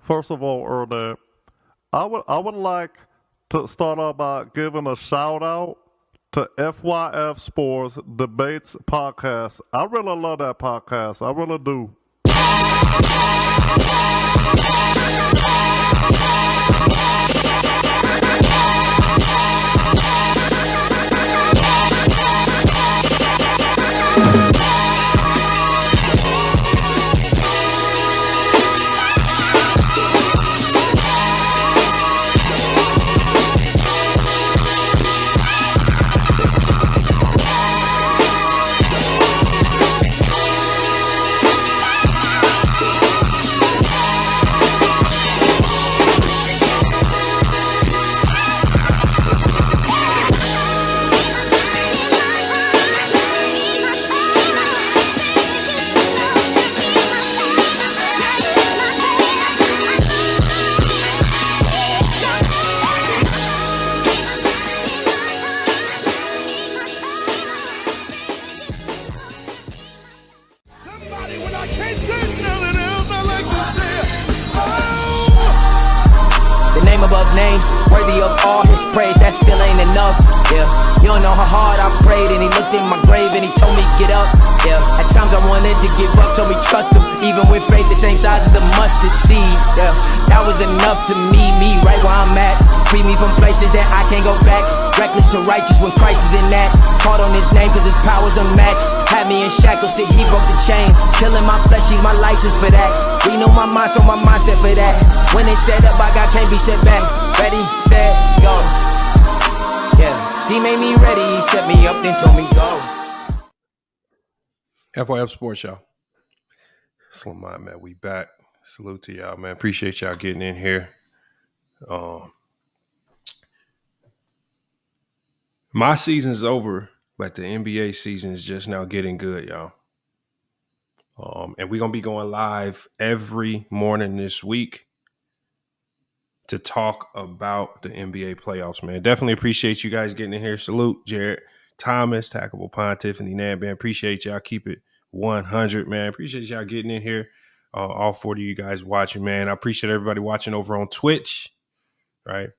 First of all, Ernest, I would like to start off by giving a shout out to FYF Sports Debates podcast. I really love that podcast. I really do. Above names, worthy of all his praise, that still ain't enough, yeah. You don't know how hard I prayed, and he looked in my grave and he told me get up, yeah. At times I wanted to give up, told me trust him, even with faith the same size as the mustard seed, yeah. That was enough to me right where I'm at. Free me from places that I can't go back. Reckless to righteous when Christ is in that. Called on his name cause his power's unmatched. Had me in shackles till he broke the chain. Killing my flesh, he's my license for that. Renew my mind, so my mindset for that. When it's set up, I got can't be set back. Ready, set, go. Yeah, she made me ready. He set me up, then told me go. FYF Sports, y'all. Slim mind, man. We back. Salute to y'all, man. Appreciate y'all getting in here. My season's over, but the NBA season is just now getting good, y'all. And we're going to be going live every morning this week to talk about the NBA playoffs, man. Definitely appreciate you guys getting in here. Salute, Jared Thomas, Tackable Pond, Tiffany Nan, man. Appreciate y'all. Keep it 100, man. Appreciate y'all getting in here. All 40 of you guys watching, man. I appreciate everybody watching over on Twitch, right?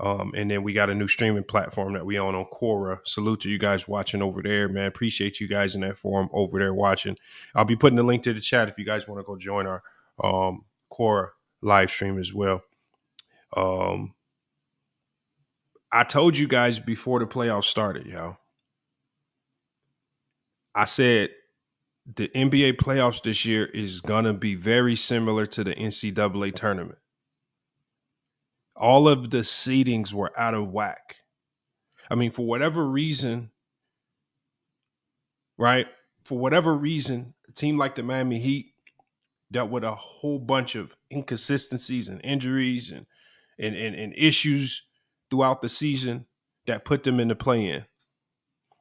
And then we got a new streaming platform that we own on Quora. Salute to you guys watching over there, man. Appreciate you guys in that forum over there watching. I'll be putting the link to the chat if you guys want to go join our Quora live stream as well. I told you guys before the playoffs started, y'all. I said the NBA playoffs this year is going to be very similar to the NCAA tournament. All of the seedings were out of whack. I mean, for whatever reason, right? For whatever reason, a team like the Miami Heat dealt with a whole bunch of inconsistencies and injuries and issues throughout the season that put them in the play-in.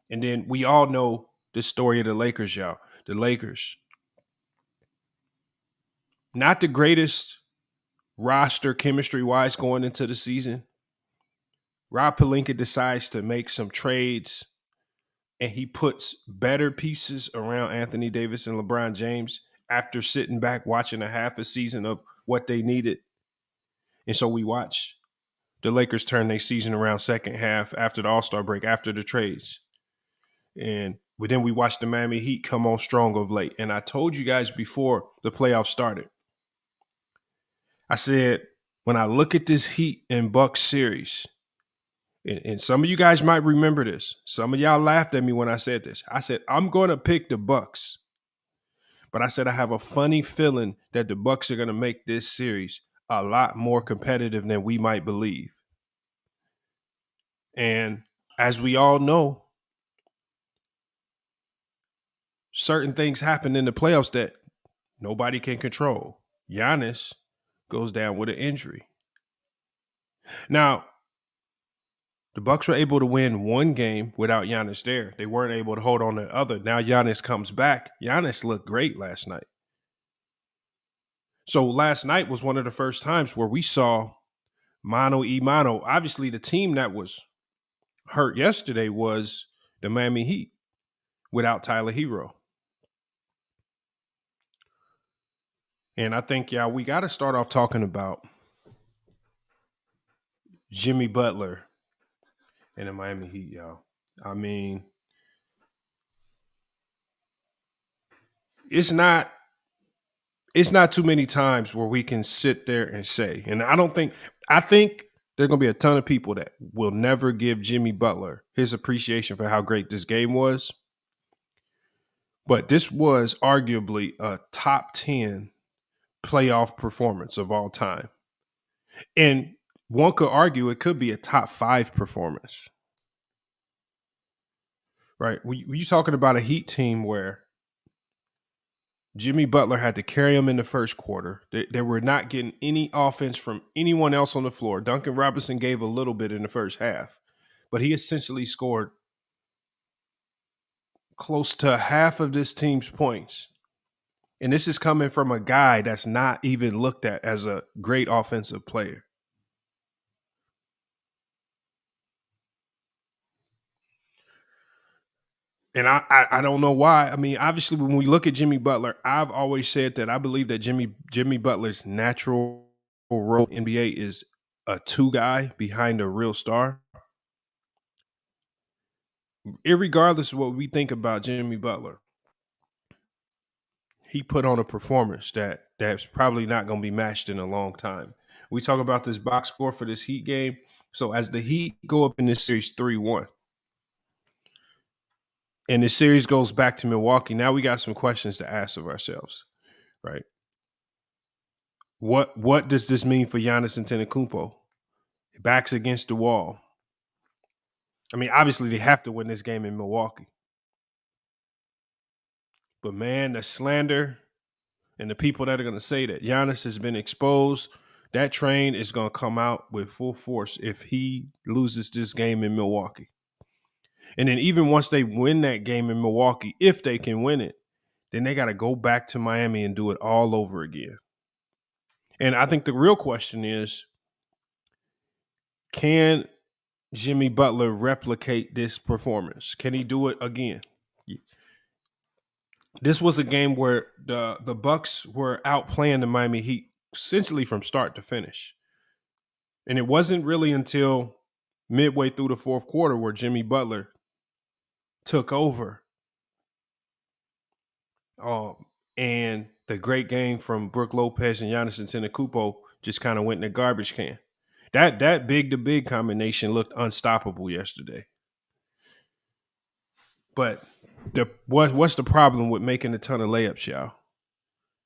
And then we all know the story of the Lakers, y'all. The Lakers, not the greatest roster chemistry-wise going into the season. Rob Pelinka decides to make some trades, and he puts better pieces around Anthony Davis and LeBron James after sitting back watching a half a season of what they needed. And so we watch the Lakers turn their season around second half after the All-Star break, after the trades. And then we watched the Miami Heat come on strong of late. And I told you guys before the playoffs started, I said, when I look at this Heat and Bucks series, and some of you guys might remember this. Some of y'all laughed at me when I said this. I said, I'm going to pick the Bucks. But I said, I have a funny feeling that the Bucks are going to make this series a lot more competitive than we might believe. And as we all know, certain things happen in the playoffs that nobody can control. Giannis goes down with an injury. Now, the Bucks were able to win one game without Giannis there. They weren't able to hold on to the other. Now Giannis comes back. Giannis looked great last night. So last night was one of the first times where we saw mano a mano. Obviously, the team that was hurt yesterday was the Miami Heat without Tyler Hero. And I think, y'all, we got to start off talking about Jimmy Butler and the Miami Heat, y'all. I mean, it's not too many times where we can sit there and say, and I think there are going to be a ton of people that will never give Jimmy Butler his appreciation for how great this game was. But this was arguably a top 10 playoff performance of all time. And one could argue it could be a top 5 performance. Right? Were you talking about a Heat team where Jimmy Butler had to carry them in the first quarter? They were not getting any offense from anyone else on the floor. Duncan Robinson gave a little bit in the first half, but he essentially scored close to half of this team's points. And this is coming from a guy that's not even looked at as a great offensive player. And I don't know why. I mean, obviously, when we look at Jimmy Butler, I've always said that I believe that Jimmy Butler's natural role in the NBA is a 2 guy behind a real star. Irregardless of what we think about Jimmy Butler, he put on a performance that's probably not going to be matched in a long time. We talk about this box score for this Heat game. So as the Heat go up in this series 3-1, and the series goes back to Milwaukee, now we got some questions to ask of ourselves, right? What does this mean for Giannis Antetokounmpo? Backs against the wall. I mean, obviously they have to win this game in Milwaukee. But man, the slander and the people that are going to say that Giannis has been exposed, that train is going to come out with full force if he loses this game in Milwaukee. And then even once they win that game in Milwaukee, if they can win it, then they got to go back to Miami and do it all over again. And I think the real question is, can Jimmy Butler replicate this performance? Can he do it again? This was a game where the Bucks were outplaying the Miami Heat essentially from start to finish. And it wasn't really until midway through the fourth quarter where Jimmy Butler took over. And the great game from Brook Lopez and Giannis Antetokounmpo just kind of went in the garbage can. That big-to-big combination looked unstoppable yesterday. But what's the problem with making a ton of layups, y'all?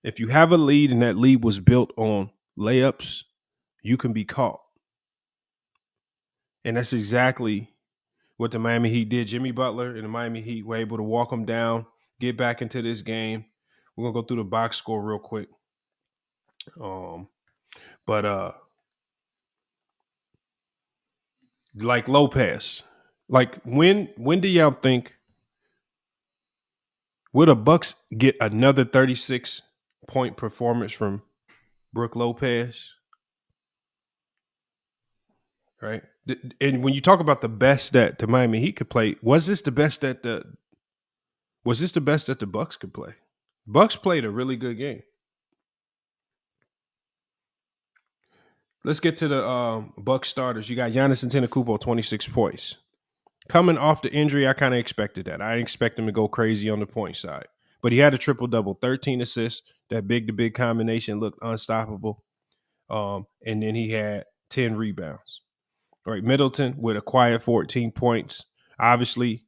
If you have a lead and that lead was built on layups, you can be caught. And that's exactly what the Miami Heat did. Jimmy Butler and the Miami Heat were able to walk them down, get back into this game. We're going to go through the box score real quick. Like Lopez, like when do y'all think will the Bucks get another 36-point performance from Brook Lopez? Right. And when you talk about the best that the Miami Heat could play, was this the best that the Bucks could play? Bucks played a really good game. Let's get to the Bucks starters. You got Giannis Antetokounmpo, 26 points. Coming off the injury, I kind of expected that. I didn't expect him to go crazy on the point side. But he had a triple-double, 13 assists. That big-to-big combination looked unstoppable. And then he had 10 rebounds. All right, Middleton with a quiet 14 points. Obviously,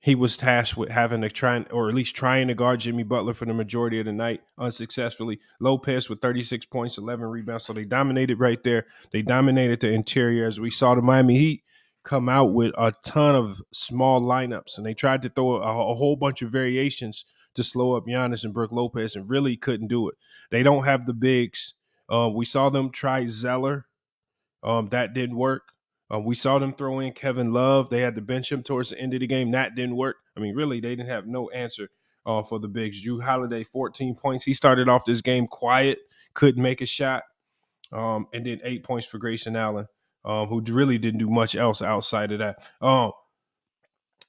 he was tasked with having to try, or at least trying to guard Jimmy Butler for the majority of the night, unsuccessfully. Lopez with 36 points, 11 rebounds. So they dominated right there. They dominated the interior as we saw the Miami Heat come out with a ton of small lineups. And they tried to throw a whole bunch of variations to slow up Giannis and Brook Lopez and really couldn't do it. They don't have the bigs. We saw them try Zeller. That didn't work. We saw them throw in Kevin Love. They had to bench him towards the end of the game. That didn't work. I mean, really, they didn't have no answer for the bigs. Jrue Holiday, 14 points. He started off this game quiet, couldn't make a shot. And then 8 points for Grayson Allen, who really didn't do much else outside of that.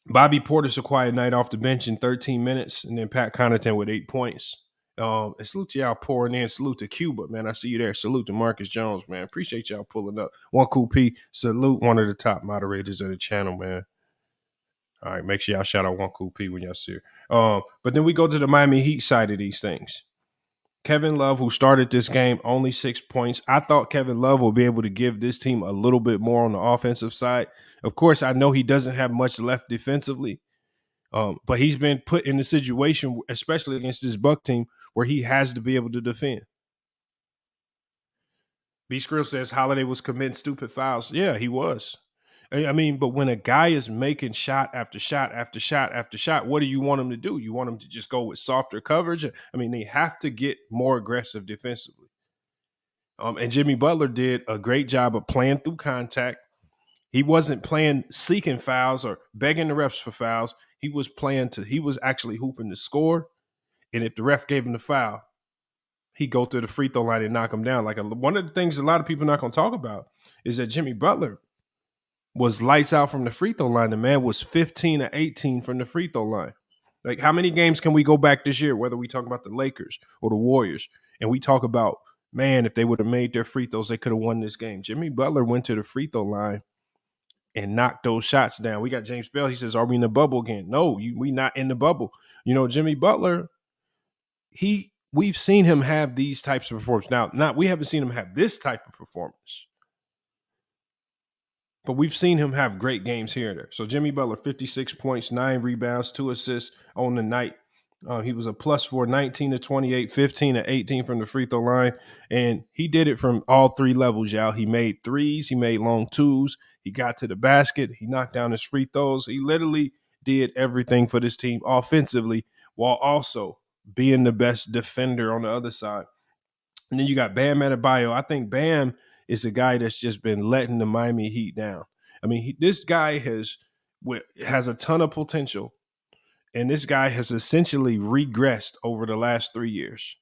Bobby Porter's a quiet night off the bench in 13 minutes. And then Pat Connaughton with 8 points. And salute to y'all pouring in. Salute to Cuba, man. I see you there. Salute to Marcus Jones, man. Appreciate y'all pulling up. One Cool P. Salute one of the top moderators of the channel, man. All right, make sure y'all shout out One Cool P when y'all see her. But then we go to the Miami Heat side of these things. Kevin Love, who started this game, only 6 points. I thought Kevin Love will be able to give this team a little bit more on the offensive side. Of course, I know he doesn't have much left defensively, but he's been put in a situation, especially against this Buck team, where he has to be able to defend. B. Skrill says Holiday was committing stupid fouls. Yeah, he was. I mean, but when a guy is making shot after shot after shot after shot, what do you want him to do? You want him to just go with softer coverage? I mean, they have to get more aggressive defensively. And Jimmy Butler did a great job of playing through contact. He wasn't playing seeking fouls or begging the refs for fouls. He was actually hooping to score. And if the ref gave him the foul, he'd go to the free throw line and knock him down. One of the things a lot of people are not going to talk about is that Jimmy Butler was lights out from the free throw line. The man was 15 or 18 from the free throw line. Like, how many games can we go back this year, whether we talk about the Lakers or the Warriors, and we talk about, man, if they would have made their free throws, they could have won this game. Jimmy Butler went to the free throw line and knocked those shots down. We got James Bell. He says, are we in the bubble again? No, we not in the bubble. Jimmy Butler, we've seen him have these types of performances. Now, we haven't seen him have this type of performance, but we've seen him have great games here and there. So Jimmy Butler, 56 points, 9 rebounds, 2 assists on the night. He was a +4, 19 to 28, 15 to 18 from the free throw line. And he did it from all 3 levels, y'all. He made threes. He made long twos. He got to the basket. He knocked down his free throws. He literally did everything for this team offensively while also being the best defender on the other side. And then you got Bam Adebayo. I think Bam is a guy that's just been letting the Miami Heat down. I mean, this guy has a ton of potential, and this guy has essentially regressed over the last 3 years.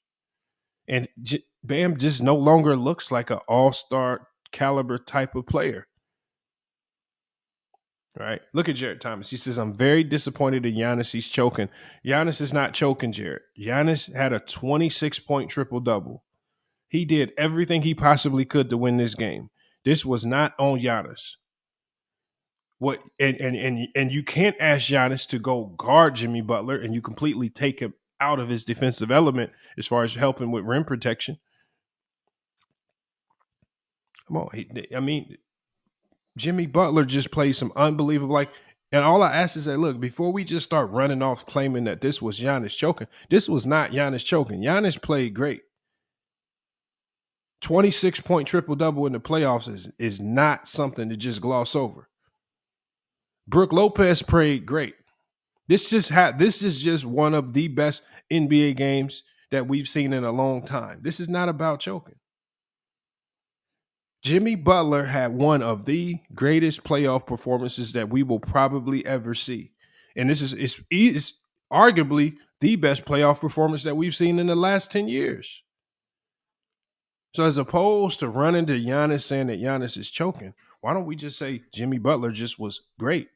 And Bam just no longer looks like an all-star caliber type of player. Right? Look at Jared Thomas. He says, I'm very disappointed in Giannis. He's choking. Giannis is not choking, Jared. Giannis had a 26-point triple-double. He did everything he possibly could to win this game. This was not on Giannis. What and you can't ask Giannis to go guard Jimmy Butler and you completely take him out of his defensive element as far as helping with rim protection. Come on. Jimmy Butler just played some unbelievable, and all I ask is that, look, before we just start running off claiming that this was Giannis choking, this was not Giannis choking. Giannis played great. 26-point triple-double in the playoffs is not something to just gloss over. Brook Lopez played great. This is just one of the best NBA games that we've seen in a long time. This is not about choking. Jimmy Butler had one of the greatest playoff performances that we will probably ever see. And this is arguably the best playoff performance that we've seen in the last 10 years. So as opposed to running to Giannis saying that Giannis is choking, why don't we just say Jimmy Butler just was great?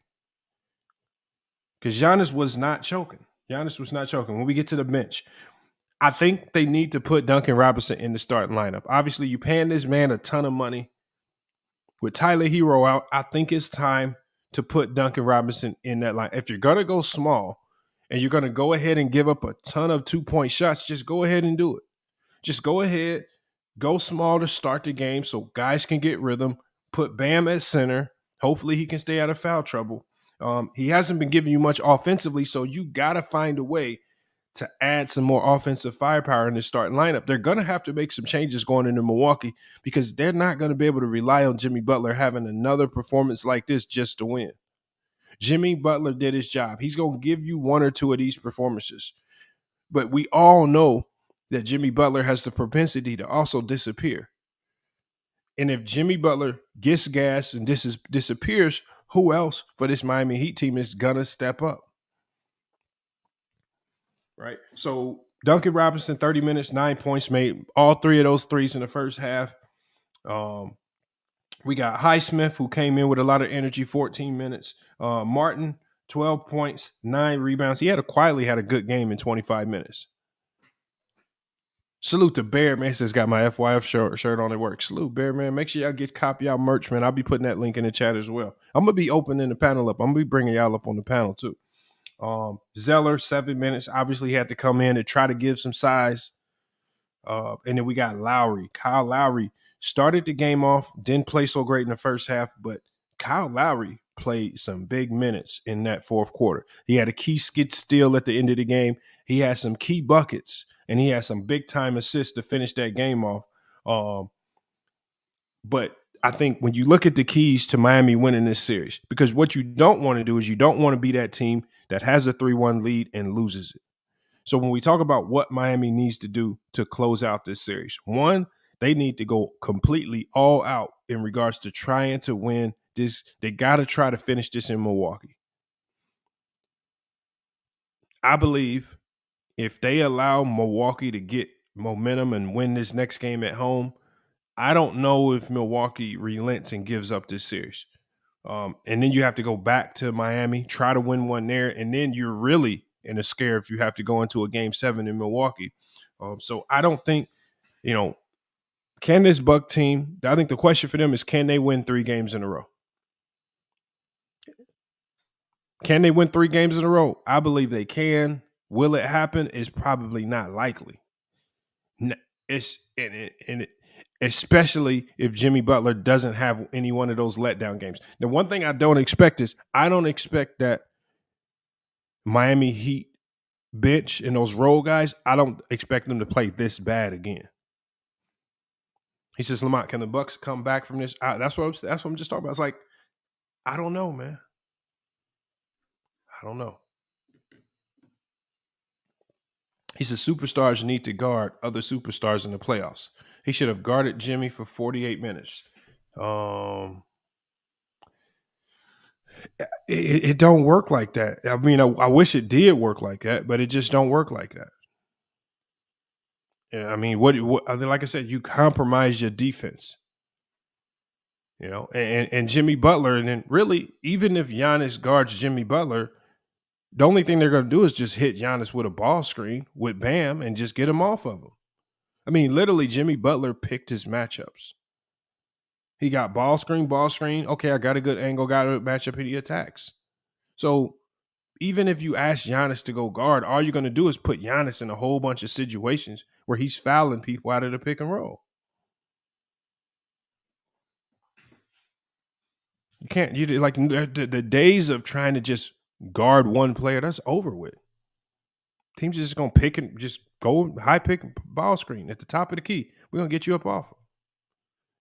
Because Giannis was not choking. Giannis was not choking. When we get to the bench, I think they need to put Duncan Robinson in the starting lineup. Obviously, you're paying this man a ton of money. With Tyler Hero out, I think it's time to put Duncan Robinson in that line. If you're going to go small and you're going to go ahead and give up a ton of 2-point shots, just go ahead and do it. Just go ahead, go small to start the game so guys can get rhythm. Put Bam at center. Hopefully he can stay out of foul trouble. He hasn't been giving you much offensively, so you got to find a way to add some more offensive firepower in the starting lineup. They're going to have to make some changes going into Milwaukee because they're not going to be able to rely on Jimmy Butler having another performance like this just to win. Jimmy Butler did his job. He's going to give you 1 or 2 of these performances. But we all know that Jimmy Butler has the propensity to also disappear. And if Jimmy Butler gets gas and disappears, who else for this Miami Heat team is going to step up? Right. So Duncan Robinson, 30 minutes, 9 points, made all 3 of those threes in the first half. We got Highsmith, who came in with a lot of energy, 14 minutes. Martin, 12 points, 9 rebounds. He quietly had a good game in 25 minutes. Salute to Bear, man. Says got my FYF shirt on at work. Salute, Bear, man. Make sure y'all copy y'all merch, man. I'll be putting that link in the chat as well. I'm going to be opening the panel up. I'm going to be bringing y'all up on the panel too. Zeller, 7 minutes. Obviously had to come in and try to give some size. And then we got Lowry. Kyle Lowry started the game off, didn't play so great in the first half, but Kyle Lowry played some big minutes in that fourth quarter. He had a key skid steal at the end of the game. He had some key buckets, and he had some big-time assists to finish that game off. But I think when you look at the keys to Miami winning this series, because what you don't want to do is you don't want to be that team that has a 3-1 lead and loses it. So when we talk about what Miami needs to do to close out this series, one, they need to go completely all out in regards to trying to win this. They got to try to finish this in Milwaukee. I believe if they allow Milwaukee to get momentum and win this next game at home, I don't know if Milwaukee relents and gives up this series. And then you have to go back to Miami, try to win one there, and then you're really in a scare if you have to go into a game 7 in Milwaukee. So I don't think, can this Buck team, I think the question for them is, can they win 3 games in a row? Can they win 3 games in a row? I believe they can. Will it happen? It's probably not likely. Especially if Jimmy Butler doesn't have any one of those letdown games. The one thing I don't expect is I don't expect that Miami Heat bench and those role guys, I don't expect them to play this bad again. He says, Lamont, can the Bucks come back from this? That's what I'm just talking about. It's like, I don't know, man. I don't know. He says superstars need to guard other superstars in the playoffs. He should have guarded Jimmy for 48 minutes. It don't work like that. I mean, I wish it did work like that, but it just don't work like that. I mean, what like I said, you compromise your defense. And Jimmy Butler, and then really, even if Giannis guards Jimmy Butler, the only thing they're going to do is just hit Giannis with a ball screen with Bam and just get him off of him. I mean, literally, Jimmy Butler picked his matchups. He got ball screen. Okay, I got a good angle, got a matchup, and he attacks. So even if you ask Giannis to go guard, all you're going to do is put Giannis in a whole bunch of situations where he's fouling people out of the pick and roll. You can't. You like the days of trying to just guard one player, that's over with. Teams just going to pick and just go high pick ball screen at the top of the key. We're going to get you up off him.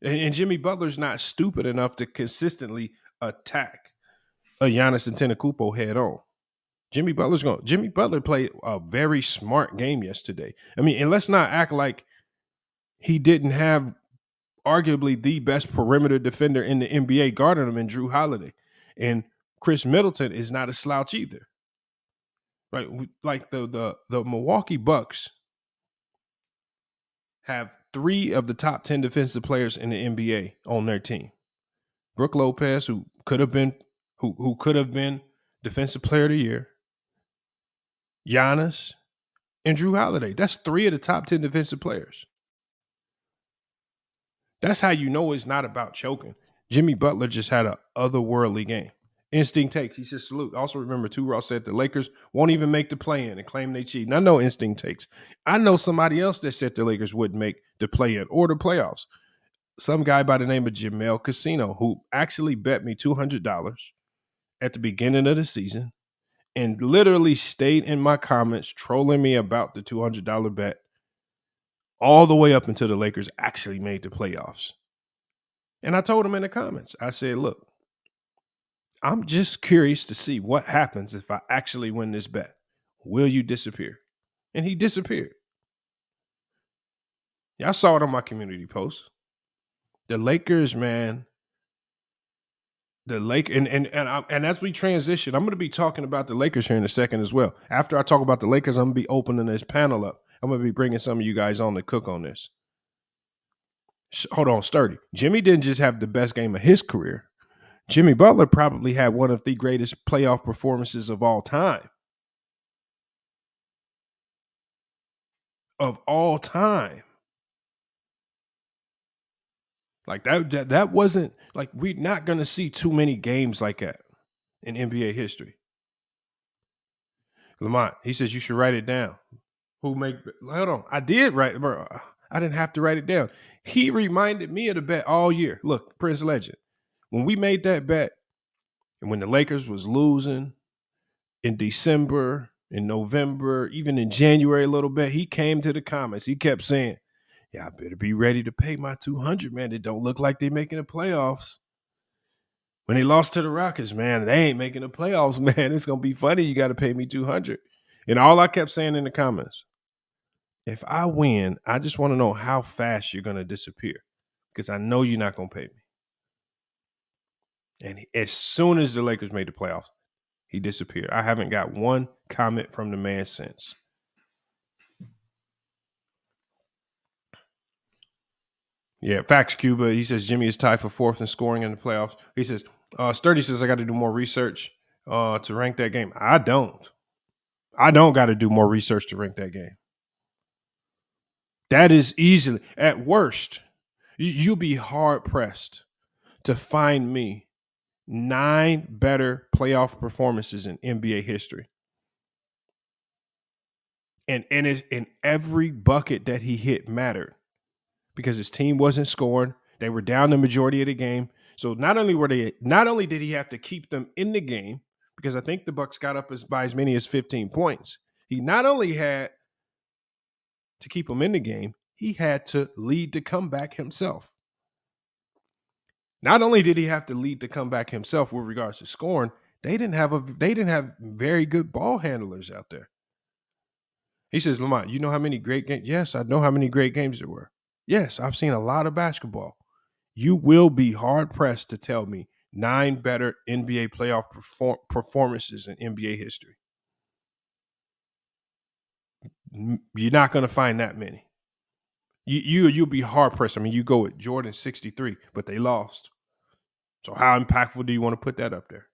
And Jimmy Butler's not stupid enough to consistently attack a Giannis Antetokounmpo head on. Jimmy Butler played a very smart game yesterday. I mean, and let's not act like he didn't have arguably the best perimeter defender in the NBA guarding him in Drew Holiday. And Chris Middleton is not a slouch either. Right? Like the Milwaukee Bucks have 3 of the top 10 defensive players in the NBA on their team. Brook Lopez, who could have been Defensive Player of the Year, Giannis, and Drew Holiday. That's 3 of the top 10 defensive players. That's how you know it's not about choking. Jimmy Butler just had an otherworldly game. Instinct takes. He says salute. Also remember, too, Ross said the Lakers won't even make the play-in and claim they cheat. And I know instinct takes. I know somebody else that said the Lakers wouldn't make the play-in or the playoffs. Some guy by the name of Jamel Casino, who actually bet me $200 at the beginning of the season and literally stayed in my comments trolling me about the $200 bet all the way up until the Lakers actually made the playoffs. And I told him in the comments, I said, look, I'm just curious to see what happens if I actually win this bet. Will you disappear? And he disappeared. Y'all saw it on my community post. The Lakers, man. And as we transition, I'm going to be talking about the Lakers here in a second as well. After I talk about the Lakers, I'm going to be opening this panel up. I'm going to be bringing some of you guys on to cook on this. Hold on, Sturdy. Jimmy didn't just have the best game of his career. Jimmy Butler probably had one of the greatest playoff performances of all time. of all time. Like that wasn't like we're not gonna see too many games like that in NBA history. Lamont, he says you should write it down. Hold on. I did write, bro. I didn't have to write it down. He reminded me of the bet all year. Look, Prince Legend. When we made that bet, and when the Lakers was losing in December, in November, even in January a little bit, he came to the comments. He kept saying, yeah, I better be ready to pay my $200, man. It don't look like they're making the playoffs. When they lost to the Rockets, man, they ain't making the playoffs, man. It's going to be funny. You got to pay me $200. And all I kept saying in the comments, if I win, I just want to know how fast you're going to disappear because I know you're not going to pay me. And as soon as the Lakers made the playoffs, he disappeared. I haven't got one comment from the man since. Yeah, Facts Cuba. He says Jimmy is tied for fourth in scoring in the playoffs. He says, Sturdy says I got to do more research to rank that game. I don't got to do more research to rank that game. That is easily, at worst, you'll be hard pressed to find me 9 better playoff performances in NBA history. And in every bucket that he hit mattered because his team wasn't scoring. They were down the majority of the game. So not only did he have to keep them in the game, because I think the Bucks got up by as many as 15 points. He not only had to keep them in the game, he had to lead the comeback himself. Not only did he have to lead the comeback himself with regards to scoring, they didn't have very good ball handlers out there. He says, Lamont, you know how many great games? Yes, I know how many great games there were. Yes, I've seen a lot of basketball. You will be hard-pressed to tell me 9 better NBA playoff performances in NBA history. You're not going to find that many. You'll be hard-pressed. I mean, you go with Jordan 63, but they lost. So how impactful do you want to put that up there?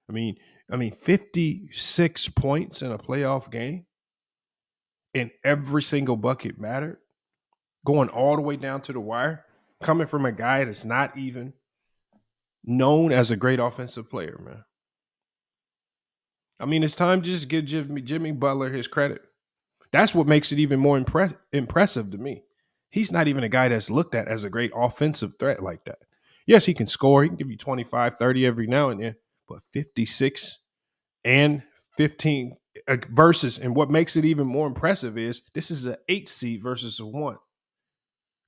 I mean, 56 points in a playoff game and every single bucket mattered, going all the way down to the wire, coming from a guy that's not even known as a great offensive player, man. I mean, it's time to just give Jimmy Butler his credit. That's what makes it even more impressive to me. He's not even a guy that's looked at as a great offensive threat like that. Yes, he can score. He can give you 25, 30 every now and then, but 56 and 15 versus, and what makes it even more impressive is this is an 8 seed versus a 1.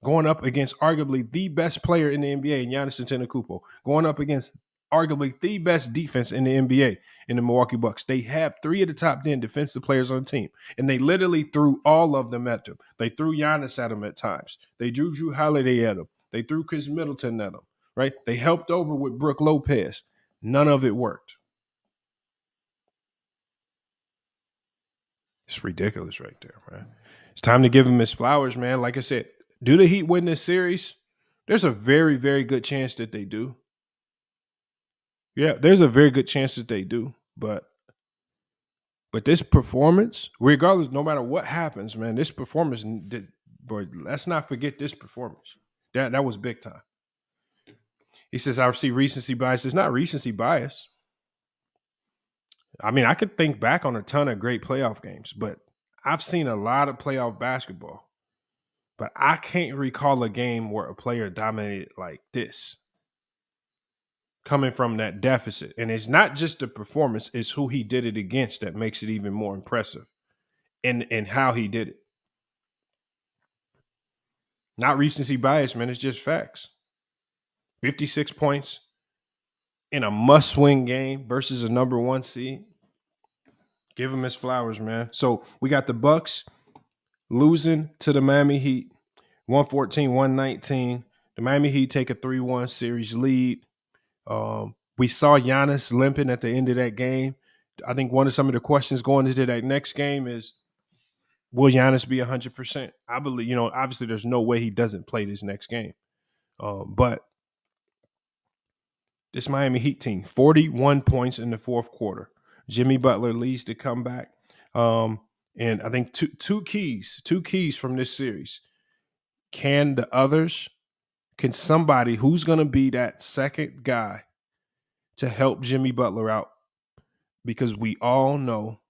Going up against arguably the best player in the NBA, Giannis Antetokounmpo, going up against arguably the best defense in the NBA in the Milwaukee Bucks. They have 3 of the top 10 defensive players on the team, and they literally threw all of them at them. They threw Giannis at him at times. They drew Drew Holiday at him. They threw Chris Middleton at him, right? They helped over with Brook Lopez. None of it worked. It's ridiculous right there, man. It's time to give him his flowers, man. Like I said, do the Heat win this series? There's a very, very good chance that they do. Yeah, there's a very good chance that they do. But this performance, regardless, no matter what happens, man, this performance, boy, let's not forget this performance. That was big time. He says, I see recency bias. It's not recency bias. I mean, I could think back on a ton of great playoff games, but I've seen a lot of playoff basketball. But I can't recall a game where a player dominated like this, coming from that deficit. And it's not just the performance, it's who he did it against that makes it even more impressive and how he did it. Not recency bias, man. It's just facts. 56 points in a must-win game versus a number 1 seed. Give him his flowers, man. So we got the Bucks losing to the Miami Heat, 114-119. The Miami Heat take a 3-1 series lead. We saw Giannis limping at the end of that game. I think some of the questions going into that next game is, will Giannis be 100%? I believe, obviously there's no way he doesn't play this next game. But this Miami Heat team, 41 points in the fourth quarter. Jimmy Butler leads the comeback. And I think two keys from this series. Can somebody who's going to be that second guy to help Jimmy Butler out? Because we all know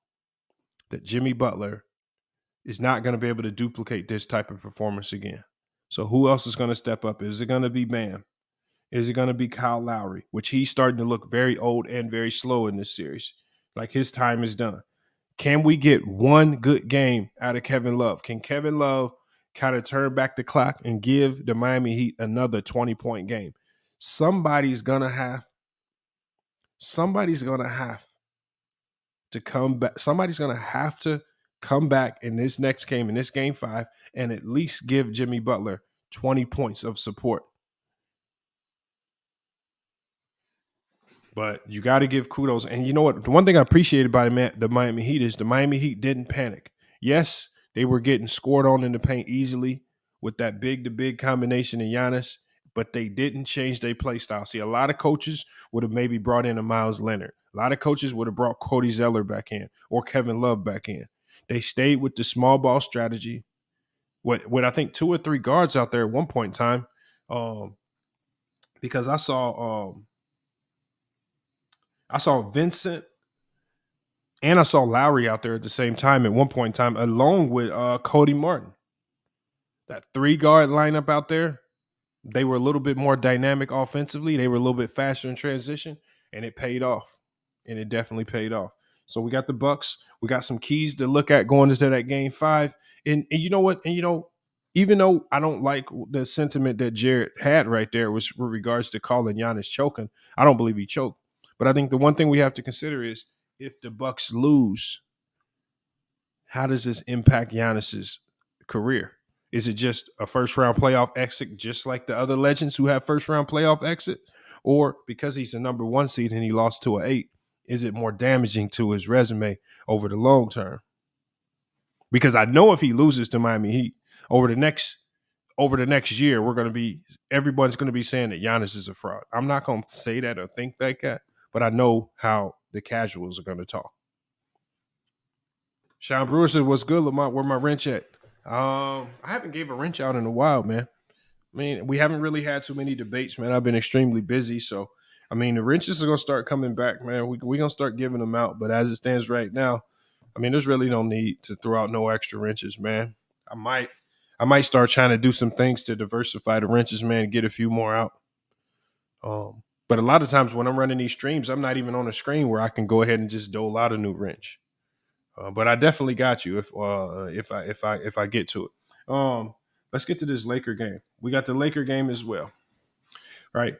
that Jimmy Butler is not going to be able to duplicate this type of performance again. So who else is going to step up? Is it going to be Bam? Is it going to be Kyle Lowry, which he's starting to look very old and very slow in this series? Like his time is done. Can we get one good game out of Kevin Love? Can Kevin Love kind of turn back the clock and give the Miami Heat another 20-point game? Somebody's going to have to come back. Somebody's going to have to come back in this next game, in this game 5, and at least give Jimmy Butler 20 points of support. But you got to give kudos. And you know what? The one thing I appreciated by the Miami Heat is the Miami Heat didn't panic. Yes, they were getting scored on in the paint easily with that big-to-big combination of Giannis, but they didn't change their play style. See, a lot of coaches would have maybe brought in a Miles Leonard. A lot of coaches would have brought Cody Zeller back in or Kevin Love back in. They stayed with the small ball strategy with I think 2 or 3 guards out there at one point in time, because I saw Vincent and I saw Lowry out there at the same time at one point in time, along with Cody Martin. That 3-guard lineup out there, they were a little bit more dynamic offensively. They were a little bit faster in transition, and it paid off. And it definitely paid off. So we got the Bucks. We got some keys to look at going into that game 5. And you know what? And even though I don't like the sentiment that Jared had right there with regards to calling Giannis choking, I don't believe he choked. But I think the one thing we have to consider is if the Bucks lose, how does this impact Giannis's career? Is it just a first-round playoff exit, just like the other legends who have first-round playoff exit? Or because he's the number 1 seed and he lost to an 8, is it more damaging to his resume over the long term? Because I know if he loses to Miami Heat over the next year, everyone's going to be saying that Giannis is a fraud. I'm not going to say that or think like that, but I know how the casuals are going to talk. Sean Brewer said, "What's good, Lamont? Where my wrench at?" I haven't gave a wrench out in a while, man. I mean, we haven't really had too many debates, man. I've been extremely busy, so I mean, the wrenches are gonna start coming back, man. We're gonna start giving them out, but as it stands right now, I mean, there's really no need to throw out no extra wrenches, man. I might start trying to do some things to diversify the wrenches, man, and get a few more out. But a lot of times when I'm running these streams, I'm not even on a screen where I can go ahead and just dole out a new wrench. But I definitely got you if I get to it. Let's get to this Laker game. We got the Laker game as well, right?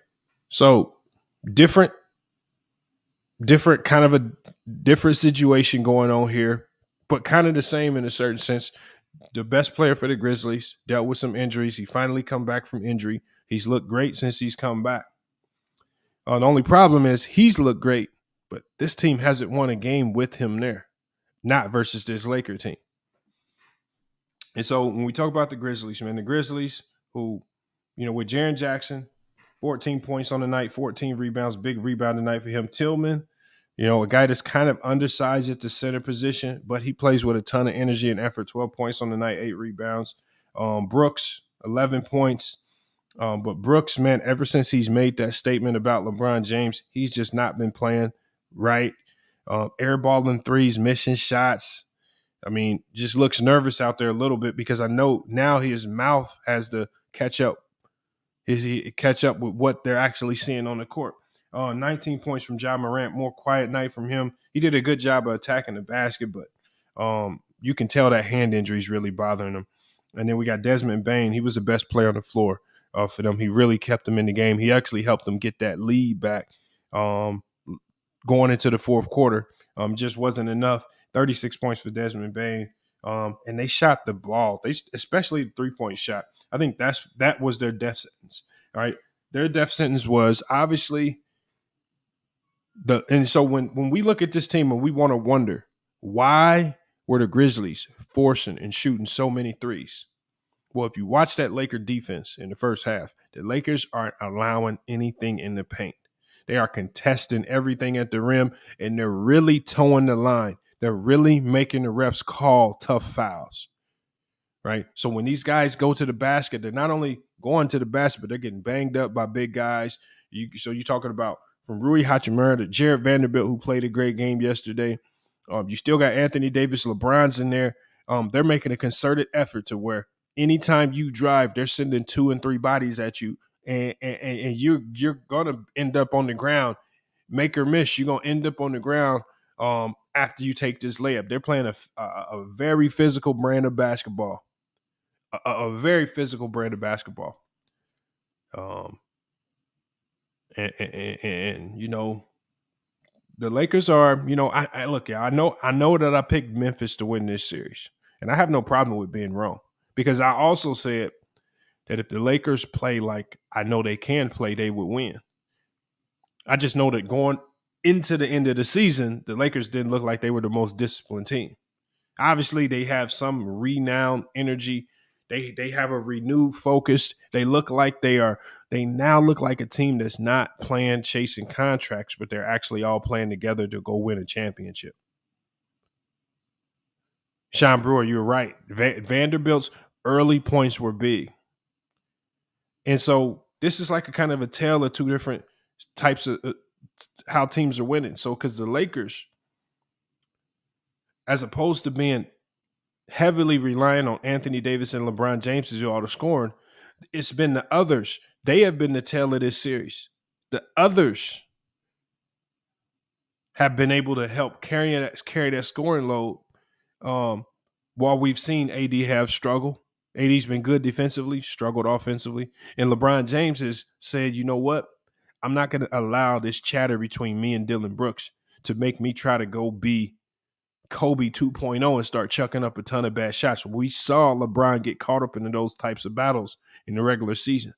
So different kind of a different situation going on here, but kind of the same in a certain sense. The best player for the Grizzlies dealt with some injuries. He finally come back from injury. He's looked great since he's come back. The only problem is he's looked great, but this team hasn't won a game with him there. Not versus this Laker team. And so when we talk about the Grizzlies, man, the Grizzlies who, with Jaren Jackson, 14 points on the night, 14 rebounds, big rebound tonight for him. Tillman, a guy that's kind of undersized at the center position, but he plays with a ton of energy and effort, 12 points on the night, 8 rebounds. Brooks, 11 points. But Brooks, man, ever since he's made that statement about LeBron James, he's just not been playing right. Airballing threes, missing shots. I mean, just looks nervous out there a little bit because I know now his mouth has to catch up. Catch up with what they're actually seeing on the court. 19 points from Ja Morant, more quiet night from him. He did a good job of attacking the basket, but you can tell that hand injury is really bothering him. And then we got Desmond Bane. He was the best player on the floor for them. He really kept them in the game. He actually helped them get that lead back. Going into the fourth quarter, just wasn't enough. 36 points for Desmond Bane. And they shot the ball. Especially the 3-point shot. I think that was their death sentence. All right. Their death sentence was obviously and so when we look at this team and we want to wonder why were the Grizzlies forcing and shooting so many threes? Well, if you watch that Laker defense in the first half, the Lakers aren't allowing anything in the paint. They are contesting everything at the rim, and they're really towing the line. they're really making the refs call tough fouls, right? So when these guys go to the basket, they're not only going to the basket, but they're getting banged up by big guys. So you're talking about from Rui Hachimura to Jared Vanderbilt, who played a great game yesterday. You still got Anthony Davis, LeBron's in there. They're making a concerted effort to where anytime you drive, they're sending 2 and 3 bodies at you, and you're gonna end up on the ground. Make or miss, you're gonna end up on the ground after you take this layup. They're playing a very physical brand of basketball. A very physical brand of basketball. And you know, the Lakers are, you know, I look, I know that I picked Memphis to win this series, and I have no problem with being wrong, because I also said that if the Lakers play like I know they can play, they would win. I just know that going into the end of the season, the Lakers didn't look like they were the most disciplined team. Obviously, they have some renowned energy. They have a renewed focus. They now look like a team that's not playing chasing contracts, but they're actually all playing together to go win a championship. Sean Brewer, you're right. Vanderbilt's early points were big. And so this is like a kind of a tale of two different types of how teams are winning. So because the Lakers, as opposed to being heavily relying on Anthony Davis and LeBron James to do all the scoring, it's been the others. They have been the tail of this series. The others have been able to help carry that scoring load, while we've seen AD have struggle. AD's been good defensively, struggled offensively. And LeBron James has said, you know what? I'm not going to allow this chatter between me and Dylan Brooks to make me try to go be Kobe 2.0 and start chucking up a ton of bad shots. We saw LeBron get caught up in those types of battles in the regular season.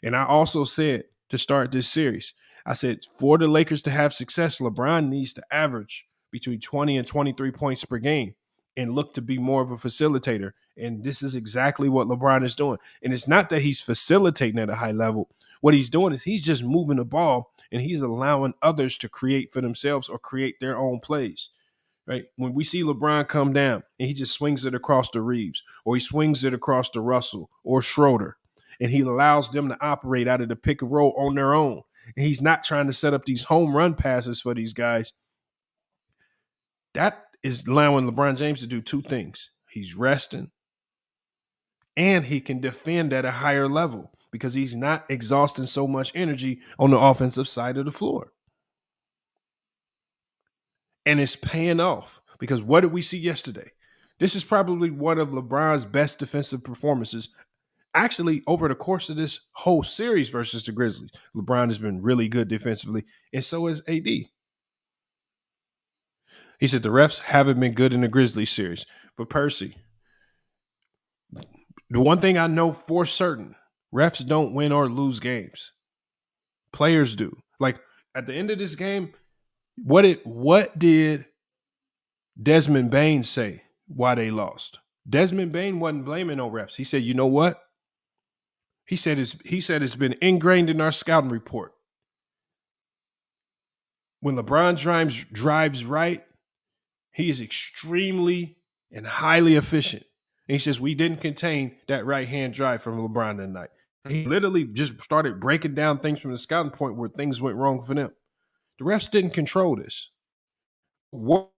And I also said to start this series, I said for the Lakers to have success, LeBron needs to average between 20 and 23 points per game and look to be more of a facilitator. And this is exactly what LeBron is doing. And it's not that he's facilitating at a high level. What he's doing is he's just moving the ball and he's allowing others to create for themselves or create their own plays. Right? When we see LeBron come down and he just swings it across to Reeves, or he swings it across to Russell or Schroeder, and he allows them to operate out of the pick and roll on their own, and he's not trying to set up these home run passes for these guys, that is allowing LeBron James to do two things. He's resting, and he can defend at a higher level because he's not exhausting so much energy on the offensive side of the floor. And it's paying off, because what did we see yesterday? This is probably one of LeBron's best defensive performances, actually, over the course of this whole series versus the Grizzlies. LeBron has been really good defensively, and so has AD. He said the refs haven't been good in the Grizzlies series. But Percy, the one thing I know for certain, refs don't win or lose games. Players do. Like, at the end of this game, what did Desmond Bane say why they lost? Desmond Bane wasn't blaming no refs. He said, you know what? He said it's been ingrained in our scouting report. When LeBron drives right, he is extremely and highly efficient. And he says we didn't contain that right-hand drive from LeBron tonight. He literally just started breaking down things from the scouting point where things went wrong for them. The refs didn't control this. What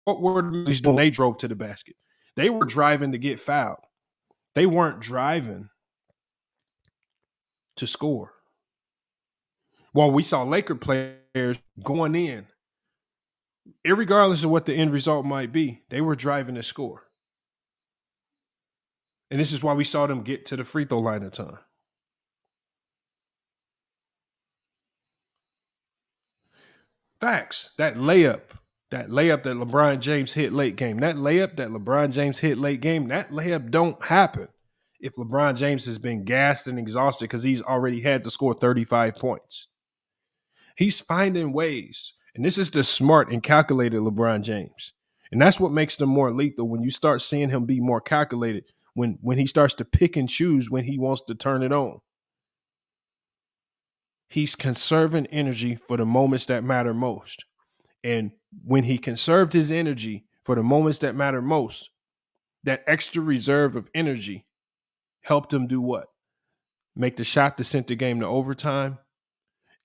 were the Grizzlies doing? They drove to the basket. They were driving to get fouled. They weren't driving to score. While we saw Laker players going in, irregardless of what the end result might be, they were driving to score. And this is why we saw them get to the free throw line a ton. Facts. That layup that LeBron James hit late game, that layup don't happen if LeBron James has been gassed and exhausted because he's already had to score 35 points. He's finding ways, and this is the smart and calculated LeBron James. And that's what makes them more lethal when you start seeing him be more calculated, when he starts to pick and choose when he wants to turn it on. He's conserving energy for the moments that matter most. And when he conserved his energy for the moments that matter most, that extra reserve of energy helped them do what? Make the shot that sent the game to overtime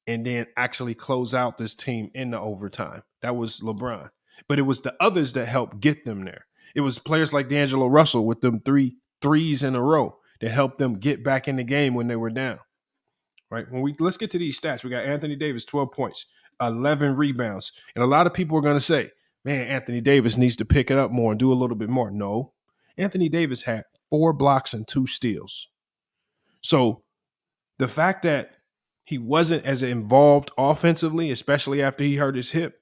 and then actually close out this team in the overtime. That was LeBron. But it was the others that helped get them there. It was players like D'Angelo Russell with them 3 threes in a row that helped them get back in the game when they were down. Right? Let's get to these stats. We got Anthony Davis, 12 points, 11 rebounds. And a lot of people are going to say, man, Anthony Davis needs to pick it up more and do a little bit more. No. Anthony Davis had 4 blocks and 2 steals. So the fact that he wasn't as involved offensively, especially after he hurt his hip,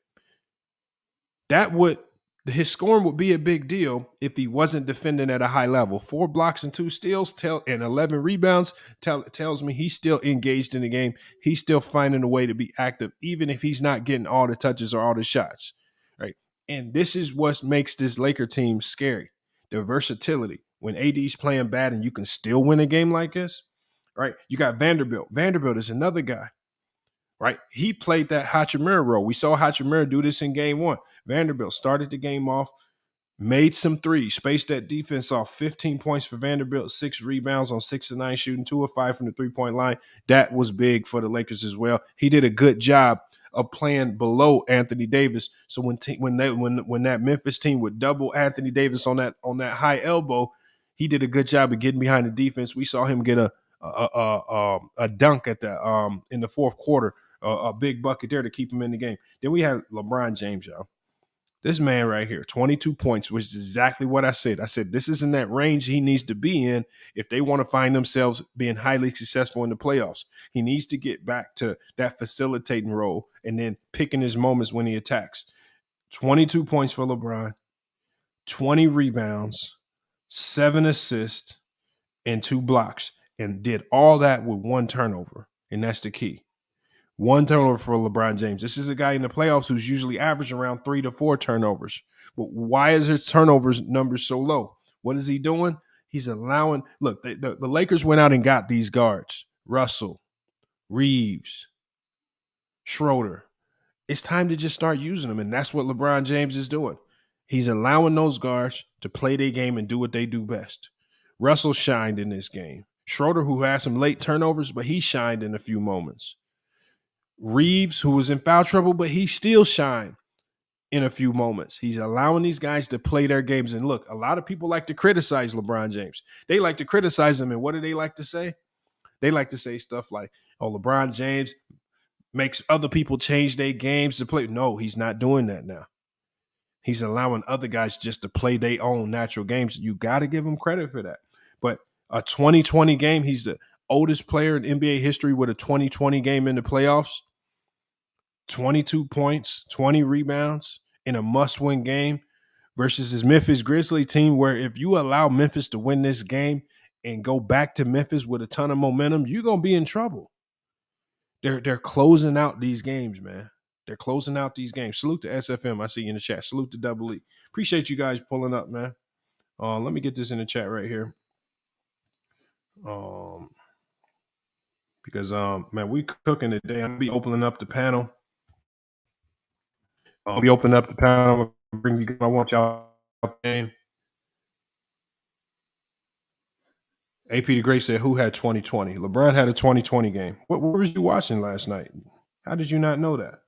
his scoring would be a big deal if he wasn't defending at a high level. 4 blocks and 2 steals and 11 rebounds tells me he's still engaged in the game. He's still finding a way to be active, even if he's not getting all the touches or all the shots. Right? And this is what makes this Laker team scary. The versatility. When AD's playing bad and you can still win a game like this, right? You got Vanderbilt. Vanderbilt is another guy, right? He played that Hachimura role. We saw Hachimura do this in game 1. Vanderbilt started the game off, made some threes, spaced that defense off. 15 points for Vanderbilt, 6 rebounds on 6 of 9 shooting, 2 of 5 from the 3-point line. That was big for the Lakers as well. He did a good job of playing below Anthony Davis. So when that Memphis team would double Anthony Davis on that high elbow, he did a good job of getting behind the defense. We saw him get a dunk at the in the fourth quarter, a big bucket there to keep him in the game. Then we had LeBron James, y'all. This man right here, 22 points, which is exactly what I said. I said this is in that range he needs to be in if they want to find themselves being highly successful in the playoffs. He needs to get back to that facilitating role and then picking his moments when he attacks. 22 points for LeBron, 20 rebounds, 7 assists, and 2 blocks, and did all that with 1 turnover, and that's the key. 1 turnover for LeBron James. This is a guy in the playoffs who's usually averaging around 3 to 4 turnovers. But why is his turnovers numbers so low? What is he doing? He's allowing – look, the Lakers went out and got these guards. Russell, Reeves, Schroeder. It's time to just start using them, and that's what LeBron James is doing. He's allowing those guards to play their game and do what they do best. Russell shined in this game. Schroeder, who had some late turnovers, but he shined in a few moments. Reeves, who was in foul trouble, but he still shined in a few moments. He's allowing these guys to play their games. And look, a lot of people like to criticize LeBron James. They like to criticize him. And what do they like to say? They like to say stuff like, oh, LeBron James makes other people change their games to play. No, he's not doing that now. He's allowing other guys just to play their own natural games. You got to give him credit for that. But a 2020 game, he's the oldest player in NBA history with a 2020 game in the playoffs. 22 points, 20 rebounds in a must-win game versus his Memphis Grizzlies team, where if you allow Memphis to win this game and go back to Memphis with a ton of momentum, you're going to be in trouble. They're closing out these games, man. They're closing out these games. Salute to SFM. I see you in the chat. Salute to Double E. Appreciate you guys pulling up, man. Let me get this in the chat right here. Because man, we cooking today. I'll be opening up the panel. I'll be opening up the panel. Bring you. I want y'all game. AP the Great said, "Who had 2020? LeBron had a 2020 game. What was you watching last night? How did you not know that?"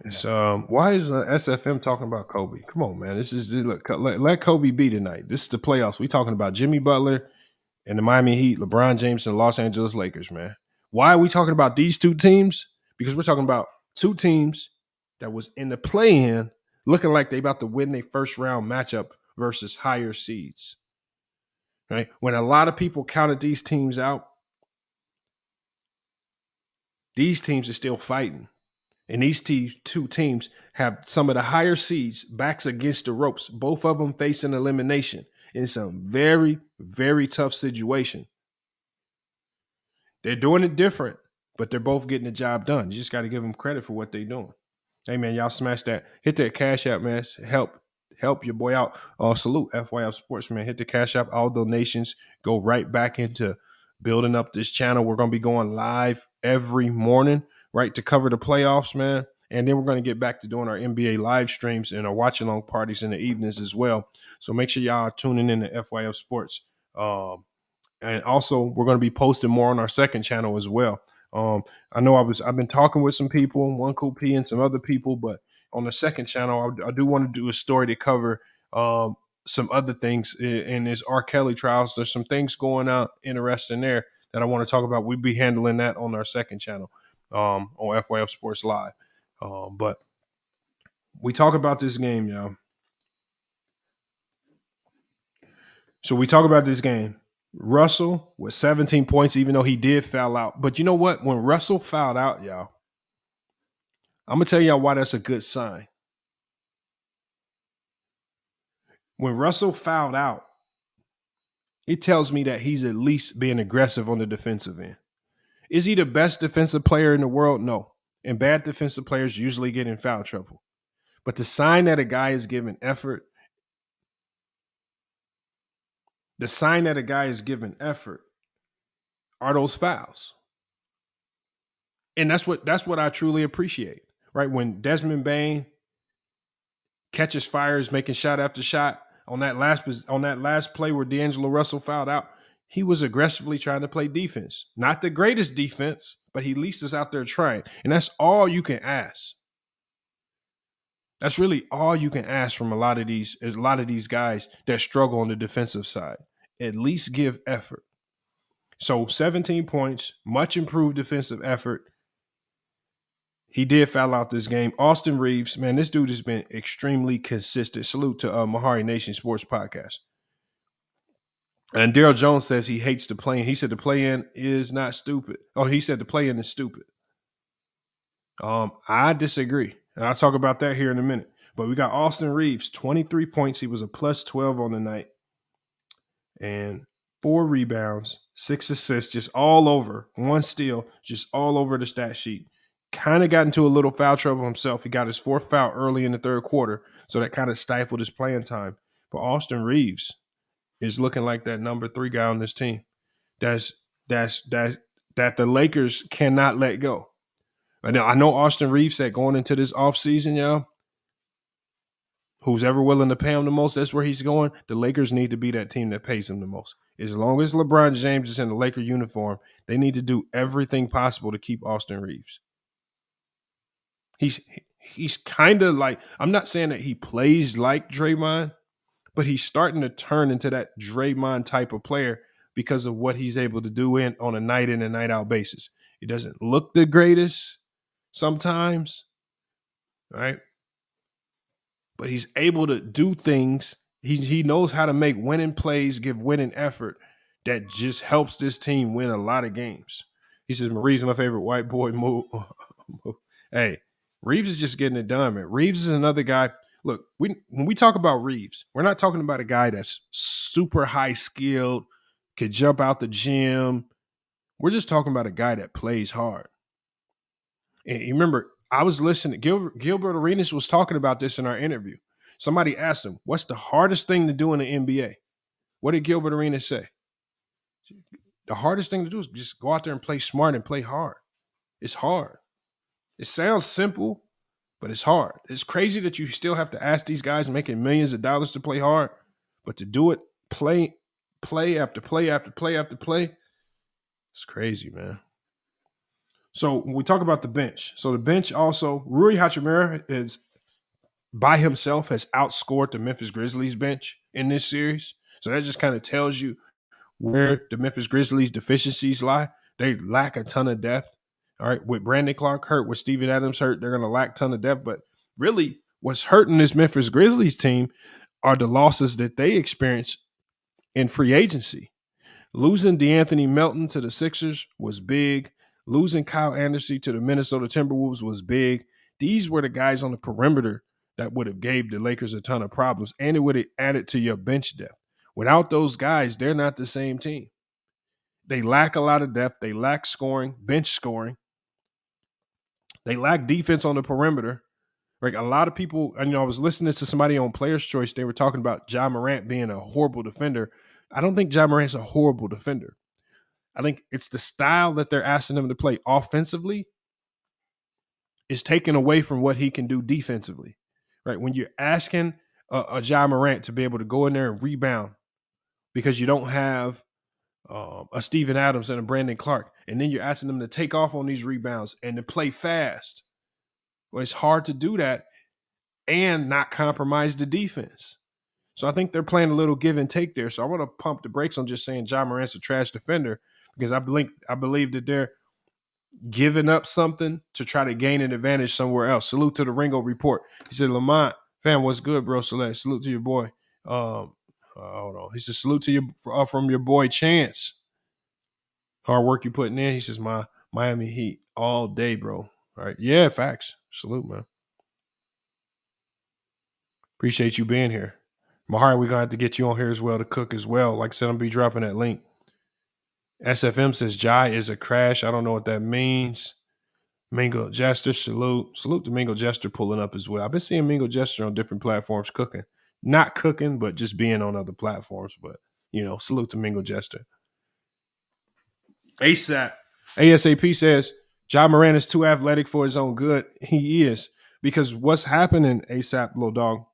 It's why is SFM talking about Kobe? Come on, man. This is look. Let Kobe be tonight. This is the playoffs. We talking about Jimmy Butler and the Miami Heat, LeBron James and the Los Angeles Lakers, man. Why are we talking about these two teams? Because we're talking about two teams that was in the play-in looking like they about to win their first round matchup versus higher seeds. Right? When a lot of people counted these teams out, these teams are still fighting. And these two teams have some of the higher seeds, backs against the ropes, both of them facing elimination in some very, very tough situation. They're doing it different, but they're both getting the job done. You just got to give them credit for what they're doing. Hey, man, y'all smash that. Hit that Cash App, man. Help your boy out. Salute FYF Sports, man. Hit the Cash App. All donations go right back into building up this channel. We're going to be going live every morning right, to cover the playoffs, man. And then we're going to get back to doing our NBA live streams and our watch along parties in the evenings as well. So make sure y'all are tuning in to FYF Sports. And also, we're going to be posting more on our second channel as well. I know I've been talking with some people, One Cool P and some other people, but on the second channel, I do want to do a story to cover some other things in this R. Kelly trials. There's some things going on interesting there that I want to talk about. We'll be handling that on our second channel on FYF Sports Live. But we talk about this game, y'all. So we talk about this game. Russell with 17 points, even though he did foul out. But you know what? When Russell fouled out, y'all, I'm going to tell y'all why that's a good sign. When Russell fouled out, it tells me that he's at least being aggressive on the defensive end. Is he the best defensive player in the world? No. And bad defensive players usually get in foul trouble. But the sign that a guy is giving effort, are those fouls. And that's what I truly appreciate, right? When Desmond Bane catches fires, making shot after shot on that last play where D'Angelo Russell fouled out, he was aggressively trying to play defense. Not the greatest defense, but he at least was out there trying. And that's all you can ask. That's really all you can ask from a lot of these guys that struggle on the defensive side. At least give effort. So 17 points, much improved defensive effort. He did foul out this game. Austin Reeves, man, this dude has been extremely consistent. Salute to Mahari Nation Sports Podcast. And Daryl Jones says he hates the play-in. He said the play-in is not stupid. Oh, he said the play-in is stupid. I disagree. And I'll talk about that here in a minute. But we got Austin Reeves, 23 points. He was a plus 12 on the night. And 4 rebounds, 6 assists, just all over. 1 steal, just all over the stat sheet. Kind of got into a little foul trouble himself. He got his 4th foul early in the third quarter, so that kind of stifled his playing time. But Austin Reeves is looking like that number 3 guy on this team. That the Lakers cannot let go. Now, I know Austin Reeves said going into this offseason, y'all, who's ever willing to pay him the most, that's where he's going. The Lakers need to be that team that pays him the most. As long as LeBron James is in the Laker uniform, they need to do everything possible to keep Austin Reeves. He's kind of like, I'm not saying that he plays like Draymond, but he's starting to turn into that Draymond type of player because of what he's able to do on a night in and night out basis. He doesn't look the greatest sometimes, right? But he's able to do things. He knows how to make winning plays, give winning effort that just helps this team win a lot of games. He says, Marie's my favorite white boy move. Hey, Reeves is just getting it done, man. Reeves is another guy. Look, when we talk about Reeves, we're not talking about a guy that's super high skilled, could jump out the gym. We're just talking about a guy that plays hard. And you remember, I was listening. Gilbert Arenas was talking about this in our interview. Somebody asked him, what's the hardest thing to do in the NBA? What did Gilbert Arenas say? The hardest thing to do is just go out there and play smart and play hard. It's hard. It sounds simple, but it's hard. It's crazy that you still have to ask these guys making millions of dollars to play hard, but to do it, play after play after play after play, it's crazy, man. So when we talk about the bench, so the bench also, Rui Hachimura is by himself has outscored the Memphis Grizzlies bench in this series. So that just kind of tells you where the Memphis Grizzlies deficiencies lie. They lack a ton of depth. All right, with Brandon Clark hurt, with Steven Adams hurt, they're going to lack a ton of depth. But really, what's hurting this Memphis Grizzlies team are the losses that they experienced in free agency. Losing DeAnthony Melton to the Sixers was big. Losing Kyle Anderson to the Minnesota Timberwolves was big. These were the guys on the perimeter that would have gave the Lakers a ton of problems, and it would have added to your bench depth. Without those guys, they're not the same team. They lack a lot of depth. They lack scoring, bench scoring. They lack defense on the perimeter. Like a lot of people, I was listening to somebody on Player's Choice. They were talking about Ja Morant being a horrible defender. I don't think Ja Morant's a horrible defender. I think it's the style that they're asking him to play offensively is taken away from what he can do defensively, right? When you're asking a Ja Morant to be able to go in there and rebound because you don't have a Steven Adams and a Brandon Clark, and then you're asking them to take off on these rebounds and to play fast. Well, it's hard to do that and not compromise the defense. So I think they're playing a little give and take there. So I want to pump the brakes on just saying Ja Morant's a trash defender, because I believe that they're giving up something to try to gain an advantage somewhere else. Salute to the Ringo Report. He said, Lamont, fam, what's good, bro? Salute to your boy. Hold on. He says, salute to you from your boy Chance. Hard work you putting in. He says, my Miami Heat all day, bro. All right. Yeah, facts. Salute, man. Appreciate you being here. Mahari, we're going to have to get you on here as well to cook as well. Like I said, I'm going to be dropping that link. SFM says, Jai is a crash. I don't know what that means. Mingo Jester, salute. Salute to Mingo Jester pulling up as well. I've been seeing Mingo Jester on different platforms cooking. Not cooking, but just being on other platforms. But, salute to Mingo Jester. ASAP says, Ja Morant is too athletic for his own good. He is. Because what's happening, ASAP, little dog,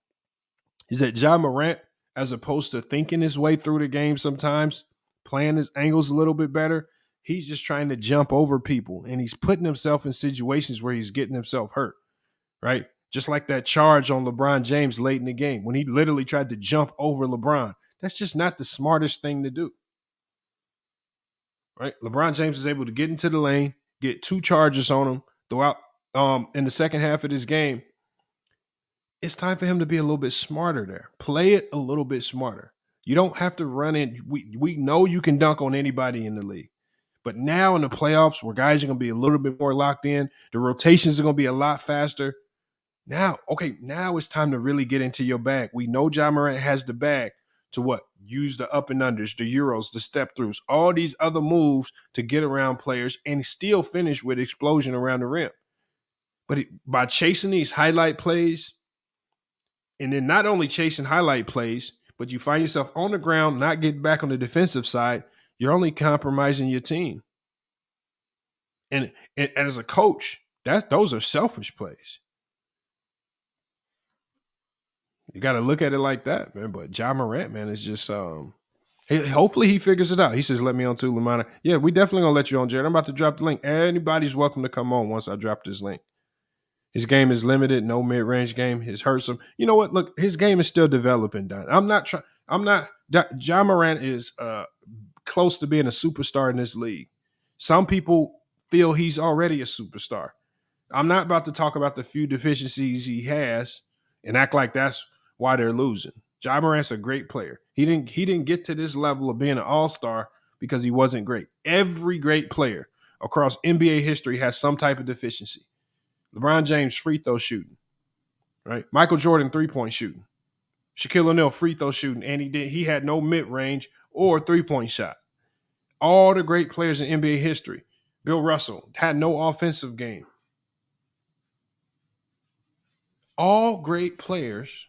is that Ja Morant, as opposed to thinking his way through the game sometimes, playing his angles a little bit better, he's just trying to jump over people, and he's putting himself in situations where he's getting himself hurt, right? Just like that charge on LeBron James late in the game when he literally tried to jump over LeBron. That's just not the smartest thing to do, right? LeBron James is able to get into the lane, get 2 charges on him throughout in the second half of this game. It's time for him to be a little bit smarter there. Play it a little bit smarter. You don't have to run in. We know you can dunk on anybody in the league. But now in the playoffs, where guys are going to be a little bit more locked in, the rotations are going to be a lot faster. Now it's time to really get into your bag. We know Ja Morant has the bag to what? Use the up and unders, the euros, the step throughs, all these other moves to get around players and still finish with explosion around the rim. But by chasing these highlight plays, and then not only chasing highlight plays, but you find yourself on the ground, not getting back on the defensive side, you're only compromising your team. And as a coach, those are selfish plays. You got to look at it like that, man. But Ja Morant, man, is just hopefully he figures it out. He says, let me on too, Lamana. Yeah, we definitely going to let you on, Jared. I'm about to drop the link. Anybody's welcome to come on once I drop this link. His game is limited, no mid-range game. It hurts him. You know what? Look, his game is still developing, Don. Ja Morant is close to being a superstar in this league. Some people feel he's already a superstar. I'm not about to talk about the few deficiencies he has and act like that's why they're losing. Ja Morant's a great player. He didn't get to this level of being an all-star because he wasn't great. Every great player across NBA history has some type of deficiency. LeBron James, free throw shooting, right? Michael Jordan, three-point shooting. Shaquille O'Neal, free throw shooting, and he had no mid-range or three-point shot. All the great players in NBA history. Bill Russell had no offensive game. All great players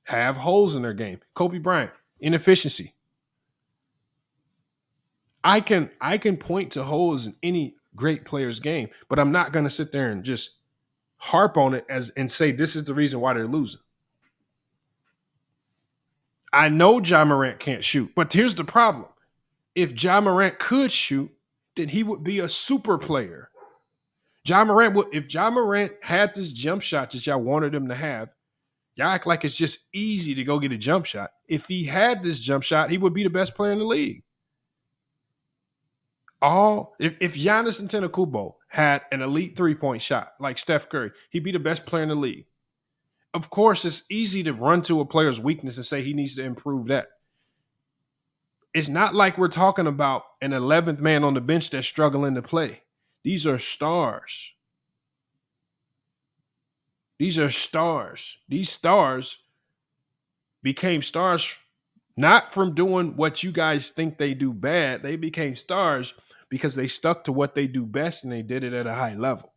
have holes in their game. Kobe Bryant, inefficiency. I can point to holes in any great player's game, but I'm not going to sit there and just harp on it and say this is the reason why they're losing. I know Ja Morant can't shoot, but here's the problem. If Ja Morant could shoot, then he would be a super player. If Ja Morant had this jump shot that y'all wanted him to have, y'all act like it's just easy to go get a jump shot. If he had this jump shot, he would be the best player in the league. If Giannis Antetokounmpo had an elite three-point shot like Steph Curry, he'd be the best player in the league. Of course, it's easy to run to a player's weakness and say he needs to improve that. It's not like we're talking about an 11th man on the bench that's struggling to play. These are stars. These stars became stars not from doing what you guys think they do bad. They became stars because they stuck to what they do best and they did it at a high level.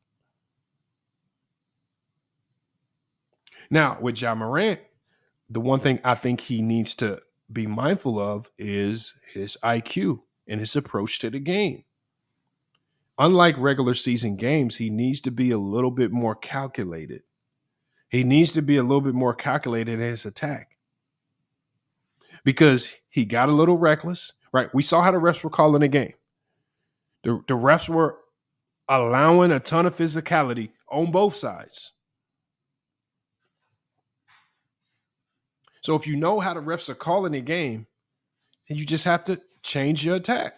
Now, with Ja Morant, the one thing I think he needs to be mindful of is his IQ and his approach to the game. unlike regular season games, he needs to be a little bit more calculated. He needs to be a little bit more calculated in his attack because he got a little reckless, right? We saw how the refs were calling the game. The refs were allowing a ton of physicality on both sides. So if you know how the refs are calling the game, then you just have to change your attack.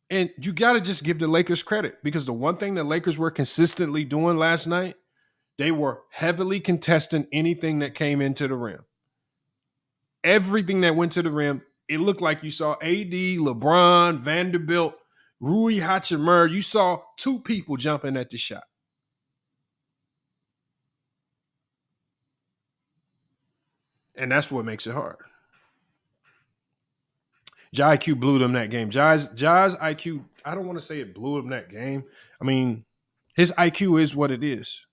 And you got to just give the Lakers credit because the one thing the Lakers were consistently doing last night, they were heavily contesting anything that came into the rim. Everything that went to the rim, it looked like you saw AD, LeBron, Vanderbilt, Rui Hachimura. You saw two people jumping at the shot. And that's what makes it hard. Ja IQ blew them that game. Ja's IQ, I don't want to say it blew him that game. I mean, his IQ is what it is.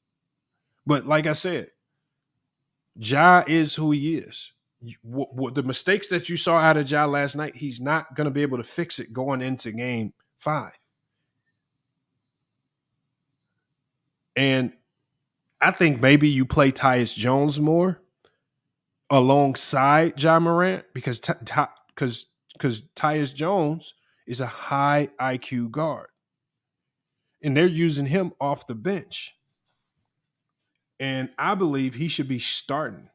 But like I said, Ja is who he is. The mistakes that you saw out of Ja last night, he's not going to be able to fix it going into game 5. And I think maybe you play Tyus Jones more alongside Ja Morant because Tyus Jones is a high IQ guard. And they're using him off the bench. And I believe he should be starting.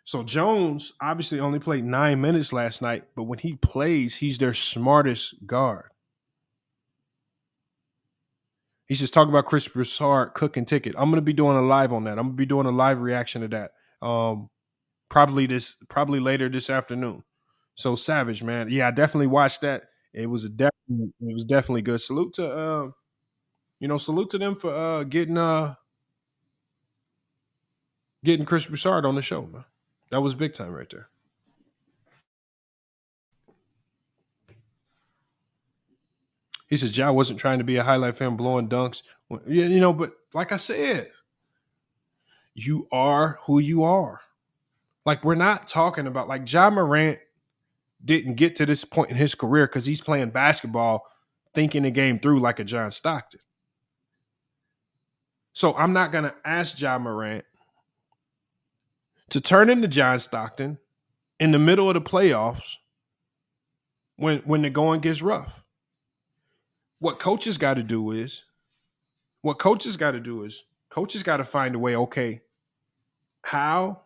So Jones obviously only played 9 minutes last night, but when he plays, he's their smartest guard. He's just talking about Chris Broussard cooking ticket. I'm going to be doing a live on that. I'm going to be doing a live reaction to that. Probably later this afternoon. So Savage, man. Yeah, I definitely watched that. It was definitely good. Salute to them for getting Chris Broussard on the show, man. That was big time right there. He says, Ja wasn't trying to be a highlight fan blowing dunks. Yeah, but like I said, you are who you are. Like, we're not talking about, like, Ja Morant didn't get to this point in his career because he's playing basketball thinking the game through like a John Stockton. So I'm not going to ask Ja Morant to turn into John Stockton in the middle of the playoffs when the going gets rough. What coaches got to do is coaches got to find a way, okay, how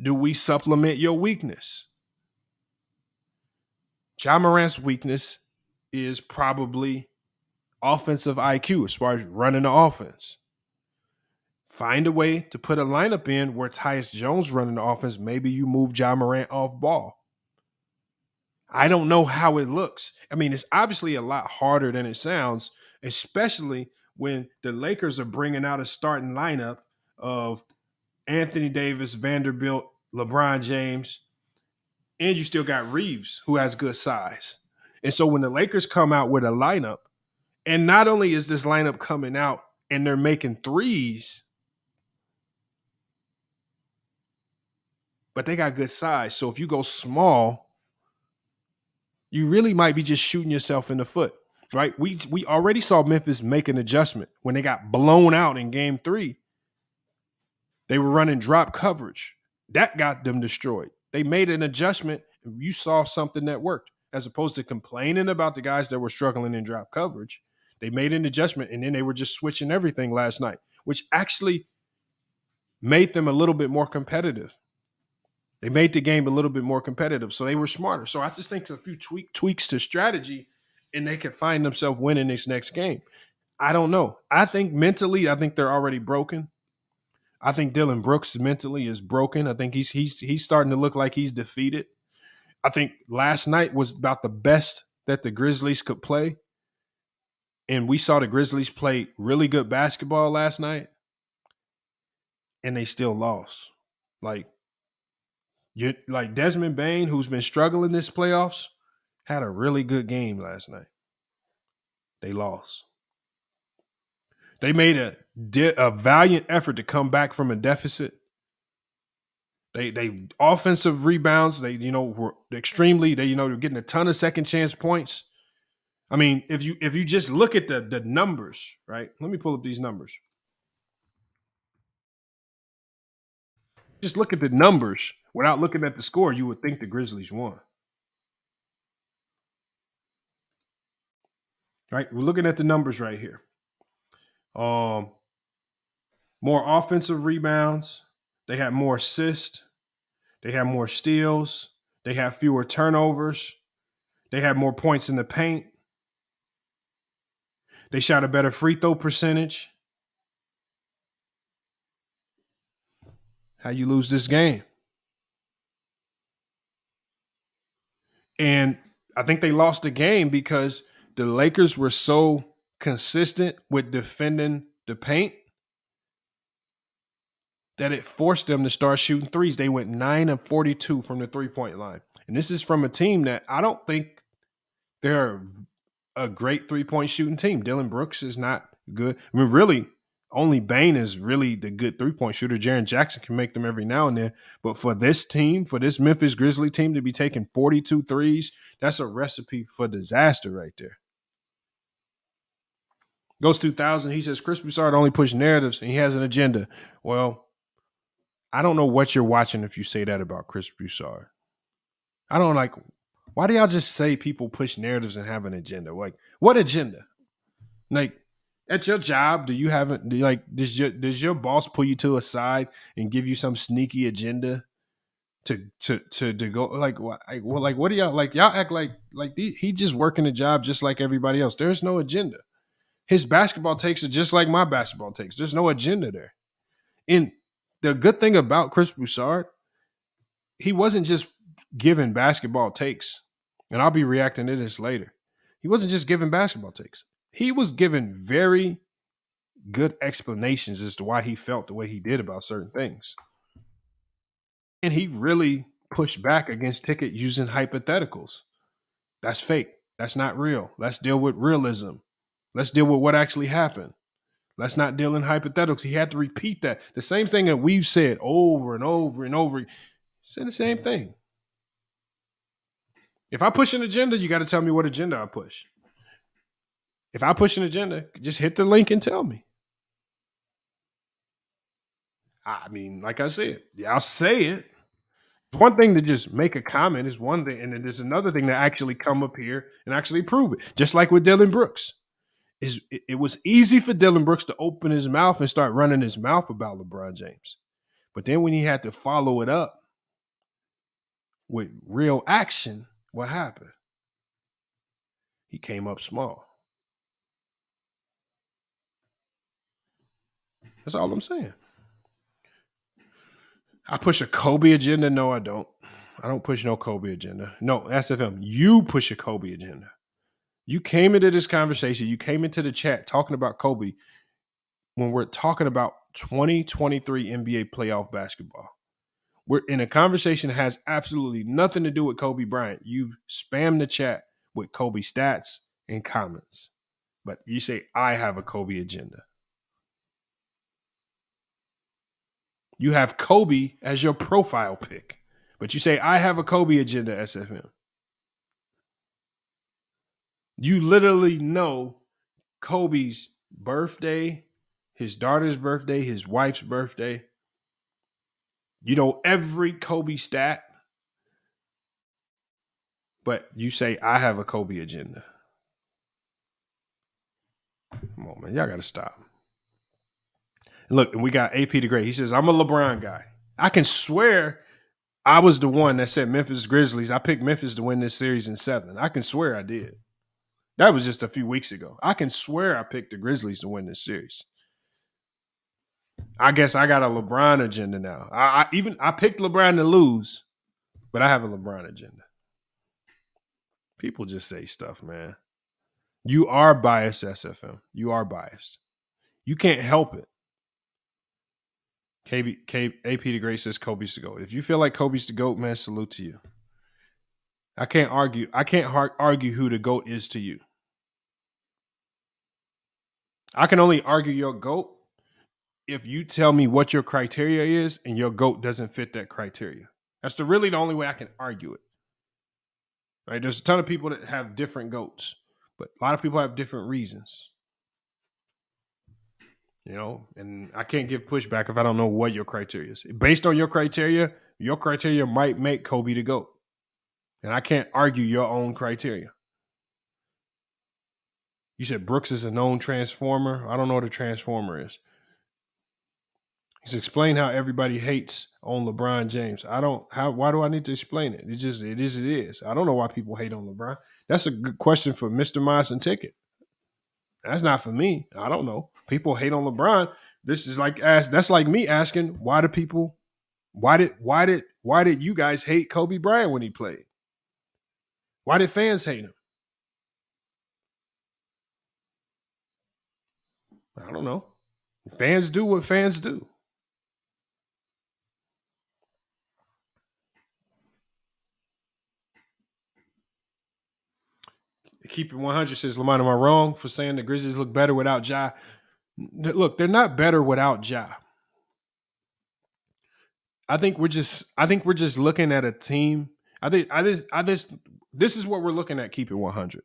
do we supplement your weakness? Ja Morant's weakness is probably offensive IQ as far as running the offense. Find a way to put a lineup in where Tyus Jones running the offense. Maybe you move Ja Morant off ball. I don't know how it looks. I mean, it's obviously a lot harder than it sounds, especially when the Lakers are bringing out a starting lineup of Anthony Davis, Vanderbilt, LeBron James, and you still got Reeves, who has good size. And so when the Lakers come out with a lineup, and not only is this lineup coming out and they're making threes, but they got good size. So if you go small, you really might be just shooting yourself in the foot, right? We already saw Memphis make an adjustment when they got blown out in game 3. They were running drop coverage. That got them destroyed. They made an adjustment. And you saw something that worked. As opposed to complaining about the guys that were struggling in drop coverage, they made an adjustment, and then they were just switching everything last night, which actually made them a little bit more competitive. They made the game a little bit more competitive, so they were smarter. So I just think a few tweaks to strategy, and they could find themselves winning this next game. I don't know. I think mentally, they're already broken. I think Dylan Brooks mentally is broken. I think he's starting to look like he's defeated. I think last night was about the best that the Grizzlies could play. And we saw the Grizzlies play really good basketball last night, and they still lost. Like Desmond Bane, who's been struggling this playoffs, had a really good game last night. They lost. They made a valiant effort to come back from a deficit, They offensive rebounds. They were extremely. They're getting a ton of second chance points. I mean, if you just look at the numbers, right? Let me pull up these numbers. Just look at the numbers without looking at the score. You would think the Grizzlies won. Right? We're looking at the numbers right here. More offensive rebounds. They had more assists. They had more steals. They had fewer turnovers. They had more points in the paint. They shot a better free throw percentage. How you lose this game? And I think they lost the game because the Lakers were so consistent with defending the paint that it forced them to start shooting threes. They went 9 of 42 from the three-point line. And this is from a team that I don't think they're a great three-point shooting team. Dillon Brooks is not good. I mean, really, only Bane is really the good three-point shooter. Jaren Jackson can make them every now and then. But for this team, for this Memphis Grizzlies team to be taking 42 threes, that's a recipe for disaster right there. Goes 2000. He says, Chris Broussard only pushed narratives and he has an agenda. Well, I don't know what you're watching if you say that about Chris Broussard. I don't like, why do y'all just say people push narratives and have an agenda? Like, what agenda? Like, at your job, do you have does your boss pull you to a side and give you some sneaky agenda to go like what do y'all like? Y'all act like he just working a job just like everybody else. There's no agenda. His basketball takes are just like my basketball takes. There's no agenda there. And the good thing about Chris Broussard, he wasn't just giving basketball takes, and I'll be reacting to this later. He wasn't just giving basketball takes. He was giving very good explanations as to why he felt the way he did about certain things. And he really pushed back against Ticket using hypotheticals. That's fake. That's not real. Let's deal with realism. Let's deal with what actually happened. Let's not deal in hypotheticals. He had to repeat that. The same thing that we've said over and over and over. Said the same thing. If I push an agenda, you got to tell me what agenda I push. If I push an agenda, just hit the link and tell me. I mean, like I said, I'll say it. One thing to just make a comment is one thing, and then there's another thing to actually come up here and actually prove it. Just like with Dillon Brooks. It was easy for Dillon Brooks to open his mouth and start running his mouth about LeBron James. But then when he had to follow it up with real action, what happened? He came up small. That's all I'm saying. I push a Kobe agenda. No, I don't. I don't push no Kobe agenda. No, SFM, you push a Kobe agenda. You came into this conversation. You came into the chat talking about Kobe when we're talking about 2023 NBA playoff basketball. We're in a conversation that has absolutely nothing to do with Kobe Bryant. You've spammed the chat with Kobe stats and comments. But you say, I have a Kobe agenda. You have Kobe as your profile pic. But you say, I have a Kobe agenda, SFM. You literally know Kobe's birthday, his daughter's birthday, his wife's birthday. You know every Kobe stat. But you say, I have a Kobe agenda. Come on, man. Y'all got to stop. And look, and we got AP the Great. He says, I'm a LeBron guy. I can swear I was the one that said Memphis Grizzlies. I picked Memphis to win this series in 7. I can swear I did. That was just a few weeks ago. I can swear I picked the Grizzlies to win this series. I guess I got a LeBron agenda now. I picked LeBron to lose, but I have a LeBron agenda. People just say stuff, man. You are biased, SFM. You are biased. You can't help it. AP the Great says Kobe's the GOAT. If you feel like Kobe's the GOAT, man, salute to you. I can't argue. I can't argue who the GOAT is to you. I can only argue your GOAT if you tell me what your criteria is and your GOAT doesn't fit that criteria. That's really the only way I can argue it. Right? There's a ton of people that have different GOATs, but a lot of people have different reasons. And I can't give pushback if I don't know what your criteria is. Based on your criteria might make Kobe the GOAT. And I can't argue your own criteria. You said Brooks is a known transformer. I don't know what a transformer is. He's explained how everybody hates on LeBron James. Why do I need to explain it? It is. I don't know why people hate on LeBron. That's a good question for Mr. Moss and Ticket. That's not for me. I don't know. People hate on LeBron. This is that's like me asking why did you guys hate Kobe Bryant when he played? Why did fans hate him? I don't know. Fans do what fans do. Keep it 100 says, Lamont, am I wrong for saying the Grizzlies look better without Ja? Look, they're not better without Ja. I think we're just looking at a team. This is what we're looking at. Keep it 100.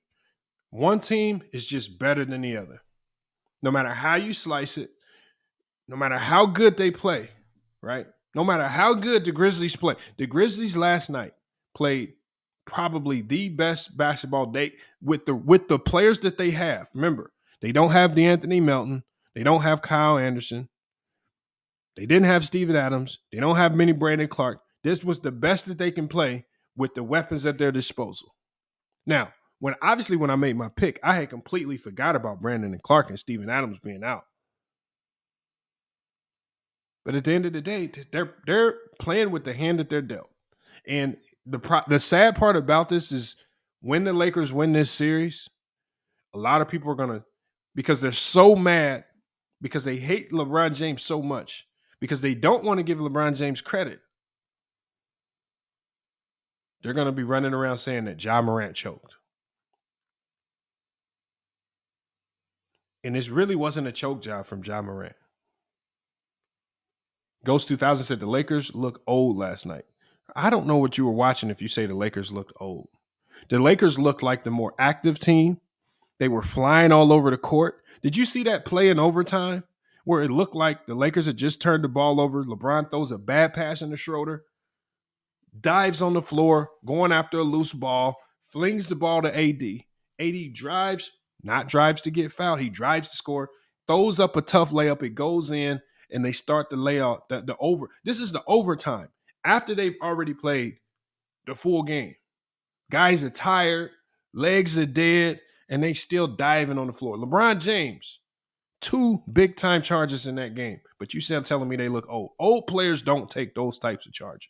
One team is just better than the other. No matter how you slice it, no matter how good they play, right? No matter how good the Grizzlies play. The Grizzlies last night played probably the best basketball day with the players that they have. Remember, they don't have DeAnthony Melton. They don't have Kyle Anderson. They didn't have Steven Adams. They don't have many Brandon Clark. This was the best that they can play with the weapons at their disposal. Now, when I made my pick, I had completely forgot about Brandon and Clark and Steven Adams being out. But at the end of the day, they're playing with the hand that they're dealt. And the sad part about this is when the Lakers win this series, a lot of people are going to, because they're so mad, because they hate LeBron James so much, because they don't want to give LeBron James credit, they're going to be running around saying that Ja Morant choked. And this really wasn't a choke job from Ja Morant. Ghost 2000 said the Lakers look old last night. I don't know what you were watching if you say the Lakers looked old. The Lakers looked like the more active team. They were flying all over the court. Did you see that play in overtime where it looked like the Lakers had just turned the ball over? LeBron throws a bad pass into Schroeder, dives on the floor, going after a loose ball, flings the ball to AD. AD drives to get fouled. He drives to score, throws up a tough layup. It goes in, and they start the layout. The over. This is the overtime after they've already played the full game. Guys are tired, legs are dead, and they still diving on the floor. LeBron James, 2 big-time charges in that game. But you still telling me they look old. Old players don't take those types of charges.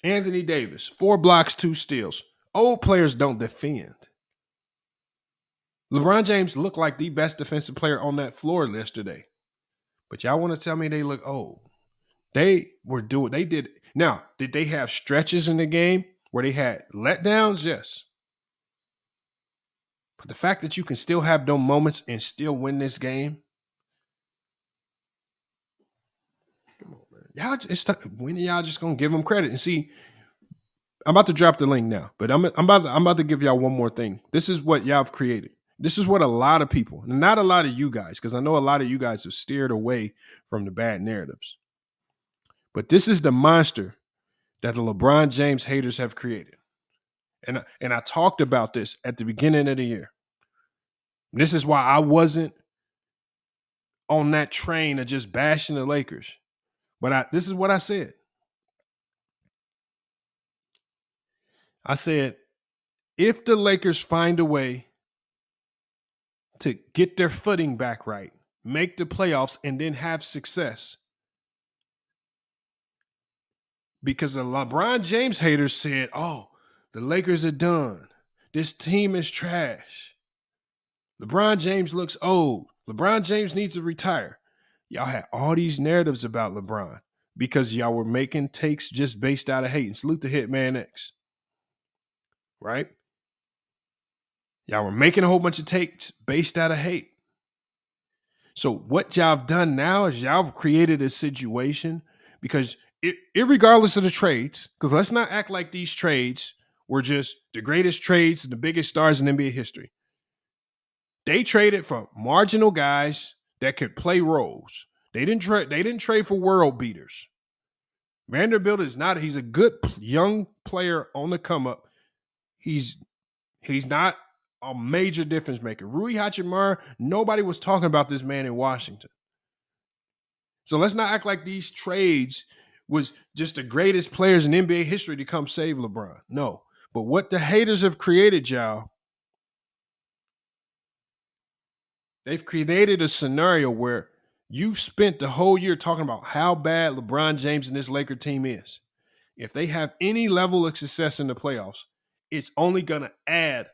Anthony Davis, 4 blocks, 2 steals. Old players don't defend. LeBron James looked like the best defensive player on that floor yesterday. But y'all want to tell me they look old. They did. Now, did they have stretches in the game where they had letdowns? Yes. But the fact that you can still have those moments and still win this game. Come on, man. When are y'all just going to give them credit? And see, I'm about to drop the link now, but I'm about to give y'all one more thing. This is what y'all have created. This is what a lot of people, not a lot of you guys, because I know a lot of you guys have steered away from the bad narratives. But this is the monster that the LeBron James haters have created. And I talked about this at the beginning of the year. This is why I wasn't on that train of just bashing the Lakers. But this is what I said. I said, if the Lakers find a way to get their footing back right, make the playoffs, and then have success, because the LeBron James haters said, oh, the Lakers are done. This team is trash. LeBron James looks old. LeBron James needs to retire. Y'all had all these narratives about LeBron because y'all were making takes just based out of hate. And salute to Hitman X. Right? Y'all were making a whole bunch of takes based out of hate. So what y'all have done now is y'all have created a situation because irregardless of the trades, because let's not act like these trades were just the greatest trades and the biggest stars in NBA history. They traded for marginal guys that could play roles. They didn't trade for world beaters. Vanderbilt is not. He's a good young player on the come up. He's not a major difference maker. Rui Hachimura, nobody was talking about this man in Washington. So let's not act like these trades was just the greatest players in NBA history to come save LeBron. No. But what the haters have created, y'all, they've created a scenario where you've spent the whole year talking about how bad LeBron James and this Laker team is. If they have any level of success in the playoffs, it's only going to add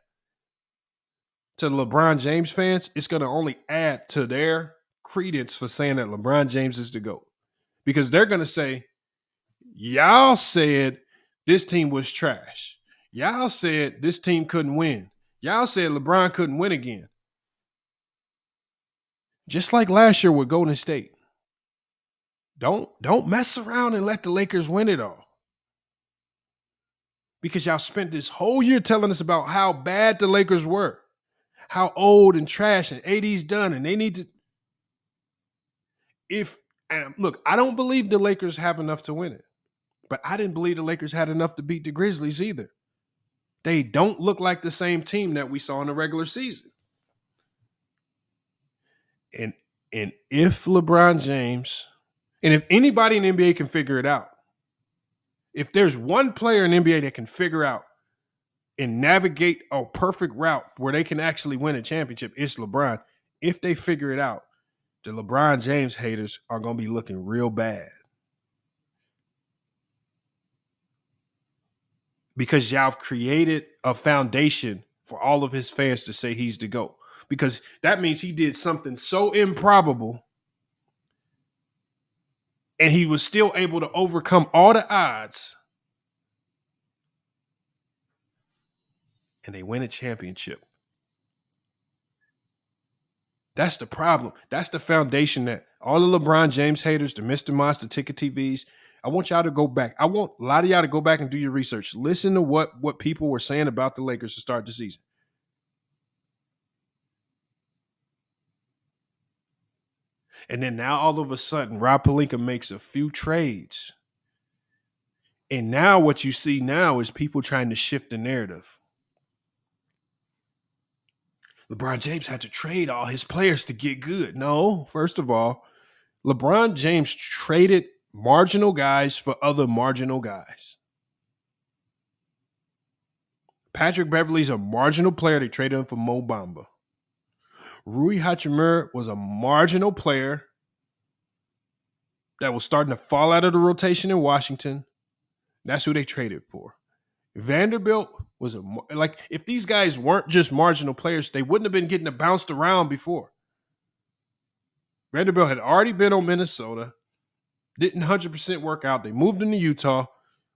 to the LeBron James fans. It's going to only add to their credence for saying that LeBron James is the GOAT. Because they're going to say, y'all said this team was trash. Y'all said this team couldn't win. Y'all said LeBron couldn't win again. Just like last year with Golden State. Don't mess around and let the Lakers win it all. Because y'all spent this whole year telling us about how bad the Lakers were. How old and trash and AD's done and they need to. And look, I don't believe the Lakers have enough to win it. But I didn't believe the Lakers had enough to beat the Grizzlies either. They don't look like the same team that we saw in the regular season. And if LeBron James, and if anybody in the NBA can figure it out, if there's one player in the NBA that can figure out and navigate a perfect route where they can actually win a championship, it's LeBron. If they figure it out, the LeBron James haters are going to be looking real bad. Because y'all have created a foundation for all of his fans to say he's the GOAT. Because that means he did something so improbable and he was still able to overcome all the odds and they win a championship. That's the problem. That's the foundation that all the LeBron James haters, the Mr. Monster Ticket TVs, I want y'all to go back. I want a lot of y'all to go back and do your research. Listen to what people were saying about the Lakers to start the season. And then now all of a sudden, Rob Pelinka makes a few trades. And now what you see now is people trying to shift the narrative. LeBron James had to trade all his players to get good. No, first of all, LeBron James traded marginal guys for other marginal guys. Patrick Beverley's a marginal player. They traded him for Mo Bamba. Rui Hachimura was a marginal player that was starting to fall out of the rotation in Washington. That's who they traded for. Vanderbilt was if these guys weren't just marginal players, they wouldn't have been getting bounced around before. Vanderbilt had already been on Minnesota, didn't 100% work out. They moved him to Utah,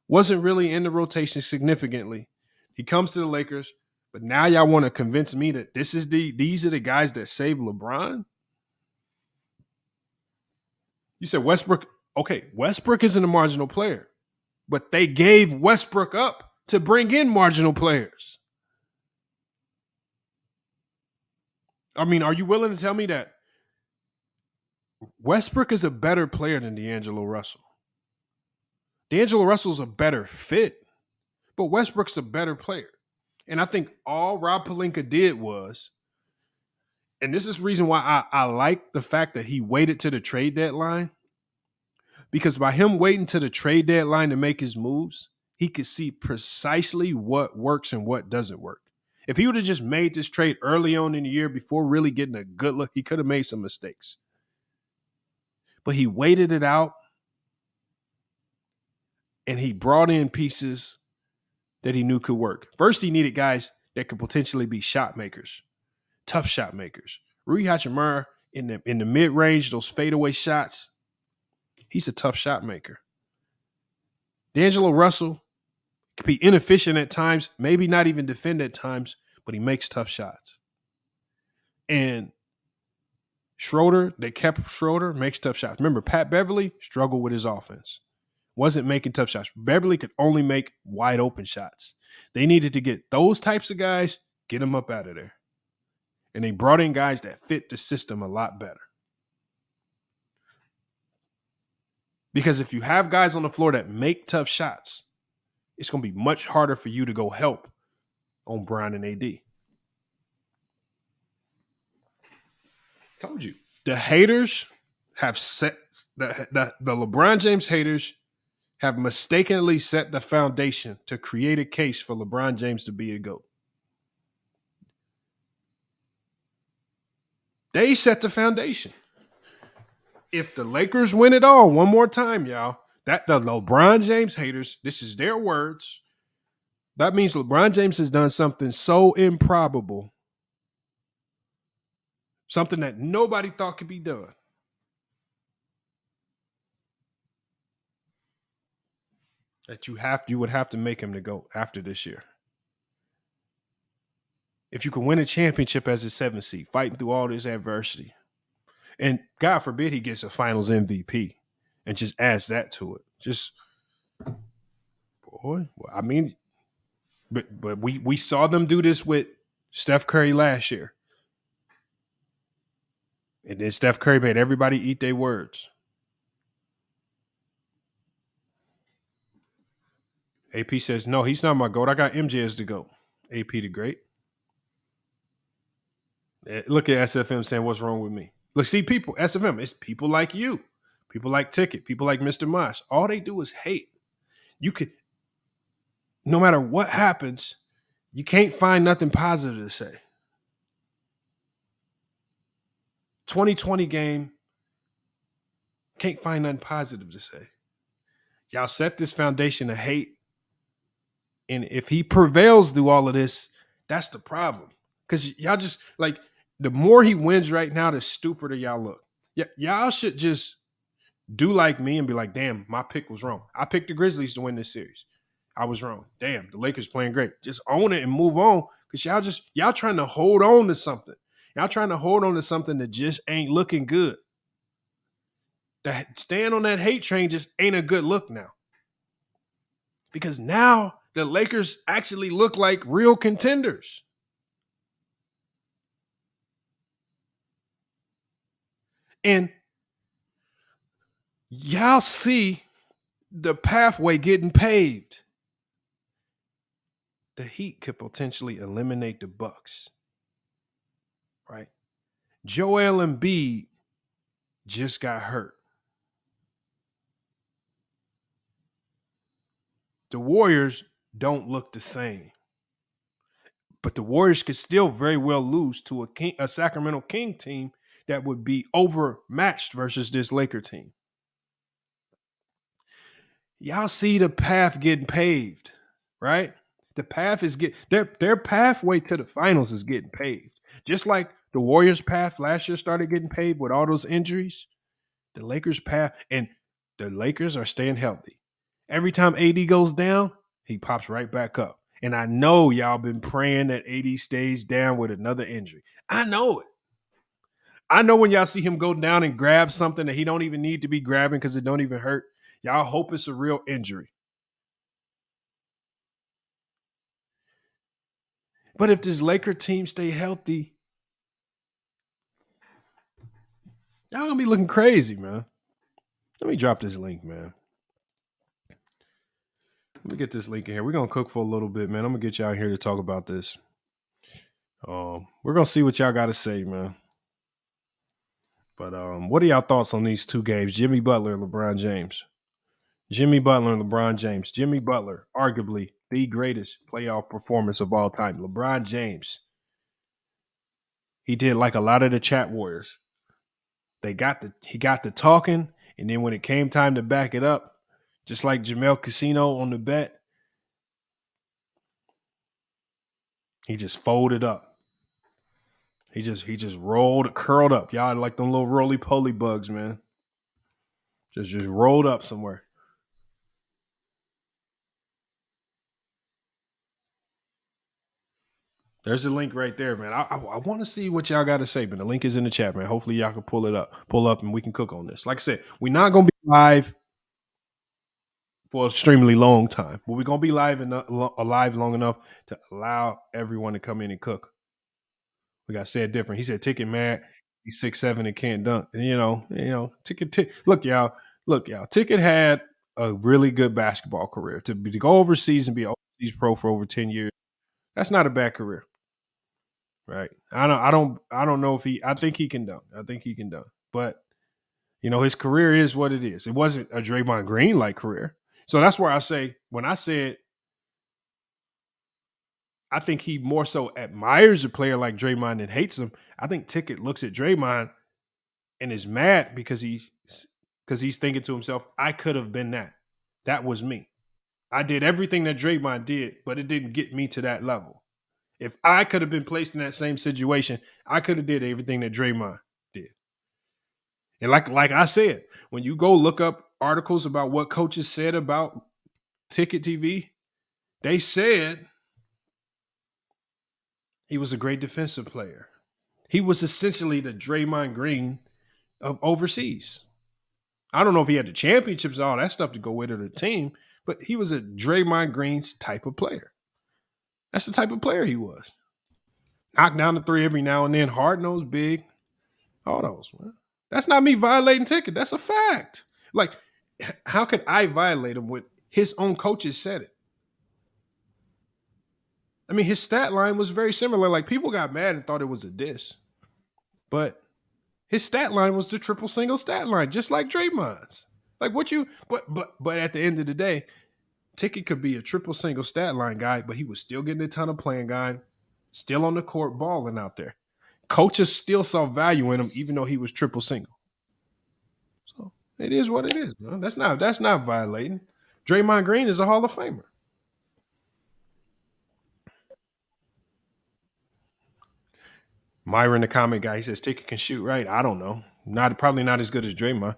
wasn't really in the rotation significantly. He comes to the Lakers, but now y'all want to convince me that these are the guys that saved LeBron? You said Westbrook. Okay, Westbrook isn't a marginal player, but they gave Westbrook up to bring in marginal players. I mean, are you willing to tell me that Westbrook is a better player than D'Angelo Russell? D'Angelo Russell's a better fit, but Westbrook's a better player. And I think all Rob Pelinka did was, and this is the reason why I like the fact that he waited to the trade deadline, because by him waiting to the trade deadline to make his moves, he could see precisely what works and what doesn't work. If he would have just made this trade early on in the year before really getting a good look, he could have made some mistakes. But he waited it out and he brought in pieces that he knew could work. First, he needed guys that could potentially be shot makers, tough shot makers. Rui Hachimura in the mid-range, those fadeaway shots, he's a tough shot maker. D'Angelo Russell could be inefficient at times, maybe not even defend at times, but he makes tough shots. And Schroeder, they kept Schroeder, makes tough shots. Remember, Pat Beverly struggled with his offense. Wasn't making tough shots. Beverly could only make wide open shots. They needed to get those types of guys, get them up out of there. And they brought in guys that fit the system a lot better. Because if you have guys on the floor that make tough shots, it's going to be much harder for you to go help on Brown and AD. Told you. The haters have set the LeBron James haters have mistakenly set the foundation to create a case for LeBron James to be a GOAT. They set the foundation. If the Lakers win it all one more time, y'all, that the LeBron James haters, this is their words. That means LeBron James has done something so improbable, something that nobody thought could be done. That you would have to make him to go after this year. If you can win a championship as a 7th seed, fighting through all this adversity, and God forbid he gets a Finals MVP and just adds that to it. Just, boy, I mean, but we saw them do this with Steph Curry last year. And then Steph Curry made everybody eat their words. AP says, no, he's not my GOAT. I got MJ as the GOAT. AP the great. Look at SFM saying, what's wrong with me? Look, see, people, SFM, it's people like you. People like Ticket. People like Mr. Mosh. All they do is hate. You could, no matter what happens, you can't find nothing positive to say. 2020 game, can't find nothing positive to say. Y'all set this foundation of hate. And if he prevails through all of this, that's the problem. Because y'all just, like, the more he wins right now, the stupider y'all look. Y'all should just do like me and be like, damn, my pick was wrong. I picked the Grizzlies to win this series. I was wrong. Damn, the Lakers playing great. Just own it and move on. Because y'all trying to hold on to something. Y'all trying to hold on to something that just ain't looking good. That staying on that hate train just ain't a good look now. Because now the Lakers actually look like real contenders. And y'all see the pathway getting paved. The Heat could potentially eliminate the Bucks. Right? Joel Embiid just got hurt. The Warriors don't look the same. But the Warriors could still very well lose to a Sacramento King team that would be overmatched versus this Laker team. Y'all see the path getting paved, right? The path is their pathway to the finals is getting paved. Just like the Warriors' path last year started getting paved with all those injuries, the Lakers' path, and the Lakers are staying healthy. Every time AD goes down, he pops right back up. And I know y'all been praying that AD stays down with another injury. I know it. I know when y'all see him go down and grab something that he don't even need to be grabbing because it don't even hurt, y'all hope it's a real injury. But if this Laker team stay healthy, y'all gonna be looking crazy, man. Let me drop this link, man. Let me get this link in here. We're gonna cook for a little bit, man. I'm gonna get y'all here to talk about this. We're gonna see what y'all got to say, man. But what are y'all thoughts on these two games? Jimmy Butler and LeBron James. Jimmy Butler and LeBron James. Jimmy Butler, arguably the greatest playoff performance of all time. LeBron James, he did like a lot of the chat warriors. He got the talking, and then when it came time to back it up, just like Jamel Casino on the bet, he just folded up. He just curled up. Y'all like them little roly-poly bugs, man. Just rolled up somewhere. There's a link right there, man. I want to see what y'all got to say, man. The link is in the chat, man. Hopefully y'all can pull up, and we can cook on this. Like I said, we're not gonna be live for an extremely long time, but we're gonna be alive long enough to allow everyone to come in and cook. We got said different. He said Ticket mad. He's 6'7" and can't dunk. And, you know, Ticket. Look, y'all. Ticket had a really good basketball career. To go overseas and be an overseas pro for over 10 years. That's not a bad career. Right. I don't know if I think he can dunk. But you know, his career is what it is. It wasn't a Draymond Green like career. So that's where I say, when I said I think he more so admires a player like Draymond and hates him, I think Ticket looks at Draymond and is mad because he's thinking to himself, I could have been that. That was me. I did everything that Draymond did, but it didn't get me to that level. If I could have been placed in that same situation, I could have did everything that Draymond did. And like I said, when you go look up articles about what coaches said about Ticket TV, they said he was a great defensive player. He was essentially the Draymond Green of overseas. I don't know if he had the championships and all that stuff to go with it or the team, but he was a Draymond Green's type of player. That's the type of player he was. Knock down the three every now and then, hard-nosed, big, all those, man. That's not me violating Ticket. That's a fact. Like, how could I violate him when his own coaches said it? I mean, his stat line was very similar. Like, people got mad and thought it was a diss. But his stat line was the triple single stat line, just like Draymond's. Like, but at the end of the day, Ticket could be a triple single stat line guy, but he was still getting a ton of playing time, still on the court balling out there. Coaches still saw value in him, even though he was triple single. So it is what it is, man. That's not violating. Draymond Green is a Hall of Famer. Myron, the comment guy, he says Ticket can shoot right. I don't know. Probably not as good as Draymond.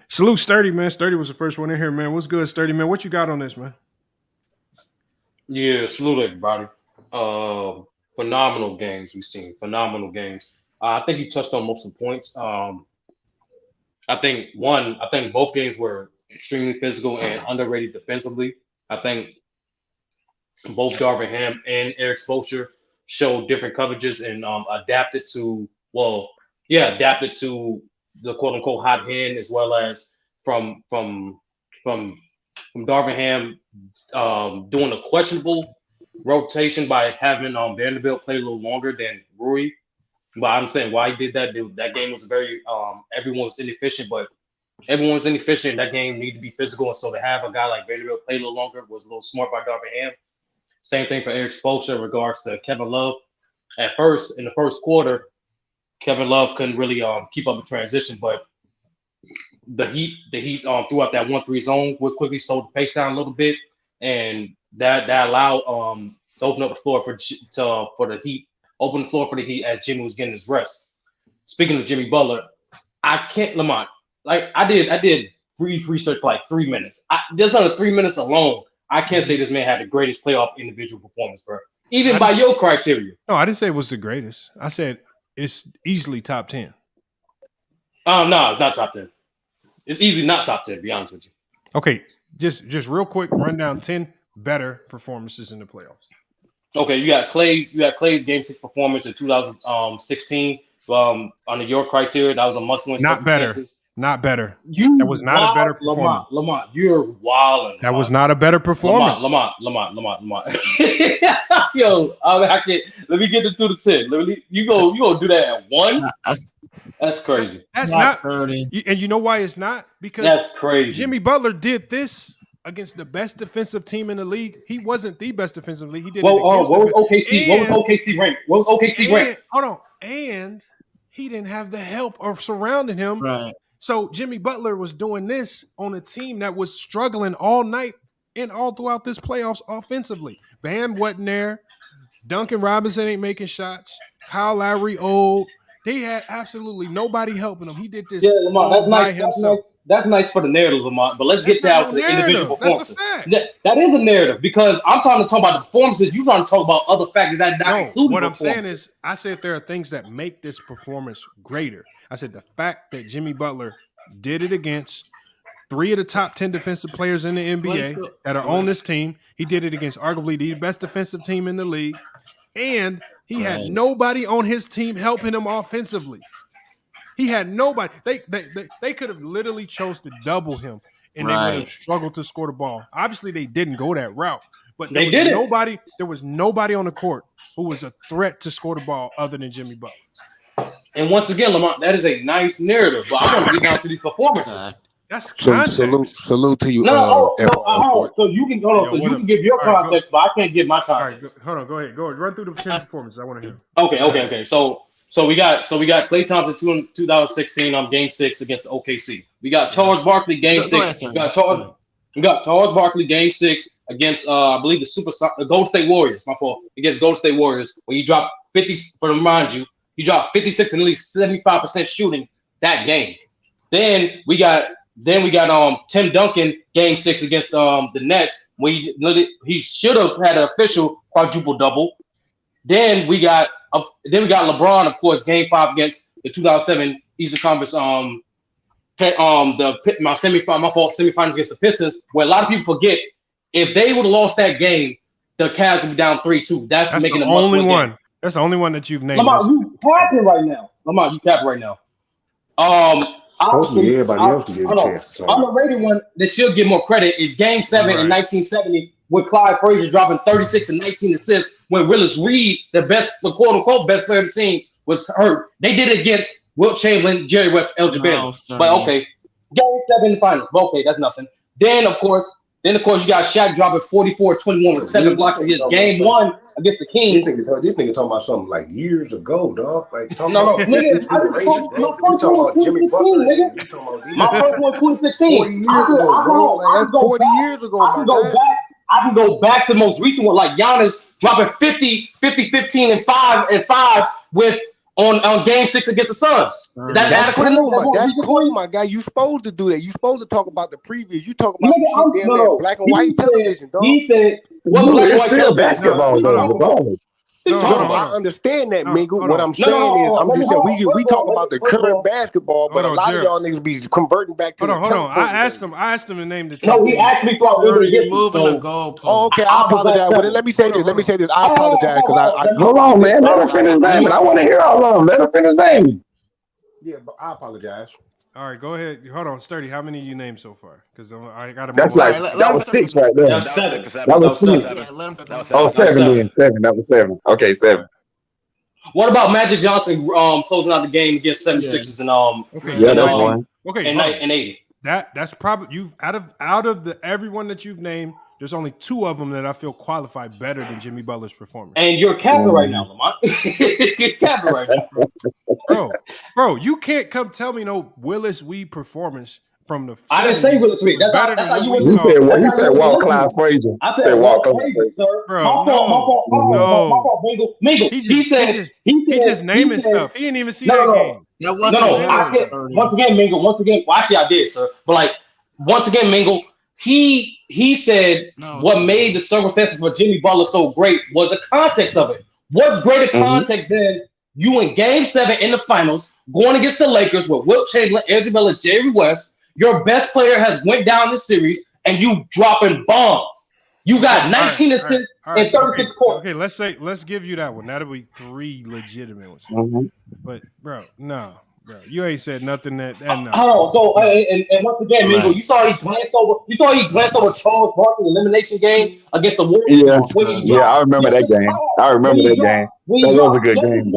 Salute Sturdy, man. Sturdy was the first one in here, man. What's good, Sturdy, man? What you got on this, man? Yeah, salute everybody. Phenomenal games we've seen. Phenomenal games. I think you touched on most of the points. I think both games were extremely physical and underrated defensively. I think both Darvin Ham and Eric Spoelstra showed different coverages and adapted to the quote unquote hot hand, as well as from Darvin Ham doing a questionable rotation by having Vanderbilt play a little longer than Rui. But I'm saying why he did that. That game was very everyone was inefficient, but everyone was inefficient. That game needed to be physical, and so to have a guy like Vanderbilt play a little longer was a little smart by Darvin Ham. Same thing for Eric Spoelstra in regards to Kevin Love. At first, in the first quarter, Kevin Love couldn't really keep up the transition, but the Heat threw out that 1-3 zone, would quickly slowed the pace down a little bit, and that allowed to open up the floor for the Heat. Open the floor for the Heat as Jimmy was getting his rest. Speaking of Jimmy Butler, I can't, Lamont. Like I did brief research for like 3 minutes. Just under 3 minutes alone, I can't say this man had the greatest playoff individual performance, bro. Even by your criteria. No, I didn't say it was the greatest. I said it's easily top 10. No, it's not top 10. It's easily not top 10, to be honest with you. Okay, just real quick, run down 10 better performances in the playoffs. Okay, you got Clay's Game 6 performance in 2016. Under your criteria, that was a must-win. Not better. That was not a better performance. Lamont, you're wilding. That was not a better performance. Lamont. Yo, I can't. Let me get it to the 10. You go do that at 1? That's crazy. That's not 30. And you know why it's not? Because that's crazy. Jimmy Butler did this against the best defensive team in the league. He wasn't the best defensive league. He did. What was OKC ranked? Hold on. And he didn't have the help of surrounding him. Right. So Jimmy Butler was doing this on a team that was struggling all night and all throughout this playoffs offensively. Bam wasn't there. Duncan Robinson ain't making shots. Kyle Lowry old. They had absolutely nobody helping him. He did this Yeah, Lamar, all that's by nice. himself. That's nice for the narrative, Lamar. But let's That's get not down no to the individual narrative. That's a performances. fact. That is a narrative because I'm trying to talk about the performances. You're trying to talk about other factors that not No, including what I'm saying performances. is, I said there are things that make this performance greater. I said the fact that Jimmy Butler did it against 3 of the top 10 defensive players in the NBA that are on this team. He did it against arguably the best defensive team in the league. And he had nobody on his team helping him offensively. He had nobody. They could have literally chose to double him, and they would have struggled to score the ball. Obviously, they didn't go that route, but there was nobody. There was nobody on the court who was a threat to score the ball other than Jimmy Butler. And once again, Lamont, that is a nice narrative, but I want to get down to these performances. That's context. Salute to you. So you can go on. So you can give your context, but I can't give my context. Hold on, go ahead. Run through the 10 performances. I want to hear. Okay. So we got Klay Thompson in 2016 on Game 6 against the OKC. We got Charles Barkley Game 6. We got Charles Barkley Game 6 against I believe the Golden State Warriors. My fault. Against Golden State Warriors, where he dropped 50. To remind you, he dropped 56 and at least 75% shooting that game. Then we got Tim Duncan Game 6 against the Nets, where he should have had an official quadruple double. Then we got LeBron, of course, Game 5 against the 2007 Eastern Conference semifinals against the Pistons, where a lot of people forget if they would have lost that game, the Cavs would be down 3-2. That's making the only one. That's the only one that you've named. Lamar, you capping right now. Hopefully everybody else can get a chance. Underrated one that should get more credit is Game 7 in 1970 with Clyde Frazier dropping 36 and 19 assists when Willis Reed, the quote-unquote best player of the team, was hurt. They did it against Wilt Chamberlain, Jerry West, Elgin Baylor. But okay, Game 7 in the finals. But okay, that's nothing. Then of course you got Shaq dropping 44-21 with 7 blocks against Game 1 against the Kings. This nigga talking about something like years ago, dog. Like no, nigga. My first one was 2016, nigga. My first one was 2016. 40 years ago, bro. Like, 40 years ago, I can go back to the most recent one, like Giannis dropping 50, 15, and 5 with on Game 6 against the Suns. Is that adequate? That's cool, my guy. You supposed to do that. You supposed to talk about the previews. You talk about black and white television, dog. He said, "What black and white television?" Basketball, though. I understand that, Mingle. What I'm saying is, I'm just saying we talk about the current basketball, but a lot of y'all niggas be converting back to hold on. I asked him to name the team. No, he asked me for moving the goalpost. Oh, okay, I apologize. But let me say this. I apologize because I hold on, man. Let her finish naming. I want to hear all of them. Let her finish naming. Yeah, but I apologize. All right, go ahead. Hold on, Sturdy. How many you named so far? Because I got to. That's like that was 6 right there. That was 7. That was 6. Oh, 7. 7. That was 7. Okay, 7. What about Magic Johnson closing out the game against 76ers and that's one. Okay, and 80? That's probably you've out of the everyone that you've named. There's only 2 of them that I feel qualify better than Jimmy Butler's performance. And you're capping right now, Lamont. You're capping right now. Bro, you can't come tell me no Willis Reed performance from the 70s. I didn't say Willis Reed. That's better than what you said. He said Walt Clyde Frazier. I said Walt Clyde Frazier, sir. Bro, my fault, Mingle. He just naming stuff. He didn't even see that game. Once again, Mingle. Well, actually, I did, sir. But like, once again, Mingle. He said what made the circumstances for Jimmy Butler so great was the context of it. What's greater context than you in Game 7 in the finals going against the Lakers with Wilt Chamberlain, Elgin Baylor, Jerry West. Your best player has went down this series, and you dropping bombs. You got 19 assists and 36 points. Okay, let's give you that one. That'll be 3 legitimate ones. But bro, you ain't said nothing that. No. Hold on. So and once again, Mingo, you saw he glanced over Charles Barkley elimination game against the Warriors. Yeah, I remember that game. That was a good game,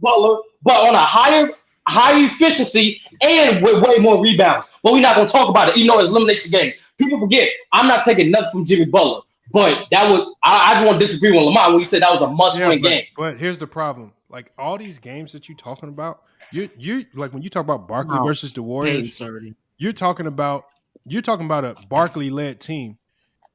Butler, but on a higher efficiency and with way more rebounds. But we're not gonna talk about it. You know, elimination game. People forget. I'm not taking nothing from Jimmy Butler, but that was. I just want to disagree with Lamont when he said that was a must-win game. But here's the problem: like all these games that you're talking about. You like when you talk about Barkley versus the Warriors, you're talking about a Barkley-led team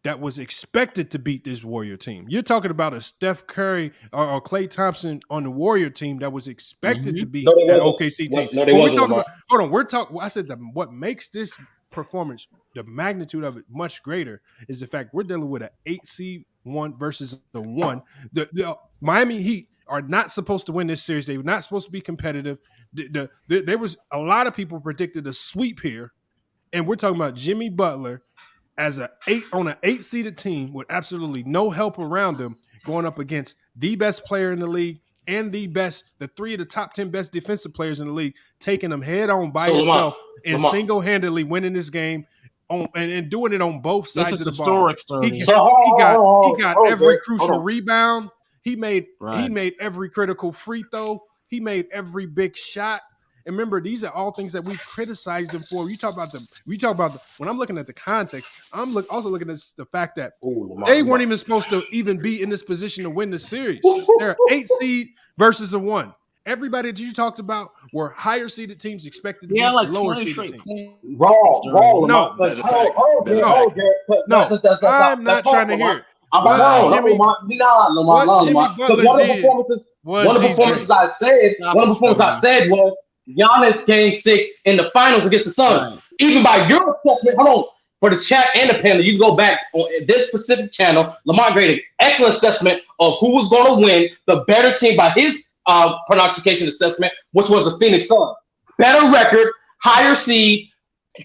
that was expected to beat this Warrior team. You're talking about a Steph Curry or Klay Thompson on the Warrior team that was expected to beat that OKC team. We're talking about. Hold on, we're talking. I said that what makes this performance, the magnitude of it, much greater is the fact we're dealing with an 8 seed one versus the 1. The Miami Heat are not supposed to win this series. They were not supposed to be competitive. There was a lot of people predicted a sweep here, and we're talking about Jimmy Butler as an 8 seeded team with absolutely no help around him, going up against the best player in the league and the 3 of the top 10 best defensive players in the league, taking them head on by himself and single-handedly winning this game and doing it on both sides of the ball. He got every crucial rebound. He made every critical free throw. He made every big shot. And remember, these are all things that we've criticized him for. When I'm looking at the context, I'm also looking at the fact that they weren't even supposed to even be in this position to win the series. They're 8 seed versus a 1. Everybody that you talked about were higher seeded teams expected to be lower seeded teams. Wrong. No, I'm not trying to hear it. What Jimmy Butler did was one of the performances I said was Giannis Game 6 in the finals against the Suns. Right. Even by your assessment, hold on, for the chat and the panel, you can go back on this specific channel. Lamont graded an excellent assessment of who was going to win, the better team by his pronunciation assessment, which was the Phoenix Suns. Better record, higher seed,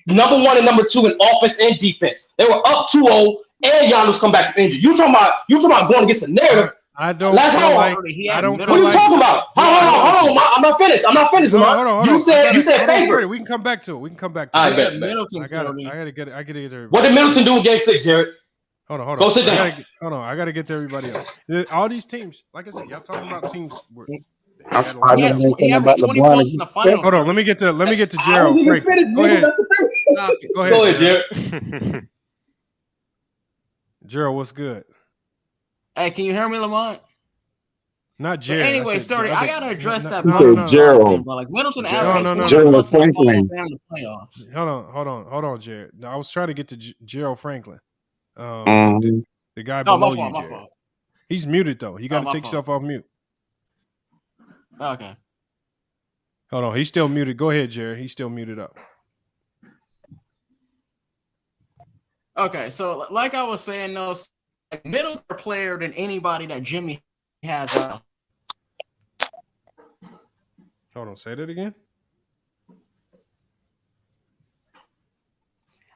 number 1 and number 2 in offense and defense. They were up 2-0, and Giannis come back to injury. You talking about going against the narrative? I don't feel like. What are you talking about? Hold on. I'm not finished. Hold on. You said favorites. We can come back to it. I gotta get everybody. What did Middleton do in Game 6, Jared? Hold on. Go sit down. I gotta get to everybody else. All these teams, like I said, y'all talking about teams. He averaged 20 points in the finals. Hold on. Let me get to Gerald Franklin. Go ahead, Jared. Gerald, what's good? Hey, can you hear me, Lamont? Not Jared. Anyway, Sturdy, I gotta address that. Gerald. Like Middleton averaged Gerald Franklin. The playoffs. Hold on, Jared. No, I was trying to get to Gerald Franklin. The guy below you, Jared. Fault. He's muted though. You got to take yourself off mute. Okay. Hold on. He's still muted. Go ahead, Jared. He's still muted up. Okay, so like I was saying, no, Middleton player than anybody that Jimmy has. Hold on, say that again.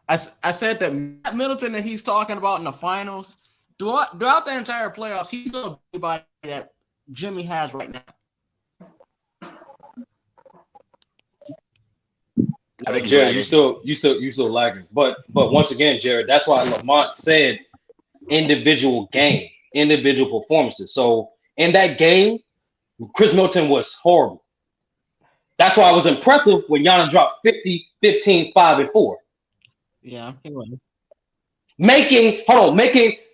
I said that Middleton that he's talking about in the finals, throughout the entire playoffs, he's the anybody that Jimmy has right now. I think Jared, you still lagging. But once again, Jared, that's why Lamont said individual performances. So in that game, Chris Middleton was horrible. That's why it was impressive when Giannis dropped 50, 15, 5, and 4. Yeah, he was. Making,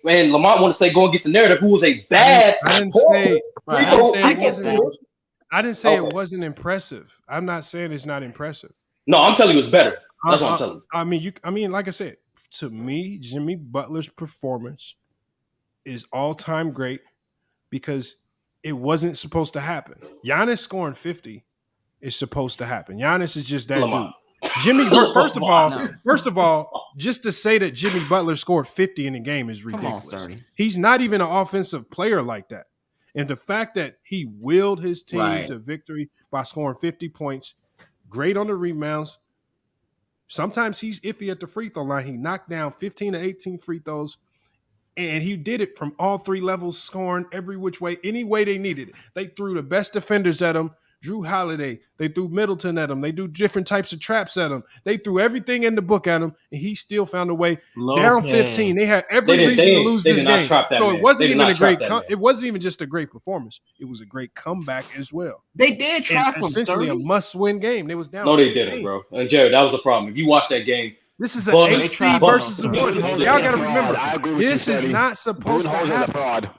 and Lamont want to say go against the narrative, who was a bad. I didn't say it wasn't impressive. I'm not saying it's not impressive. No, I'm telling you it's better. That's what I'm telling you. I mean, like I said, to me, Jimmy Butler's performance is all-time great because it wasn't supposed to happen. Giannis scoring 50 is supposed to happen. Giannis is just that dude. Jimmy, first of all, just to say that Jimmy Butler scored 50 in a game is ridiculous. He's not even an offensive player like that. And the fact that he willed his team to victory by scoring 50 points, great on the rebounds. Sometimes he's iffy at the free throw line. He knocked down 15 to 18 free throws, and he did it from all three levels, scoring every which way, any way they needed it. They threw the best defenders at him. Drew Holiday, they threw Middleton at him. They do different types of traps at him. They threw everything in the book at him, and he still found a way. Down 15, they had every reason to lose this game. So it wasn't even it wasn't even just a great performance. It was a great comeback as well. They did trap him. Essentially a must-win game. They was down. No, they 15. Didn't, bro. And Jared, that was the problem. If you watch that game, this is an 8 seed versus a 1. Y'all got to remember, this is not supposed to happen.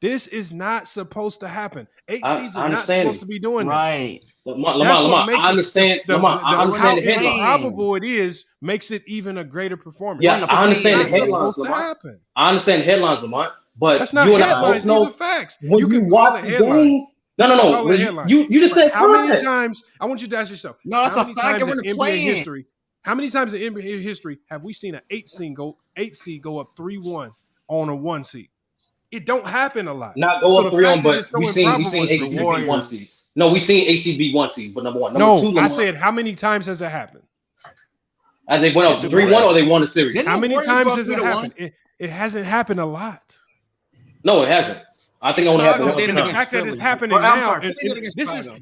This is not supposed to happen. 8 seeds are not supposed to be doing this. Right. Lamar, I understand. I understand the headlines. How improbable it is makes it even a greater performance. Yeah, I understand the headlines, Lamar. I understand the headlines, Lamar. But that's not headlines. These are facts. You can watch the headlines. No. You just said how many times? I want you to ask yourself. No, that's a fact. In NBA history, how many times in NBA history have we seen an 8 seed go up 3-1 on a 1 seed? It don't happen a lot. Not go up 3-1, but we seen ACB 1 seeds. No, we seen ACB 1 seeds, but number one. Number two, I said how many times has it happened? As they went up 3-1 or they won the series? How many times has it happened? It hasn't happened a lot. No, it hasn't. I think it only happened. The fact that it's happening now, and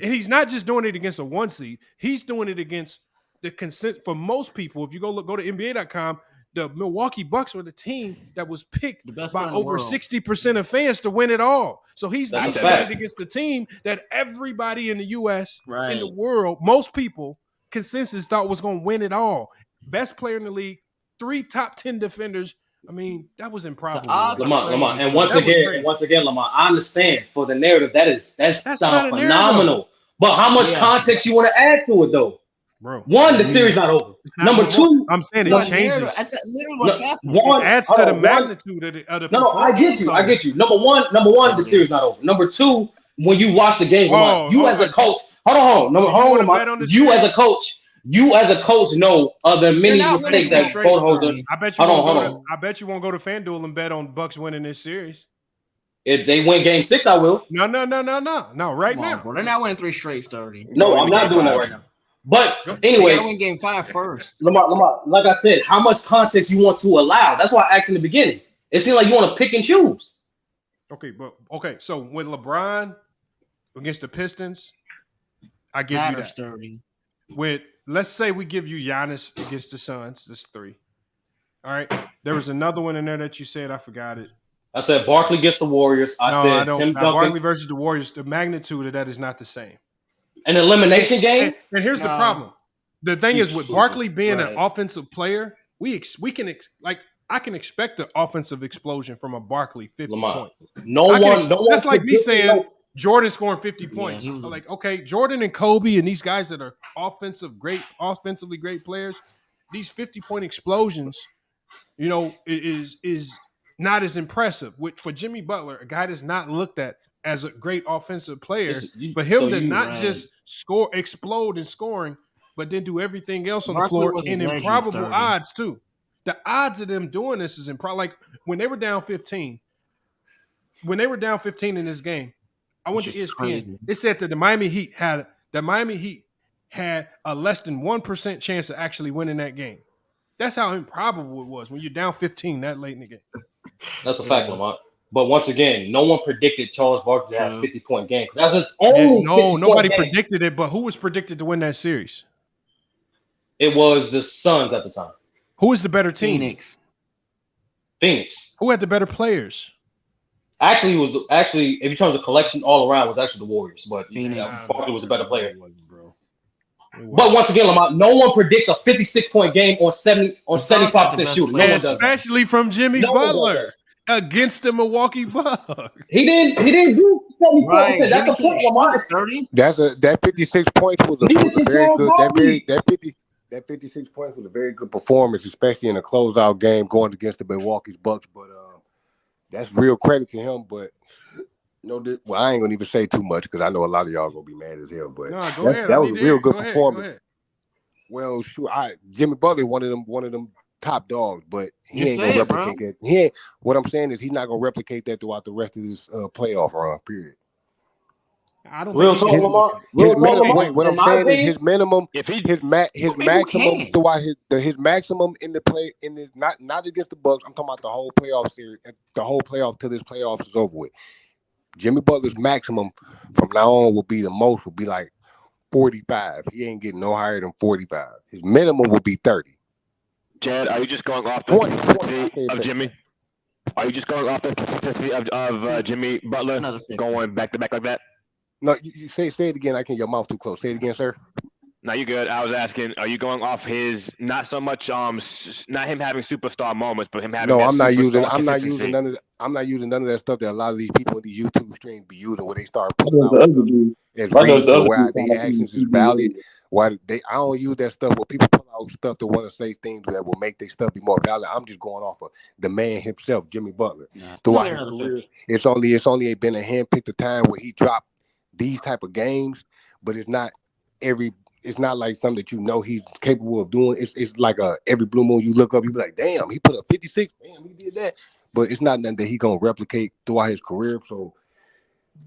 he's not just doing it against a 1 seed. He's doing it against the consent for most people. If you go to NBA.com, the Milwaukee Bucks were the team that was picked by over 60% of fans to win it all. So he's doing it against the team that everybody in the U.S. in the world, most people, consensus thought was going to win it all. Best player in the league, 3 top 10 defenders. I mean, that was improbable. Lamar. And once again, Lamar, I understand for the narrative that sounds phenomenal. But how much context you want to add to it, though? Bro, the series not over. Number two, I'm saying it changes. That's literally what's happening. It adds to the magnitude of the No, I get you. Number one, the series not over. Number two, when you watch the games, as a coach, hold on, you as a coach know of the many mistakes that both holders. I bet you won't go to FanDuel and bet on Bucks winning this series. If they win Game 6, I will. No. Right now, bro, they're not winning 3 straight starting. No, I'm not doing that right now. But anyway, they gotta win Game 5 first. Lamar, like I said, how much context you want to allow? That's why I asked in the beginning. It seems like you want to pick and choose. Okay. So with LeBron against the Pistons, I give you that. Starting. With let's say we give you Giannis against the Suns, that's 3. All right. There was another one in there that you said. I forgot it. I said Barkley against the Warriors. I said Tim Duncan. Barkley versus the Warriors. The magnitude of that is not the same. An elimination game. And here's the problem. The thing is, with Barkley being an offensive player, I can expect an offensive explosion from a Barkley 50 points. No one. That's like me saying Jordan scoring 50 points. Like, okay, Jordan and Kobe and these guys that are offensively great players, these 50-point explosions, is not as impressive. For Jimmy Butler, a guy that's not looked at as a great offensive player, for him to not just explode in scoring, but then do everything else on the floor in improbable odds too. The odds of them doing this is improbable. Like when they were down 15 in this game, I went to ESPN. Crazy. It said that the Miami Heat had a less than 1% chance of actually winning that game. That's how improbable it was when you're down 15 that late in the game. That's a fact, Lamont. But once again, no one predicted Charles Barkley to have a 50-point game. That was only nobody predicted it, but who was predicted to win that series? It was the Suns at the time. Who was the better team? Phoenix. Who had the better players? Actually, if you terms of collection all around, it was actually the Warriors. But Barkley was a better player. But once again, Lamont, no one predicts a 56-point game on 75% shooting. No one does. Especially from Jimmy Butler against the Milwaukee Bucks. He didn't do 74%. That's the point, Lamont. That 56 points was a very good. That 56 points was a very good performance, especially in a closeout game going against the Milwaukee Bucks. But that's real credit to him. But I ain't gonna even say too much because I know a lot of y'all gonna be mad as hell. But that was a real good performance. Well, sure, Jimmy Butler one of them top dogs, but he ain't gonna replicate that. What I'm saying is he's not gonna replicate that throughout the rest of this playoff run. Period. I don't real think talk, Lamar. What I'm saying is his minimum, his maximum throughout his maximum in the play not against the Bucks. I'm talking about the whole playoff series, the whole playoff till this playoffs is over with. Jimmy Butler's maximum from now on will be like 45. He ain't getting no higher than 45. His minimum will be 30. Chad, are you just going off the consistency of Jimmy? Are you just going off the consistency of Jimmy Butler going back to back like that? No, you say it again. I can't. Your mouth too close. Say it again, sir. No, you good. I was asking, are you going off his not so much not him having superstar moments, but him having I'm not using none of that stuff that a lot of these people in these YouTube streams be using where they start pulling out. as reason why their actions is valid. Why I don't use that stuff where people pull out stuff to want to say things that will make their stuff be more valid. I'm just going off of the man himself, Jimmy Butler. Throughout his career, it's only been a handpicked time where he dropped these type of games, but it's not like something that he's capable of doing. It's like every blue moon you look up, you be like, damn, he put up 56, damn, he did that. But it's not nothing that he gonna replicate throughout his career. So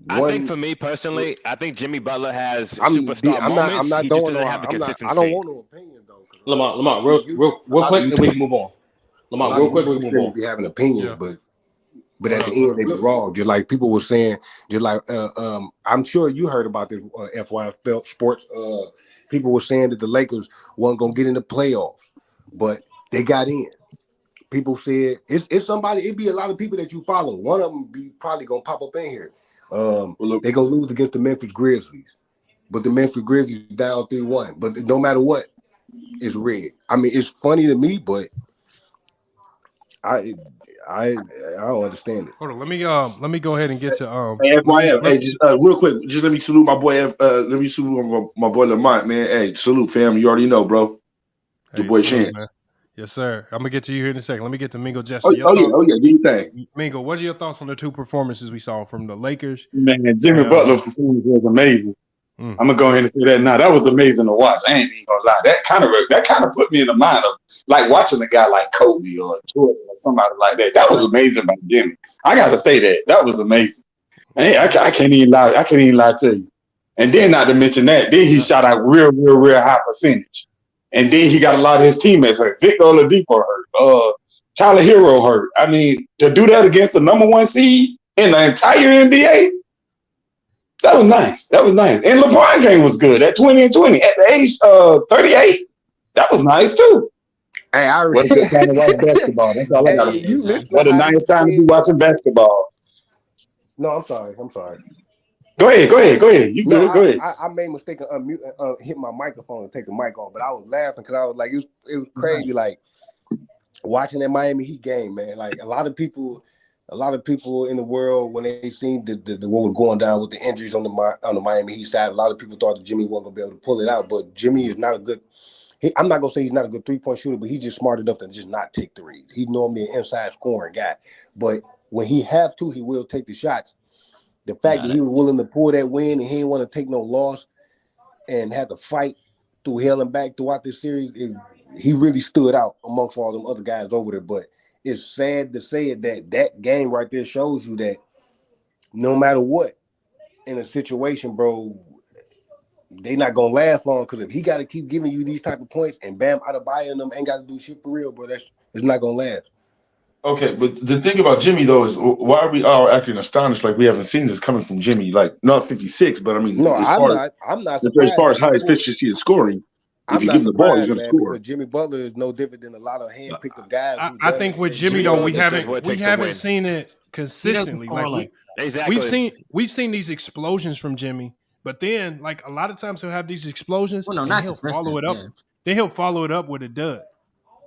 I think for me personally, I think Jimmy Butler has superstar moments. He just doesn't have the consistency. I don't want no opinion though. Lamont, real quick, and we can move on. Lamont, real quick, we can move on. Be having opinions, but at the end they be wrong. Just like people were saying, I'm sure you heard about this FY Sports. People were saying that the Lakers weren't gonna get in the playoffs, but they got in. People said it's somebody. It'd be a lot of people that you follow. One of them be probably gonna pop up in here. They're gonna lose against the Memphis Grizzlies, but the Memphis Grizzlies down 3-1. But no matter what, it's red. I mean, it's funny to me, but I don't understand it. Hold on, let me go ahead and get to real quick, just let me salute my boy. Let me salute my boy Lamont, man. Hey, salute, fam. You already know, bro. Your boy Chan. Yes, sir. I'm gonna get to you here in a second. Let me get to Mingo Jesse. Do you think? Mingo, what are your thoughts on the two performances we saw from the Lakers? Man, Jimmy Butler performance was amazing. I'm gonna go ahead and say that now. That was amazing to watch. I ain't even gonna lie. That kind of put me in the mind of like watching a guy like Kobe or Jordan or somebody like that. That was amazing by Jimmy. I gotta say that was amazing. I can't even lie. I can't even lie to you. And then not to mention that, then he shot out real high percentage. And then he got a lot of his teammates hurt. Victor Oladipo hurt. Tyler Hero hurt. I mean, to do that against the number 1 seed in the entire NBA, that was nice. And LeBron game was good at 20 and 20 at the age 38. That was nice too. Hey, I really time to watch basketball. That's all I gotta say. What a nice time to be watching basketball. No, I'm sorry. Go ahead. You good? Go ahead. I made a mistake of unmute, hit my microphone and take the mic off, but I was laughing because I was like, it was crazy, like watching that Miami Heat game, man. Like a lot of people in the world when they seen the what was going down with the injuries on the Miami Heat side, a lot of people thought that Jimmy wasn't gonna be able to pull it out. But Jimmy is not a good. I'm not gonna say he's not a good 3-point shooter, but he's just smart enough to just not take threes. He's normally an inside scoring guy, but when he has to, he will take the shots. The fact that he was willing to pull that win and he didn't want to take no loss and had to fight through hell and back throughout this series, he really stood out amongst all them other guys over there. But it's sad to say it that game right there shows you that no matter what in a situation, bro, they not gonna last long because if he got to keep giving you these type of points and Bam Adebayo and them ain't got to do shit for real, bro, it's not gonna last. Okay, but the thing about Jimmy though is why are we all acting astonished like we haven't seen this coming from Jimmy? Like not 56, but I mean, no, I'm not surprised. As far as high efficiency is scoring, if you give him the ball, he's gonna score. Because Jimmy Butler is no different than a lot of handpicked guys. I think with Jimmy though, we haven't seen it consistently. Like we've seen these explosions from Jimmy, but then like a lot of times he'll have these explosions and he'll follow it up. Then he'll follow it up with a dud.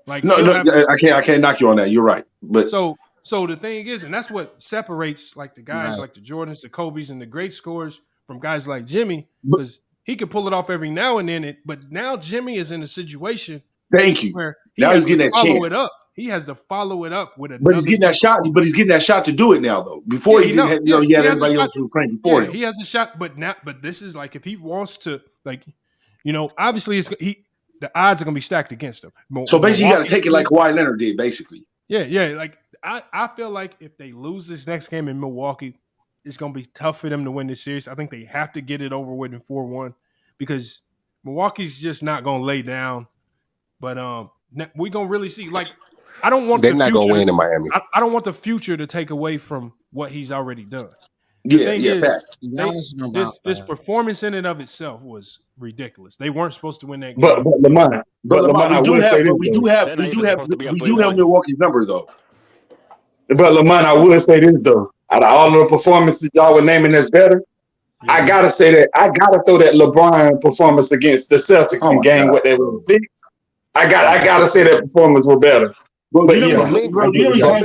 Like I can't knock you on that. You're right, but so the thing is, and that's what separates like the guys like the Jordans, the Kobes, and the great scorers from guys like Jimmy, because he can pull it off every now and then. But now Jimmy is in a situation. Thank you. Where he has to follow it up. He has to follow it up with another. But he's getting that shot. But he's getting that shot to do it now, though. Before he had everybody else who was playing before him. He has a shot, but this is like if he wants to, like, obviously the odds are going to be stacked against him. So basically, you got to take it like Kawhi Leonard did, basically. Yeah. Like I feel like if they lose this next game in Milwaukee, it's going to be tough for them to win this series. I think they have to get it over with in 4-1 because Milwaukee's just not going to lay down. But we're going to really see. Like, I don't want they're not going to win in Miami. I don't want the future to take away from what he's already done. This performance in and of itself was ridiculous. They weren't supposed to win that game. But Lamont, we do have Milwaukee's number though. But Lamont, I would say this though. Out of all the performances y'all were naming that's better, I gotta say that I gotta throw that LeBron performance against the Celtics in game what they were 6. I gotta say that performance was better. Bro, But you know yeah, how times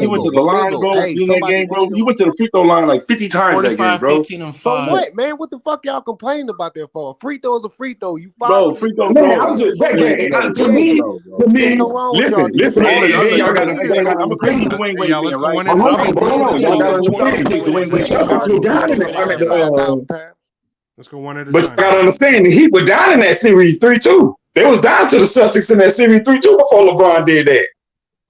you went to the line, bro, in that game, bro? You went to the free throw line like 50 times that game, bro. 15 and 5. So what, man? What the fuck y'all complaining about that for? Free throw's a free throw. You Bro, fouled free it. throw, man, bro. I'm just that game. To me, Ain't no wrong with y'all. listen, man, y'all got to I'm a crazy Dwayne Wade let's fan, go right? one at a I'm time. a hold on, y'all got to understand. Dwayne Wade. The Celtics were down in that. Let's go one at a But you time. got to understand, the Heat were down in that series 3-2. They was down to the Celtics in that series 3-2 before LeBron did that.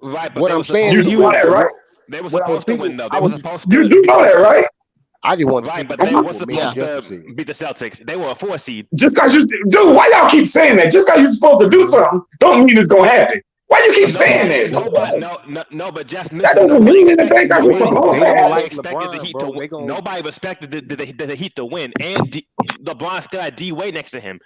Right, but What I'm saying You to do you, know that, right? they were what I was supposed to win thinking, though. They were supposed to. You do know that, right? I just want to Right, but think they were what man supposed Justice to said. beat the Celtics. They were a 4 seed. Just because dude, why y'all keep saying that? Just because you're supposed to do something, don't mean it's gonna happen. Why you keep saying that? No, but just That doesn't mean anything. That's what's supposed to happen. Nobody expected the Heat to win. Nobody expected the Heat to win, and LeBron still had D Wade next to him.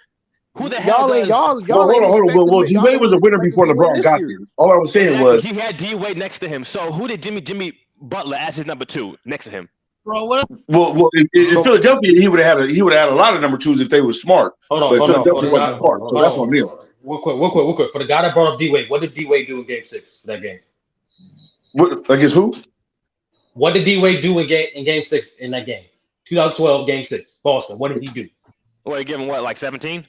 Who the hell does? Hold on. Well, D Wade was a winner before LeBron got there. All I was saying was he had D Wade next to him. So who did Jimmy Butler as his number 2 next to him? Bro, what? well, in Philadelphia, he would have had a lot of number 2s if they were smart. Hold on. So that's on them. Real quick. For the guy that brought up D Wade, what did D Wade do in Game 6 for that game? Against who? What did D Wade do in Game 6 in that game? 2012 Game 6, Boston. What did he do? Well, you give him what, like 17?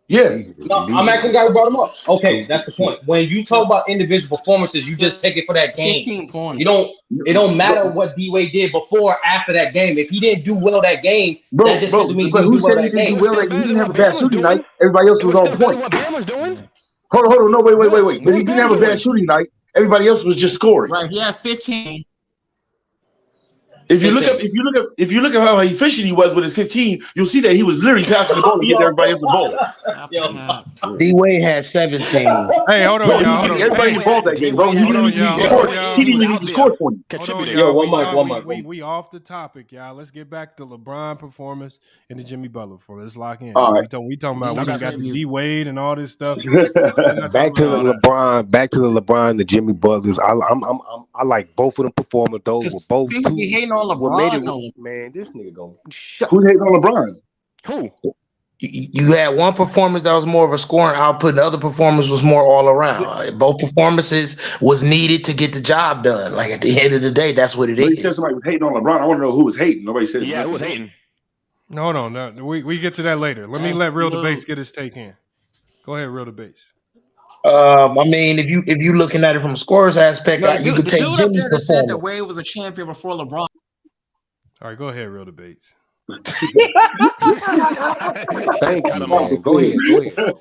Yeah. No, I'm asking the guy who brought him up. Okay, that's the point. When you talk about individual performances, you just take it for that game. 15 points. It don't matter what D Wade did before or after that game. If he didn't do well that game, that just simply means he didn't do well that game. He didn't have a bad shooting night. Everybody else was on point. What Bam was doing? Hold on. No, wait. But he didn't have a bad shooting night. Everybody else was just scoring. Right, he had 15. If you look at how efficient he was with his 15, you'll see that he was literally passing the ball to get everybody else the ball. D Wade had 17. Hey, hold on, y'all. Everybody involved that game, bro. He didn't even score 20. One mic. We off the topic, y'all. Let's get back to LeBron performance and the Jimmy Butler for. Let's lock in. All right. We talking about we got the D Wade and all this stuff. Back to the LeBron, the Jimmy Butlers. I like both of them performers. Those were both People be hating on LeBron. Man, this nigga gonna shut. Who hates on LeBron? Who? You had one performance that was more of a scoring output, and the other performance was more all around. Both performances was needed to get the job done. Like at the end of the day, that's what it is. You said somebody was hating on LeBron. I want to know who was hating. Nobody said. Yeah, who was hating? No, we get to that later. Let me let Real Debates get his take in. Go ahead, Real Debates. I mean, if you looking at it from a scorer's aspect, you could take Jimmy's performance. Said that Wade was a champion before LeBron. All right, go ahead, Real Debates. Thank you, man. Go ahead, bro.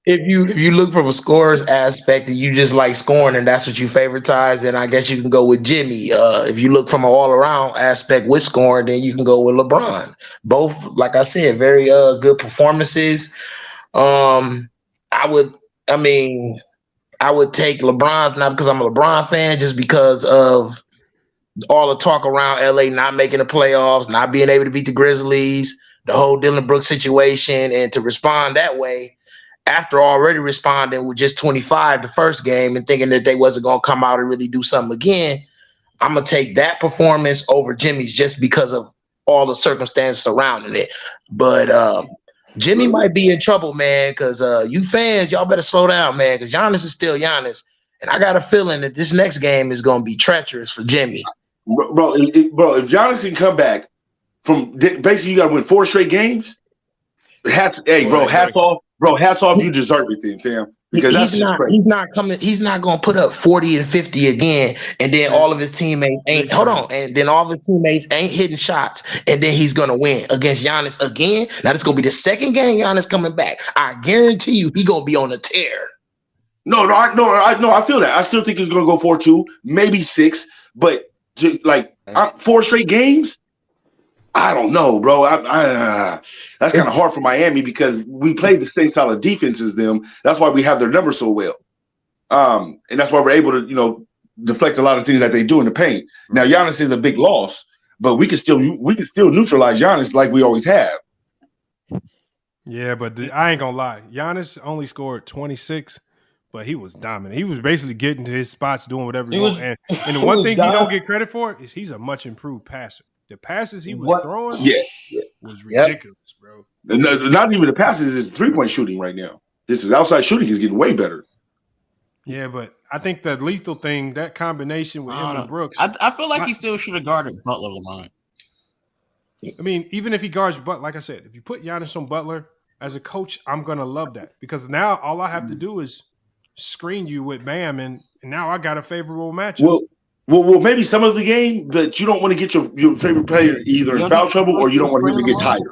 If you look from a scorer's aspect and you just like scoring and that's what you favoritize, then I guess you can go with Jimmy. If you look from an all-around aspect with scoring, then you can go with LeBron. Both, like I said, very good performances. I would take LeBron's, not because I'm a LeBron fan, just because of all the talk around LA not making the playoffs, not being able to beat the Grizzlies, the whole Dillon Brooks situation, and to respond that way after already responding with just 25 the first game and thinking that they wasn't going to come out and really do something again, I'm going to take that performance over Jimmy's just because of all the circumstances surrounding it. But Jimmy might be in trouble, man, because you fans, y'all better slow down, man, because Giannis is still Giannis. And I got a feeling that this next game is going to be treacherous for Jimmy. Bro, if Giannis can come back from basically you got to win 4 straight games. Hats off, you deserve it, then, fam. Because he's not going to put up 40 and 50 again, and then all of his teammates ain't. Hold on, and then all of his teammates ain't hitting shots, and then he's going to win against Giannis again. Now this going to be the second game Giannis coming back. I guarantee you, he going to be on a tear. No, I feel that. I still think he's going to go 4-2, maybe 6, but. Like 4 straight games, I don't know, bro. That's kind of hard for Miami because we play the same style of defense as them. That's why we have their numbers so well, and that's why we're able to, deflect a lot of things that they do in the paint. Now Giannis is a big loss, but we can still neutralize Giannis like we always have. Yeah, but I ain't gonna lie, Giannis only scored 26. But he was dominant. He was basically getting to his spots, doing whatever he wanted. And the one thing he don't get credit for is he's a much improved passer. The passes he was throwing was ridiculous, bro. Not even the passes, it's 3-point shooting right now. This is outside shooting is getting way better. Yeah, but I think the lethal thing, that combination with him and Brooks. I feel like he still should have guarded Butler, Lamont. I mean, even if he guards Butler, like I said, if you put Giannis on Butler as a coach, I'm gonna love that because now all I have to do is screen you with Bam, and now I got a favorable matchup. Well, maybe some of the game, but you don't want to get your favorite player either in foul trouble or you don't want him to get tired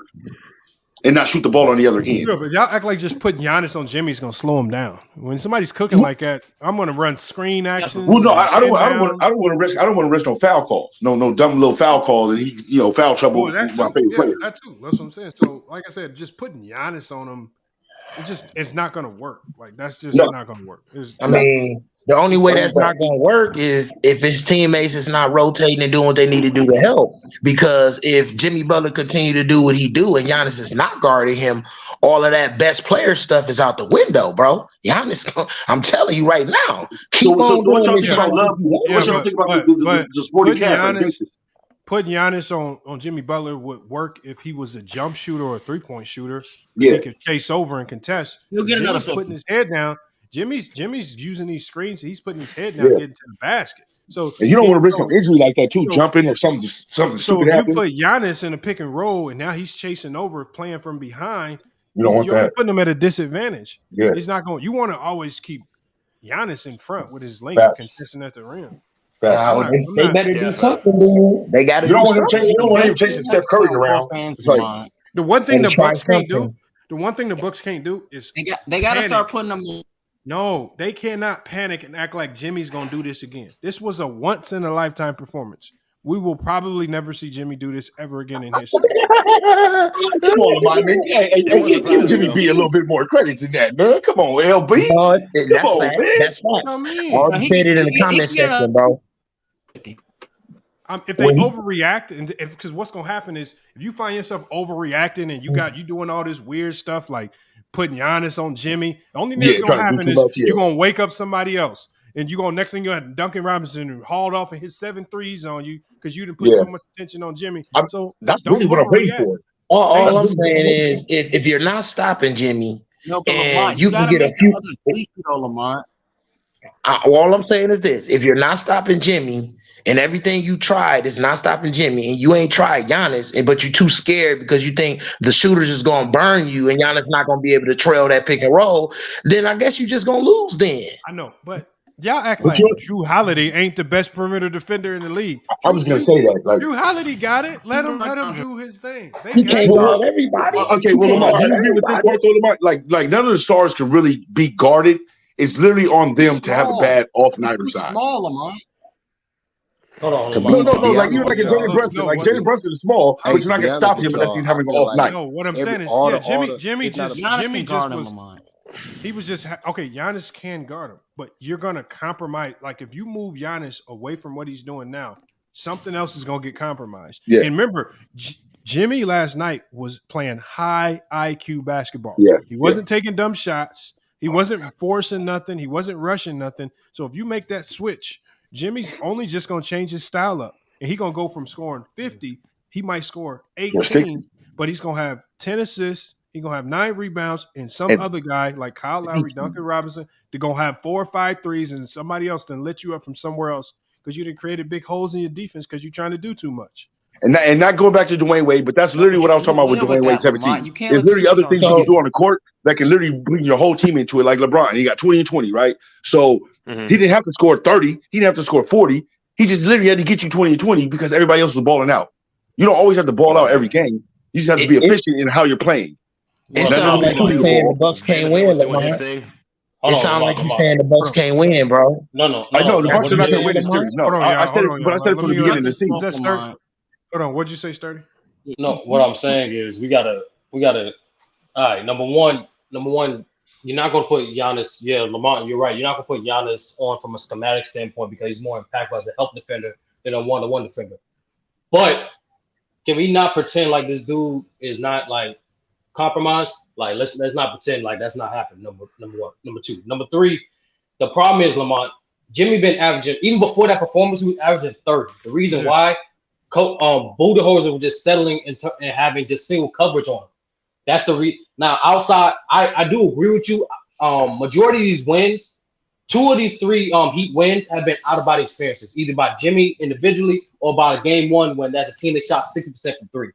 and not shoot the ball on the other end. Sure, but y'all act like just putting Giannis on Jimmy is gonna slow him down. When somebody's cooking like that, I'm gonna run screen actions. Well, no, I don't want to risk no foul calls, no dumb little foul calls, and foul trouble. Well, that too. That's what I'm saying. So, like I said, just putting Giannis on him, it's not gonna work. Like that's just not gonna work. The only way that's not going to work is if his teammates is not rotating and doing what they need to do to help. Because if Jimmy Butler continue to do what he do and Giannis is not guarding him, all of that best player stuff is out the window, bro. Giannis, I'm telling you right now, keep on doing this. Putting Giannis on Jimmy Butler would work if he was a jump shooter or a 3-point shooter. He could chase over and contest. He'll get another putting his head down. Jimmy's using these screens. He's putting his head down, getting to the basket. So and you don't want to risk an injury like that too, jumping or something. So if you put Giannis in a pick and roll, and now he's chasing over, playing from behind, you're putting him at a disadvantage. Yeah. He's not going. You want to always keep Giannis in front with his length, contesting at the rim. They better do something, dude. They got to do something. You don't want him chasing Steph Curry around. The one thing the Bucks can't do. The one thing the Bucks can't do is they got to start putting them. No, they cannot panic and act like Jimmy's going to do this again. This was a once-in-a-lifetime performance. We will probably never see Jimmy do this ever again in history. Come on, man. Hey, give Jimmy B a little bit more credit to that, man. Come on, LB. That's facts. I said it in the comment section, bro. If they overreact, and because what's going to happen is if you find yourself overreacting and you doing all this weird stuff like putting Giannis on Jimmy, the only thing that's going to happen is you're going to wake up somebody else. And you're going next thing you have Duncan Robinson hauled off and hit 7 threes on you because you didn't put so much attention on Jimmy. So that's really what I'm waiting for. All I'm saying is if you're not stopping Jimmy, and you can get a few. All I'm saying is this: if you're not stopping Jimmy, and everything you tried is not stopping Jimmy, and you ain't tried Giannis, but you're too scared because you think the shooters is going to burn you and Giannis not going to be able to trail that pick and roll, then I guess you're just going to lose then. I know, but y'all act like Drew Holiday ain't the best perimeter defender in the league. I was going to say that. Drew Holiday got it. Let him do his thing. He can't guard everybody. Okay, well, Lamar, you agree with this part, though, Lamar? Like none of the stars can really be guarded. It's literally on them to have a bad off-nighter side. Small, Lamar. No, like you're like a Jalen Brunson. Like Jalen Brunson is small, but you're not gonna stop him unless he's having an off night. No, what I'm saying is, Jimmy just was. He was just okay. Giannis can guard him, but you're gonna compromise. Like if you move Giannis away from what he's doing now, something else is gonna get compromised. Yeah. And remember, Jimmy last night was playing high IQ basketball. Yeah. He wasn't taking dumb shots. He wasn't forcing nothing. He wasn't rushing nothing. So if you make that switch, Jimmy's only just going to change his style up. And he's going to go from scoring 50, he might score 18, but he's going to have 10 assists. He's going to have 9 rebounds, and some other guy like Kyle Lowry, Duncan Robinson, they're going to have 4 or 5 threes, and somebody else then let you up from somewhere else because you didn't create big holes in your defense because you're trying to do too much. And not going back to Dwayne Wade, but that's literally what I was talking about with Dwayne Wade 17. There's literally other things you can do on the court that can literally bring your whole team into it, like LeBron. He got 20 and 20, right? So he didn't have to score 30. He didn't have to score 40. He just literally had to get you 20 and 20 because everybody else was balling out. You don't always have to ball out every game. You just have to be efficient in how you're playing. It sounds like you're saying the Bucks can't win, LeBron. It sounds like you're saying the Bucks can't win, bro. No. I know the Bucks are not going to win the series. No, I said it from the beginning of the season. Hold on, what'd you say, Sturdy? No, what I'm saying is we gotta. All right, number one, you're not gonna put Giannis. Yeah, Lamont, you're right. You're not gonna put Giannis on from a schematic standpoint because he's more impactful as a help defender than a one-to-one defender. But can we not pretend like this dude is not like compromised? Like let's not pretend like that's not happening. Number one, number two, number three. The problem is Lamont. Jimmy been averaging even before that performance. He was averaging 30. The reason why. Budenholzer was just settling and having just single coverage on him. That's the now outside. I do agree with you. Majority of these wins 2 of these 3 Heat wins have been out of body experiences, either by Jimmy individually or by game 1 when as a team they shot 60% from 3.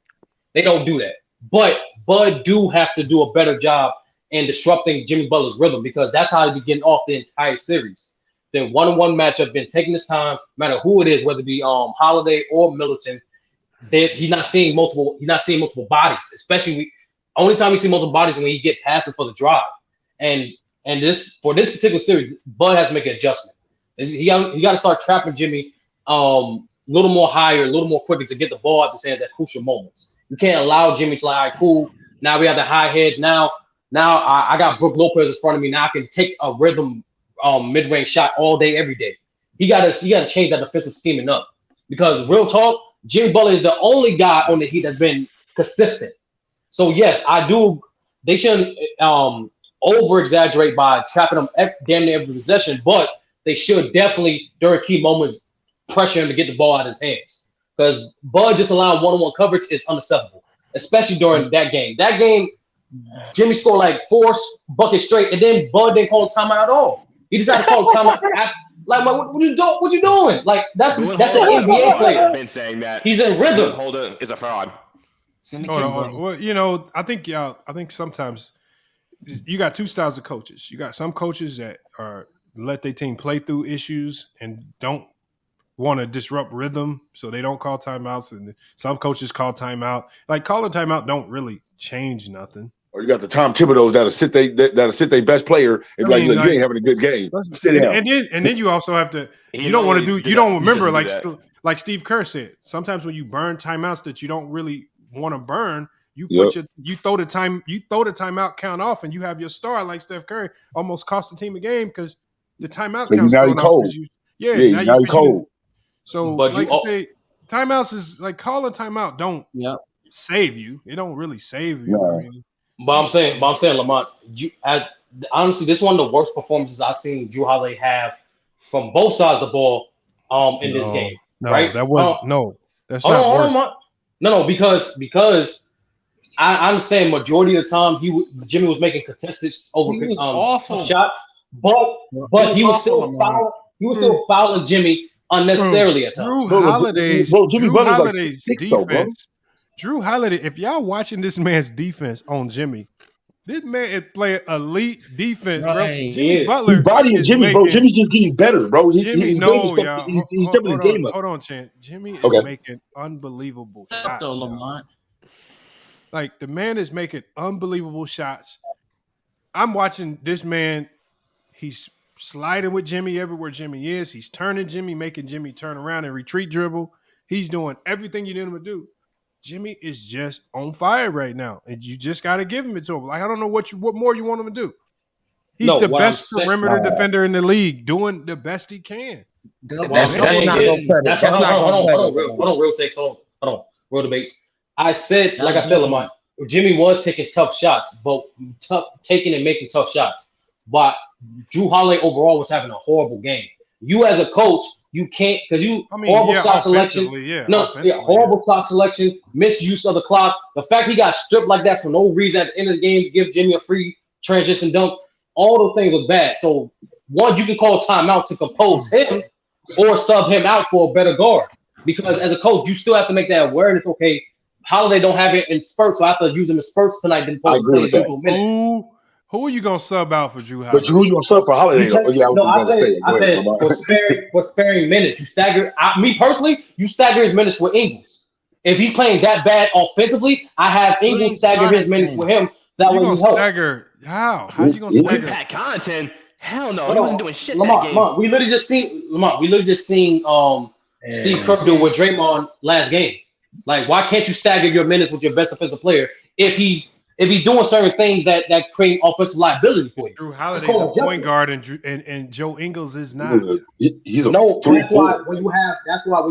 They don't do that. But Bud do have to do a better job in disrupting Jimmy Butler's rhythm because that's how he be getting off the entire series. The one-on-one matchup been taking his time, no matter who it is, whether it be Holiday or Middleton. He's not seeing multiple bodies, especially only time you see multiple bodies is when you get past him for the drive. And this for this particular series, Bud has to make an adjustment. He got to start trapping Jimmy a little more higher, a little more quicker to get the ball out the hands at crucial moments. You can't allow Jimmy to like, all right, cool. Now we have the high heads. Now I got Brook Lopez in front of me. Now I can take a rhythm mid-range shot all day, every day. He got to change that defensive scheming up because real talk, Jimmy Butler is the only guy on the Heat that's been consistent. So yes, I do. They shouldn't over-exaggerate by trapping him damn near every possession, but they should definitely during key moments pressure him to get the ball out of his hands because Bud just allowing one-on-one coverage is unacceptable, especially during that game. That game, Jimmy scored like 4 buckets straight, and then Bud didn't call timeout at all. He decided to call timeout. Like, what you doing? Like, that's an NBA player. I've been saying that he's in rhythm. Holder is a fraud. Well, I think sometimes you got 2 styles of coaches. You got some coaches that are let their team play through issues and don't want to disrupt rhythm, so they don't call timeouts. And some coaches call timeout. Like calling timeout don't really change nothing. Or you got the Tom Thibodeau's that'll sit their best player and like you ain't having a good game. And then you also have to. You don't want to do. You don't remember like Steve Kerr said. Sometimes when you burn timeouts that you don't really want to burn, you throw the timeout count off, and you have your star like Steph Curry almost cost the team a game because the timeout count's thrown off. Now you're cold. So but like you say, timeouts is like calling timeout don't save you. It don't really save you. No. I mean, But I'm saying, Lamont, honestly, this is one of the worst performances I've seen Jrue Holiday have from both sides of the ball in this game. Right? That was that's not. No, because I understand majority of the time Jimmy was making contested awful shots, but he was still fouling. He was still fouling Jimmy unnecessarily at times. Jrue Holiday's defense. Jrue Holiday, if y'all watching this man's defense on Jimmy, this man is playing elite defense, bro. Jimmy Butler, Jimmy's just getting better, bro. Hold on, Chan. Jimmy is making unbelievable shots. Like the man is making unbelievable shots. I'm watching this man. He's sliding with Jimmy everywhere Jimmy is. He's turning Jimmy, making Jimmy turn around and retreat dribble. He's doing everything you need him to do. Jimmy is just on fire right now, and you just got to give him it to him. Like I don't know what more you want him to do. He's the best perimeter defender in the league, doing the best he can. Hold on, real takes. Hold on, real debates. I said, Lamont, Jimmy was taking tough shots, but taking and making tough shots. But Jrue Holiday overall was having a horrible game. You as a coach. You can't because horrible shot selection. Horrible shot selection, misuse of the clock. The fact he got stripped like that for no reason at the end of the game to give Jimmy a free transition dunk, all those things was bad. So one, you can call timeout to compose him or sub him out for a better guard. Because as a coach, you still have to make that awareness. Okay, Holiday don't have it in spurts, so I have to use him in spurts tonight. Then play his usual minutes. Who are you gonna sub out for Jrue Holiday? But who you gonna sub for Holiday? I said for sparing minutes. You stagger. Me personally, you stagger his minutes with Ingles. If he's playing that bad offensively, I have Ingles stagger his minutes with him. So that way he helps. Stagger? How? How you gonna stagger? Pat Connaughton? Hell no, he wasn't doing shit Lamont, that game. Lamont, we literally just seen Steve Kerr do with Draymond last game. Like, why can't you stagger your minutes with your best offensive player if he's doing certain things that create offensive liability for you? Jrue Holiday's a point guard and Joe Ingles is not. He's that's why when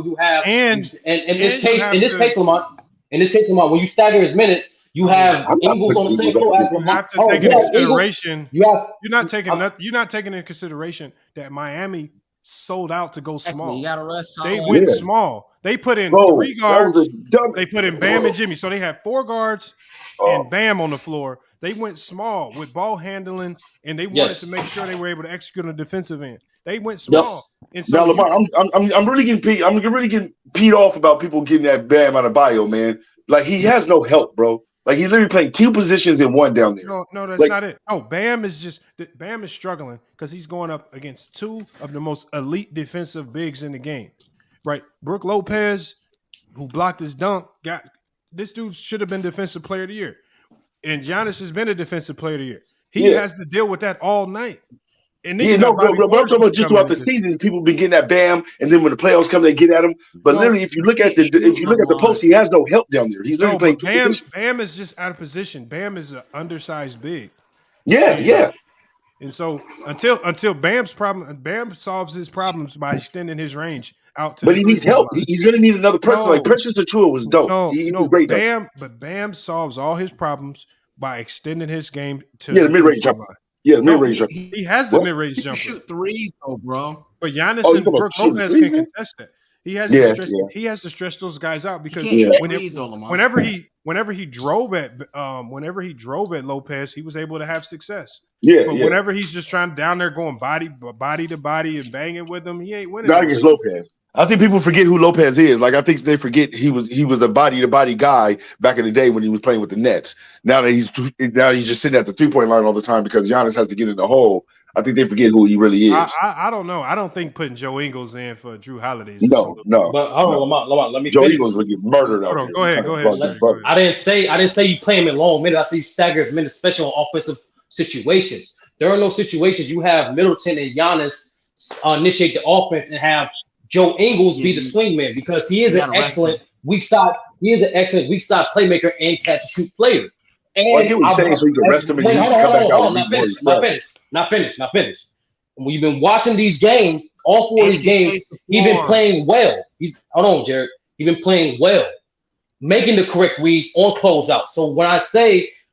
you have in this case, Lamont, when you stagger his minutes, you have Ingles on the same floor as Lamont. You have to take into consideration. You're not taking into consideration that Miami sold out to go small. You gotta rest. They went small. They put in 3 guards. They put in Bam and Jimmy. So they had 4 guards and Bam on the floor, they went small with ball handling, and they wanted to make sure they were able to execute on the defensive end. They went small. And so now, Lamar, I'm really getting peed off about people getting that Bam out of bio, man. Like he has no help, bro. Like he's literally playing 2 positions in one down there. No, that's not it. Oh, Bam is struggling because he's going up against 2 of the most elite defensive bigs in the game. Right? Brook Lopez, who blocked his dunk, this dude should have been Defensive Player of the Year. And Giannis has been a Defensive Player of the Year. He has to deal with that all night. And then bro, I'm talking about just throughout the season, people been getting that Bam, and then when the playoffs come, they get at him. But literally, if you look at the post, he has no help down there. He's literally playing. Bam is just out of position. Bam is an undersized big. Yeah. And so until Bam solves his problems by extending his range out to. But he needs help. He's gonna need another person. Like Precious Achiuwa was dope. He was great. Bam solves all his problems by extending his game to the mid-range jumper. Yeah, mid-range jumper. He has the mid-range jumper. He shoot threes though, bro. But Giannis and Brook Lopez can contest that. He has to stretch those guys out because whenever he drove at Lopez, he was able to have success. But whenever he's just trying down there going body to body and banging with him, he ain't winning. Not against Lopez. I think people forget who Lopez is. Like I think they forget he was a body to body guy back in the day when he was playing with the Nets. Now that he's just sitting at the 3-point line all the time because Giannis has to get in the hole. I think they forget who he really is. I don't know. I don't think putting Joe Ingles in for Drew Holiday. No. But hold on, Lamont, let me. Joe Ingles would get murdered out there. Go ahead. I didn't say you play him in long minutes. I say you stagger his minutes, especially on offensive situations. There are no situations you have Middleton and Giannis initiate the offense and have Joe Ingles be the swingman because he is an excellent weak side playmaker and catch and shoot player. And I get what you're saying, so you can rest him and hold on, not finished. We've been watching these games, all 4 of these games. He's been playing well. Hold on, Jared. He's been playing well, making the correct reads on closeout. So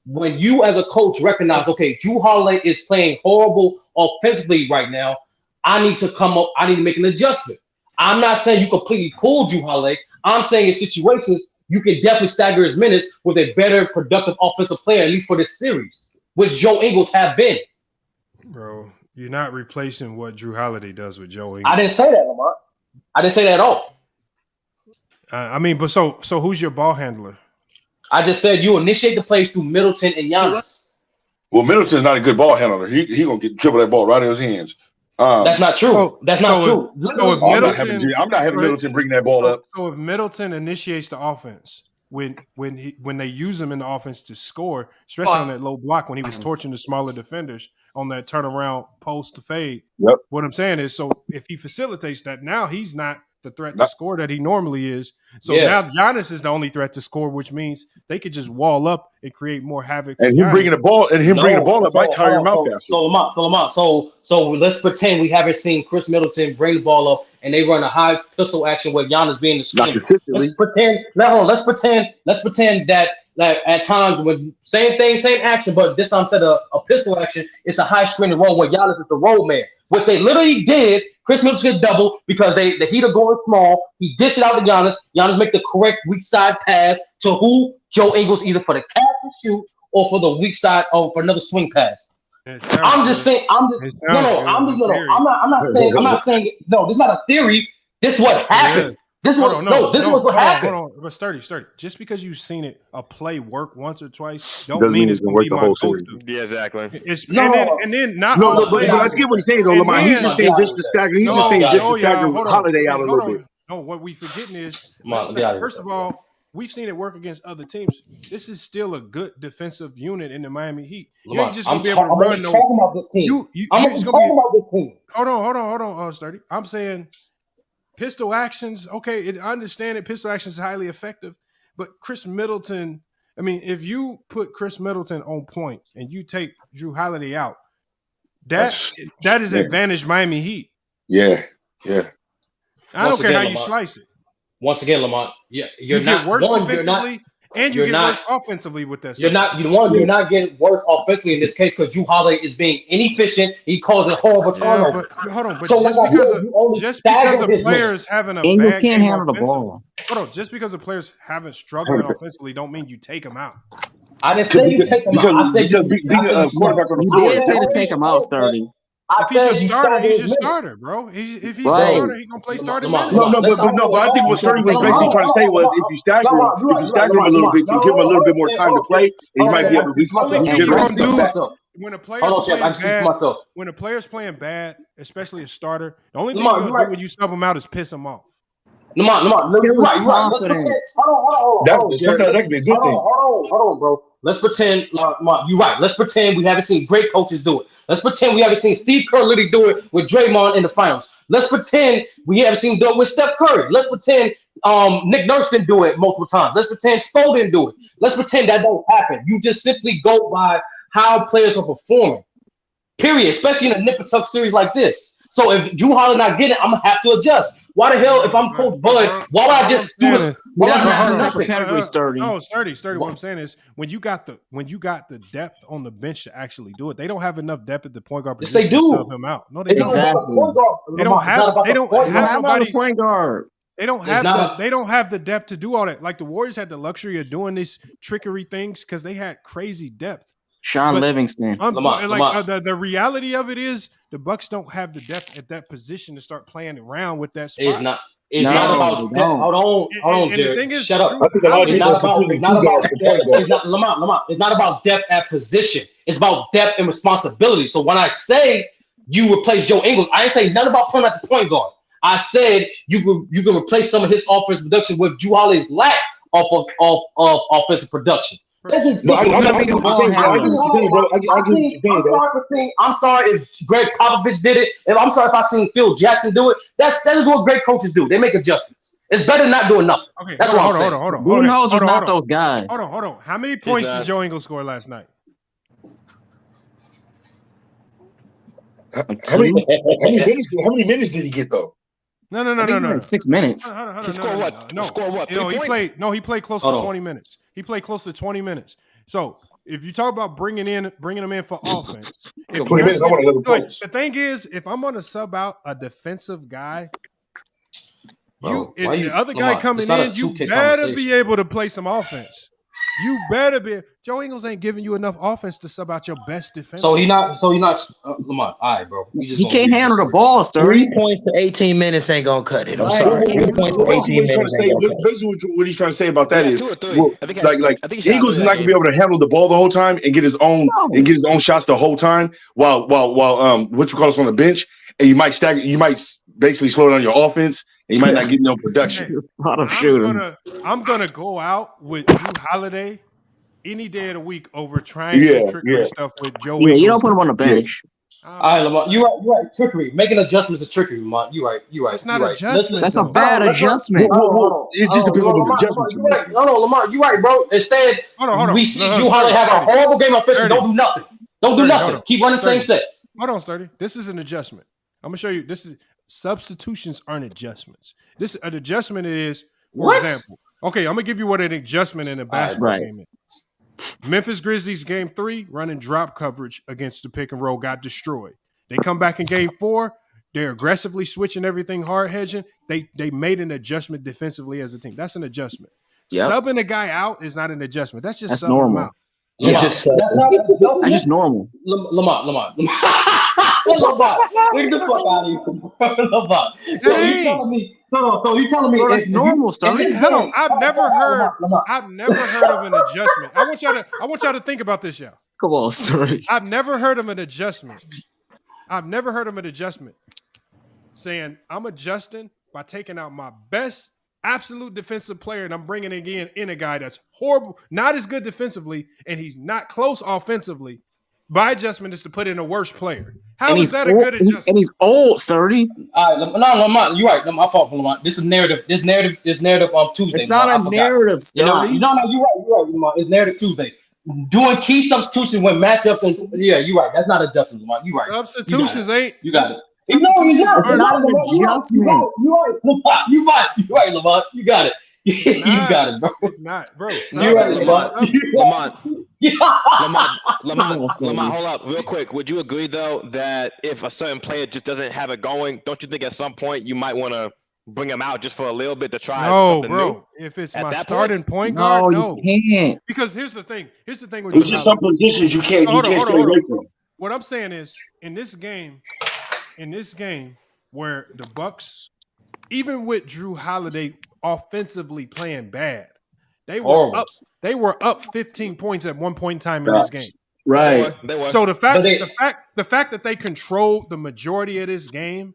when you as a coach recognize, okay, Drew Holiday is playing horrible offensively right now, I need to make an adjustment. I'm not saying you completely pull Drew Holiday. I'm saying in situations you can definitely stagger his minutes with a better productive offensive player, at least for this series, which Joe Ingles have been. Bro, you're not replacing what Drew Holiday does with Joe Ingles. I didn't say that, Lamar. I didn't say that at all. But so who's your ball handler? I just said you initiate the plays through Middleton and Giannis. Well, Middleton's not a good ball handler. He gonna dribble that ball right in his hands. That's not true. That's not true. I'm not having Middleton bring that ball up. So if Middleton initiates the offense when they use him in the offense to score, especially on that low block when he was torching the smaller defenders on that turnaround post to fade. Yep. What I'm saying is, so if he facilitates that, now he's not the threat to score that he normally is. So now Giannis is the only threat to score, which means they could just wall up and create more havoc. And him bringing the ball up might tire him out faster. So Lamont, so let's pretend we haven't seen Chris Middleton bring the ball up and they run a high pistol action with Giannis being the screen. Let's pretend that at times when same action, but this time instead of a pistol action, it's a high screen and roll where Giannis is the roll man, which they literally did. Chris Middleton get double because the Heat are going small. He dished it out to Giannis. Giannis make the correct weak side pass to who? Joe Ingles, either for the catch and shoot or for the weak side or for another swing pass. I'm not saying. No, this is not a theory. This is what happened. This was what happened. Hold on. But sturdy. Just because you've seen a play work once or twice, don't mean it's going to be my go-to. Yeah, exactly. And then not all plays. I get what he's saying, though, Lamar. He's just saying just to stagger. He's just saying just to stagger Holiday out a little bit. No, what we forgetting is, first of all, we've seen it work against other teams. This is still a good defensive unit in the Miami Heat. You ain't just going to be able to run. I'm talking about this team. I'm talking about this team. Hold on, Sturdy. I'm saying pistol actions, okay, I understand it. Pistol actions is highly effective, but Chris Middleton, I mean, if you put Chris Middleton on point and you take Drew Holiday out, that is advantage Miami Heat. Yeah. I don't care how you slice it. Once again, Lamont, you get worse defensively, and you get worse offensively with that. You're not getting worse offensively in this case because Drew Holiday is being inefficient. He causing horrible turnovers. But hold on, just because of players having a Ingles bad can't game handle the ball. Hold on, just because the players haven't struggled offensively, don't mean you take them out. I didn't say you take him out. I said being a quarterback on the You did say to take him out, Sturdy. If he's a starter, he's your starter, bro. If he's a starter, he's gonna play starting minutes. But I think what Sturdy was basically trying to say was if you stagger him a little bit, you give him a little bit more time to play, and he might be able to when a player's playing bad, especially a starter, the only thing you're gonna do when you sub him out is piss him off. Lamont, Hold that could be a good thing. Hold on, bro. Let's pretend, Lamont, you're right. Let's pretend we haven't seen great coaches do it. Let's pretend we haven't seen Steve Kerr literally do it with Draymond in the finals. Let's pretend we haven't seen do it with Steph Curry. Let's pretend Nick Nurse didn't do it multiple times. Let's pretend Spo didn't do it. Let's pretend that don't happen. You just simply go by how players are performing. Period. Especially in a nip and tuck series like this. So if Drew Holiday not getting it, I'm gonna have to adjust. Why the hell, if I'm Coach Bud, why would I just do this? Why would I not do nothing? Sturdy. No, Sturdy. What I'm saying is when you got the depth on the bench to actually do it, they don't have enough depth at the point guard position to sub him out. No, they don't. Exactly. They don't have nobody. Point guard. They don't have the depth to do all that. Like the Warriors had the luxury of doing these trickery things because they had crazy depth. Sean Livingston. The reality of it is the Bucks don't have the depth at that position to start playing around with that spot. It's not about depth. Hold on, Jared. The thing is, shut up. It's not about depth at position. It's about depth and responsibility. So when I say you replace Joe Ingles, I ain't say nothing about putting at the point guard. I said you can replace some of his offensive production with Drew Holiday's lack of offensive production. I'm sorry if Greg Popovich did it. I'm sorry if I seen Phil Jackson do it. That is what great coaches do. They make adjustments. It's better than not doing nothing. Okay, that's what I'm saying. Hold on. Budenholzer's not those guys. Hold on. How many points did Joe Ingles score last night? How many minutes did he get though? No. 6 minutes. Score what? No. Score what? He played close to 20 minutes. He played close to 20 minutes. So if you talk about bringing them in for offense, the thing is, if I'm going to sub out a defensive guy, the other guy coming in, you better be able to play some offense. You better be. Joe Ingles ain't giving you enough offense to sub out your best defense. So he's not. Lamont, all right, bro. He can't handle the ball, sir. 3 points to 18 minutes ain't gonna cut it. I'm sorry. 3 points to 18 minutes. Basically, what he's trying to say about that is, Ingles is not gonna be able to handle the ball the whole time and get his own shots the whole time while what you call us on the bench, and you might stagger. You might basically slow down your offense, and you might not get no production. A lot of shooting. I'm gonna go out with Drew Holiday any day of the week over trying some trickery stuff with Joe. Yeah, you don't put him on the bench. All right, Lamont, you're right. Trickery, making adjustments is trickery, Lamont. You're right. That's not adjustment. That's a bad adjustment. It just depends on the adjustment. No, Lamont, you're right, bro. Instead, we see Drew Holiday have a horrible game offensively. Don't do nothing. Don't do nothing. Keep running the same sets. Hold on, Sturdy. This is an adjustment. I'm gonna show you. This is substitutions aren't adjustments. An adjustment is, for example. Okay, I'm gonna give you what an adjustment in a basketball game is. Memphis Grizzlies game 3 running drop coverage against the pick and roll got destroyed. They come back in game 4. They're aggressively switching everything, hard hedging. They made an adjustment defensively as a team. That's an adjustment. Yep. Subbing a guy out is not an adjustment. That's just normal. Out. That's just normal. Lamont. Lamont, get the fuck out of here. Lamont. So you telling me? So you telling me it's normal stuff? Hold on. I've never heard of an adjustment. I want y'all to think about this, y'all. Come on, sorry. I've never heard of an adjustment. Saying I'm adjusting by taking out my best absolute defensive player and I'm bringing again in a guy that's horrible, not as good defensively, and he's not close offensively. My adjustment is to put in a worse player. How is that a good adjustment? And he's old, Sturdy. All right, no, Lamont, you're right. My fault, Lamont. This is narrative. This narrative on Tuesday. It's not a narrative, Sturdy. No, you're right, Lamont. It's narrative Tuesday. Doing key substitutions when matchups and you're right. That's not adjustment, Lamont. You're right. Substitutions ain't. You got it. It's not an adjustment. You're right, Lamont. You got it. You got it, bro. It's not, bro. You're right, Lamont, hold up real quick. Would you agree, though, that if a certain player just doesn't have it going, don't you think at some point you might want to bring him out just for a little bit to try something new? If it's At my that starting point guard, no. You can't. Because here's the thing. With There's just some positions you can't stay away from. What I'm saying is, in this game where the Bucks, even with Drew Holiday offensively playing bad, they were up 15 points at one point in time in this game. Right. They were. So the fact that they controlled the majority of this game,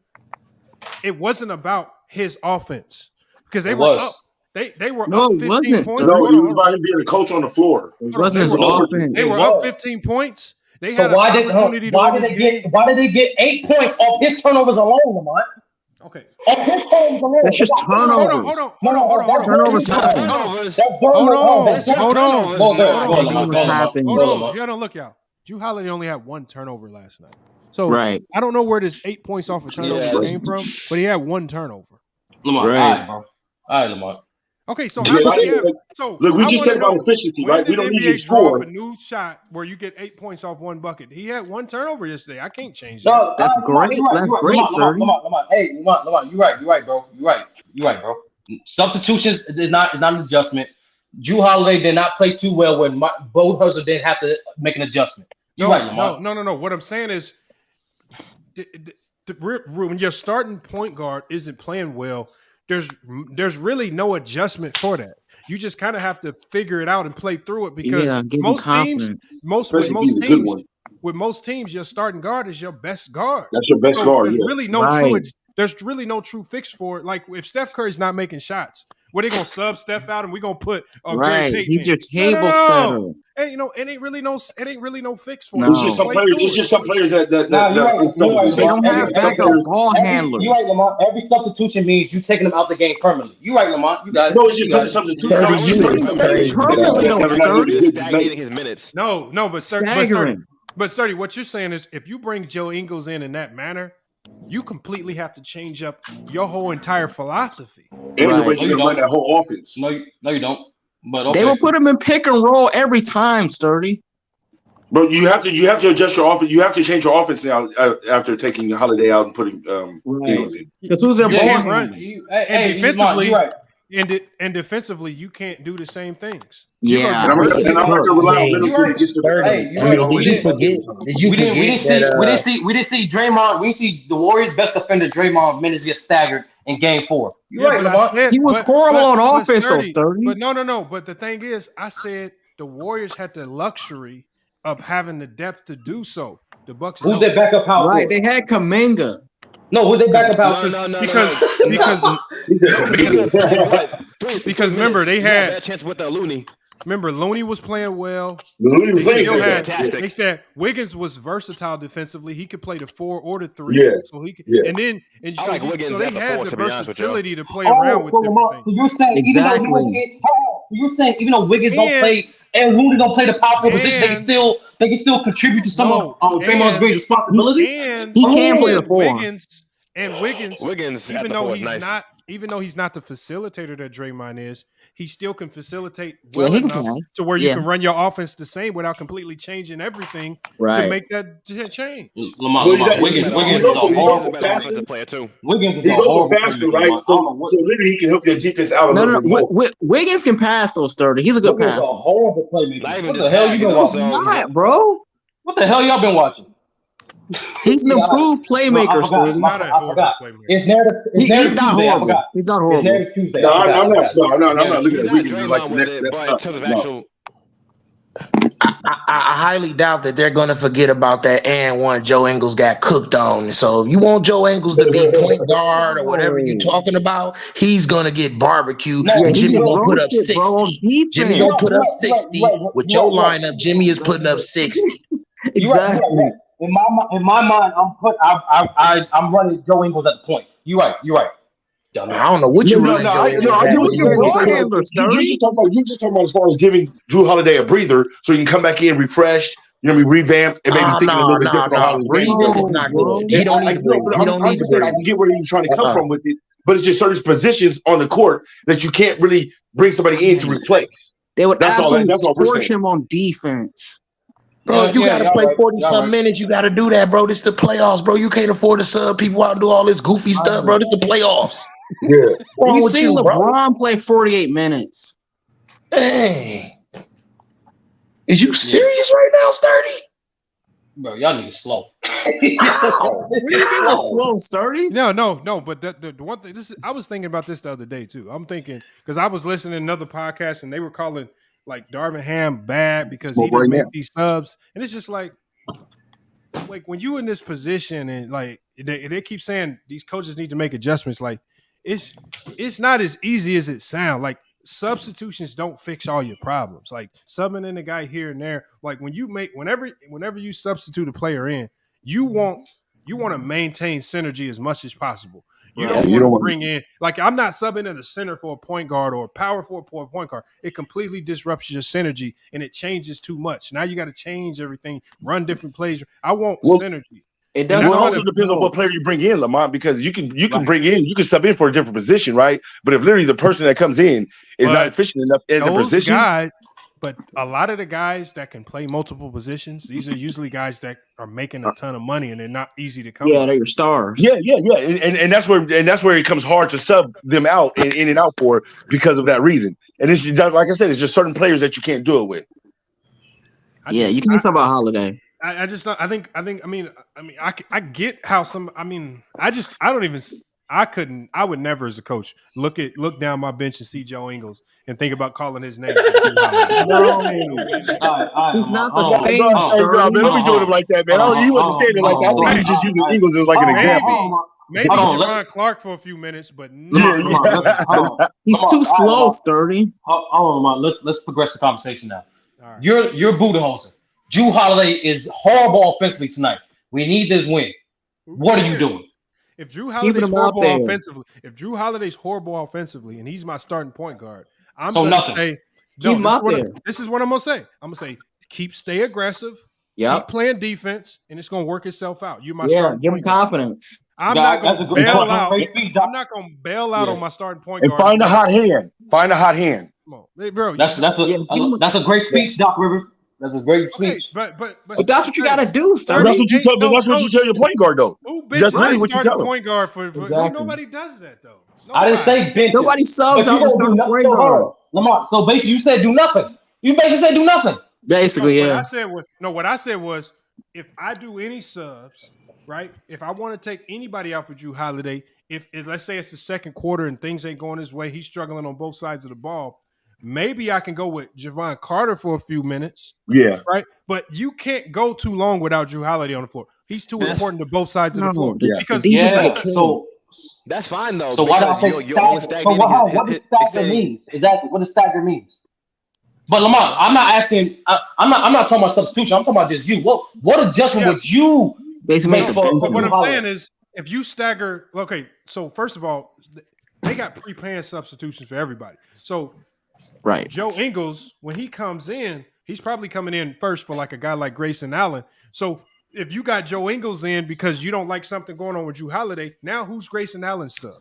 it wasn't about his offense because they were up. They were up 15 points. No, it was about him being a coach on the floor. It wasn't his offense. They were up 15 points. They had why did they get 8 points off his turnovers alone, Lamont? Okay. That's just turnovers. Hold on. Turnovers happen. Hold on. Hold on. Look, y'all. Drew Holiday only had one turnover last night. So I don't know where this 8 points off of turnovers came from, but he had one turnover. Lamont, all right, bro. All right, Lamont. Okay, so how did he have? So look, we just said about efficiency, right? We don't need to draw up a new shot where you get 8 points off one bucket. He had one turnover yesterday. I can't change that. That's great. That's great, sir. Lamont. Hey, Lamont. You're right, bro. Substitutions is not an adjustment. Drew Holiday did not play too well when Bo Hurster didn't have to make an adjustment. You're right, Lamont. No. What I'm saying is, when your starting point guard isn't playing well, there's really no adjustment for that. You just kind of have to figure it out and play through it because with most teams, your starting guard is your best guard. That's your best guard. There's really no true fix for it. Like if Steph Curry's not making shots, what they gonna sub Steph out and we gonna put Gary Payton He's your in? table setter. And it ain't really no fix for it. It's just some players that they don't have backup ball handlers. You're right, Lamont. Every substitution means you taking them out the game permanently. You're right, Lamont. You got it. No, it's just substitution. Permanently stagnating his minutes. No, but staggering. But Sturdy, what you're saying is if you bring Joe Ingles in that manner, you completely have to change up your whole entire philosophy. Anyway, you run that whole offense. No, you don't. But okay. They will put him in pick and roll every time, Sturdy. But you have to adjust your offense. You have to change your offense now after taking Holiday out and putting Ingles in. Because who's their ball handler? And defensively, and defensively, you can't do the same things. Yeah. I'm not gonna rely on We didn't see Draymond. We see the Warriors' best defender, Draymond, minutes get staggered in Game 4. He was horrible on offense, though, Sturdy. But no. But the thing is, I said the Warriors had the luxury of having the depth to do so. The Bucks. Who's their backup power? Right, they had Kuminga. No, who's their backup power? Because remember they had that chance with the Looney. Remember, Looney was playing well. Fantastic. They said Wiggins was versatile defensively. He could play the 4 or the 3. Yeah. So he could, yeah. and then so they had the versatility to play around with different things. So you're saying even though Wiggins don't play and Looney don't play the power forward position, they can still contribute to some of Draymond's great responsibility. And he can play the 4. Wiggins, even though he's not the facilitator that Draymond is, he still can facilitate enough to where you can run your offense the same without completely changing everything to make that change. Wiggins is a horrible offensive player too. Wiggins is a horrible passer, right? So literally he can help your defense out. No. Wiggins can pass though, Sturdy. He's a good passer. A horrible playmaker. What the hell you been watching? Not, bro. What the hell y'all been watching? He's an improved playmaker, Sturdy. He's not a horrible playmaker. He's not horrible. He's not horrible. I'm not looking at Wiggins like that. I highly doubt that they're going to forget about that and one Joe Ingles got cooked on. So if you want Joe Ingles to be point guard or whatever you're talking about, he's going to get barbecued. Jimmy going to put up 60. Jimmy going to put up 60. With your lineup, Jimmy is putting up 60. Exactly. In my mind, I'm running Joe Ingles at the point. You're right. I don't know what you're running. You just talking about as far as giving Drew Holiday a breather so he can come back in refreshed, revamped, and maybe think a little bit different. Breathing is not good. He don't need to breathe. I can get where you're trying to come from with it, but it's just certain positions on the court that you can't really bring somebody in to replace. They would absolutely force him on defense. Bro, you got to play 40-something minutes. You got to do that, bro. This is the playoffs, bro. You can't afford to sub people out and do all this goofy stuff, bro. This is the playoffs. We seen LeBron play 48 minutes. Dang. Is you serious right now, Sturdy? Bro, y'all niggas slow. Slow, Sturdy? No. But the one thing, I was thinking about this the other day too. I'm thinking because I was listening to another podcast and they were calling like Darvin Ham bad because he didn't make these subs, and it's just like when you in this position and like they keep saying these coaches need to make adjustments. Like it's not as easy as it sounds. Like substitutions don't fix all your problems. Like subbing in a guy here and there. Like when you whenever you substitute a player in, you want to maintain synergy as much as possible. You don't want to bring in like I'm not subbing in a center for a point guard or a power for a point guard. It completely disrupts your synergy and it changes too much. Now you got to change everything, run different plays. I want synergy. It does also depend on what player you bring in, Lamont, because you can bring in, you can sub in for a different position, right? But if literally the person that comes in is not efficient enough in the position, but a lot of the guys that can play multiple positions, these are usually guys that are making a ton of money and they're not easy to come. Yeah, they're your stars. Yeah, and that's where it comes hard to sub them out and in and out for because of that reason. And it's just, like I said, it's just certain players that you can't do it with. You can't sub out Holiday. I get how some. I mean, I would never as a coach look down my bench and see Joe Ingles and think about calling his name. He's not the same. Don't be doing him like that, man. He wasn't saying it like that. I think he just using Ingles as like an example. Maybe Javon Clark for a few minutes, but he's too slow, Sturdy. Hold on, let's progress the conversation now. Right. You're Budenholzer. Jrue Holiday is horrible offensively tonight. We need this win. What are you doing? If Jrue Holiday's horrible offensively, and he's my starting point guard, I'm going to say, this is what I'm going to say. I'm going to say, stay aggressive, keep playing defense, and it's going to work itself out. You're my starting give him confidence. I'm not going to bail out. I'm not going to bail out on my starting point guard. And find a hot hand. Find a hot hand. Come on. Hey, bro, that's a great speech, Doc Rivers. That's a great speech. But that's what you got to do, Sturdy. That's what you tell your point guard, though. Who benches really starting point guard for nobody does that, though. I didn't say benches. Nobody subs out the starting point guard. Lamar, so basically you said do nothing. You basically said do nothing. Basically, What I said was if I do any subs, right? If I want to take anybody out for Jrue Holiday, if let's say it's the second quarter and things ain't going his way, he's struggling on both sides of the ball. Maybe I can go with Javon Carter for a few minutes. Yeah. Right? But you can't go too long without Jrue Holiday on the floor. He's too important to both sides of the floor. Yeah. Because so that's fine though. So why do I say what does stagger mean? Exactly. What does stagger mean? But Lamont, I'm not asking. I'm not talking about substitution. I'm talking about just you. What adjustment would you basically? But what I'm saying is, if you stagger, okay. So first of all, they got pre-planned substitutions for everybody. So. Right. Joe Ingles, when he comes in, he's probably coming in first for like a guy like Grayson Allen. So if you got Joe Ingles in because you don't like something going on with Jrue Holiday, now who's Grayson Allen's sub?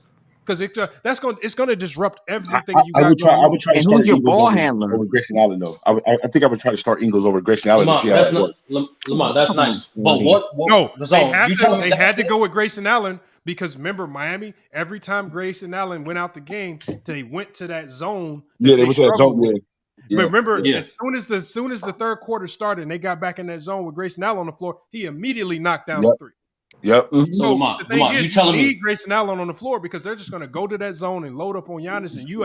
Because it's going to disrupt everything you got going on. And who's your ball handler? Over Grayson Allen, though. I think I would try to start Ingles over Grayson Allen to see how that works. Lamont, that's nice. But what? No, they had to go with Grayson Allen. Because remember, Miami, every time Grayson Allen went out the game, they went to that zone. They struggled with. But remember, as soon as the third quarter started and they got back in that zone with Grayson Allen on the floor, he immediately knocked down the three. Yep. Mm-hmm. So the thing is, you need Grayson Allen on the floor because they're just going to go to that zone and load up on Giannis, and you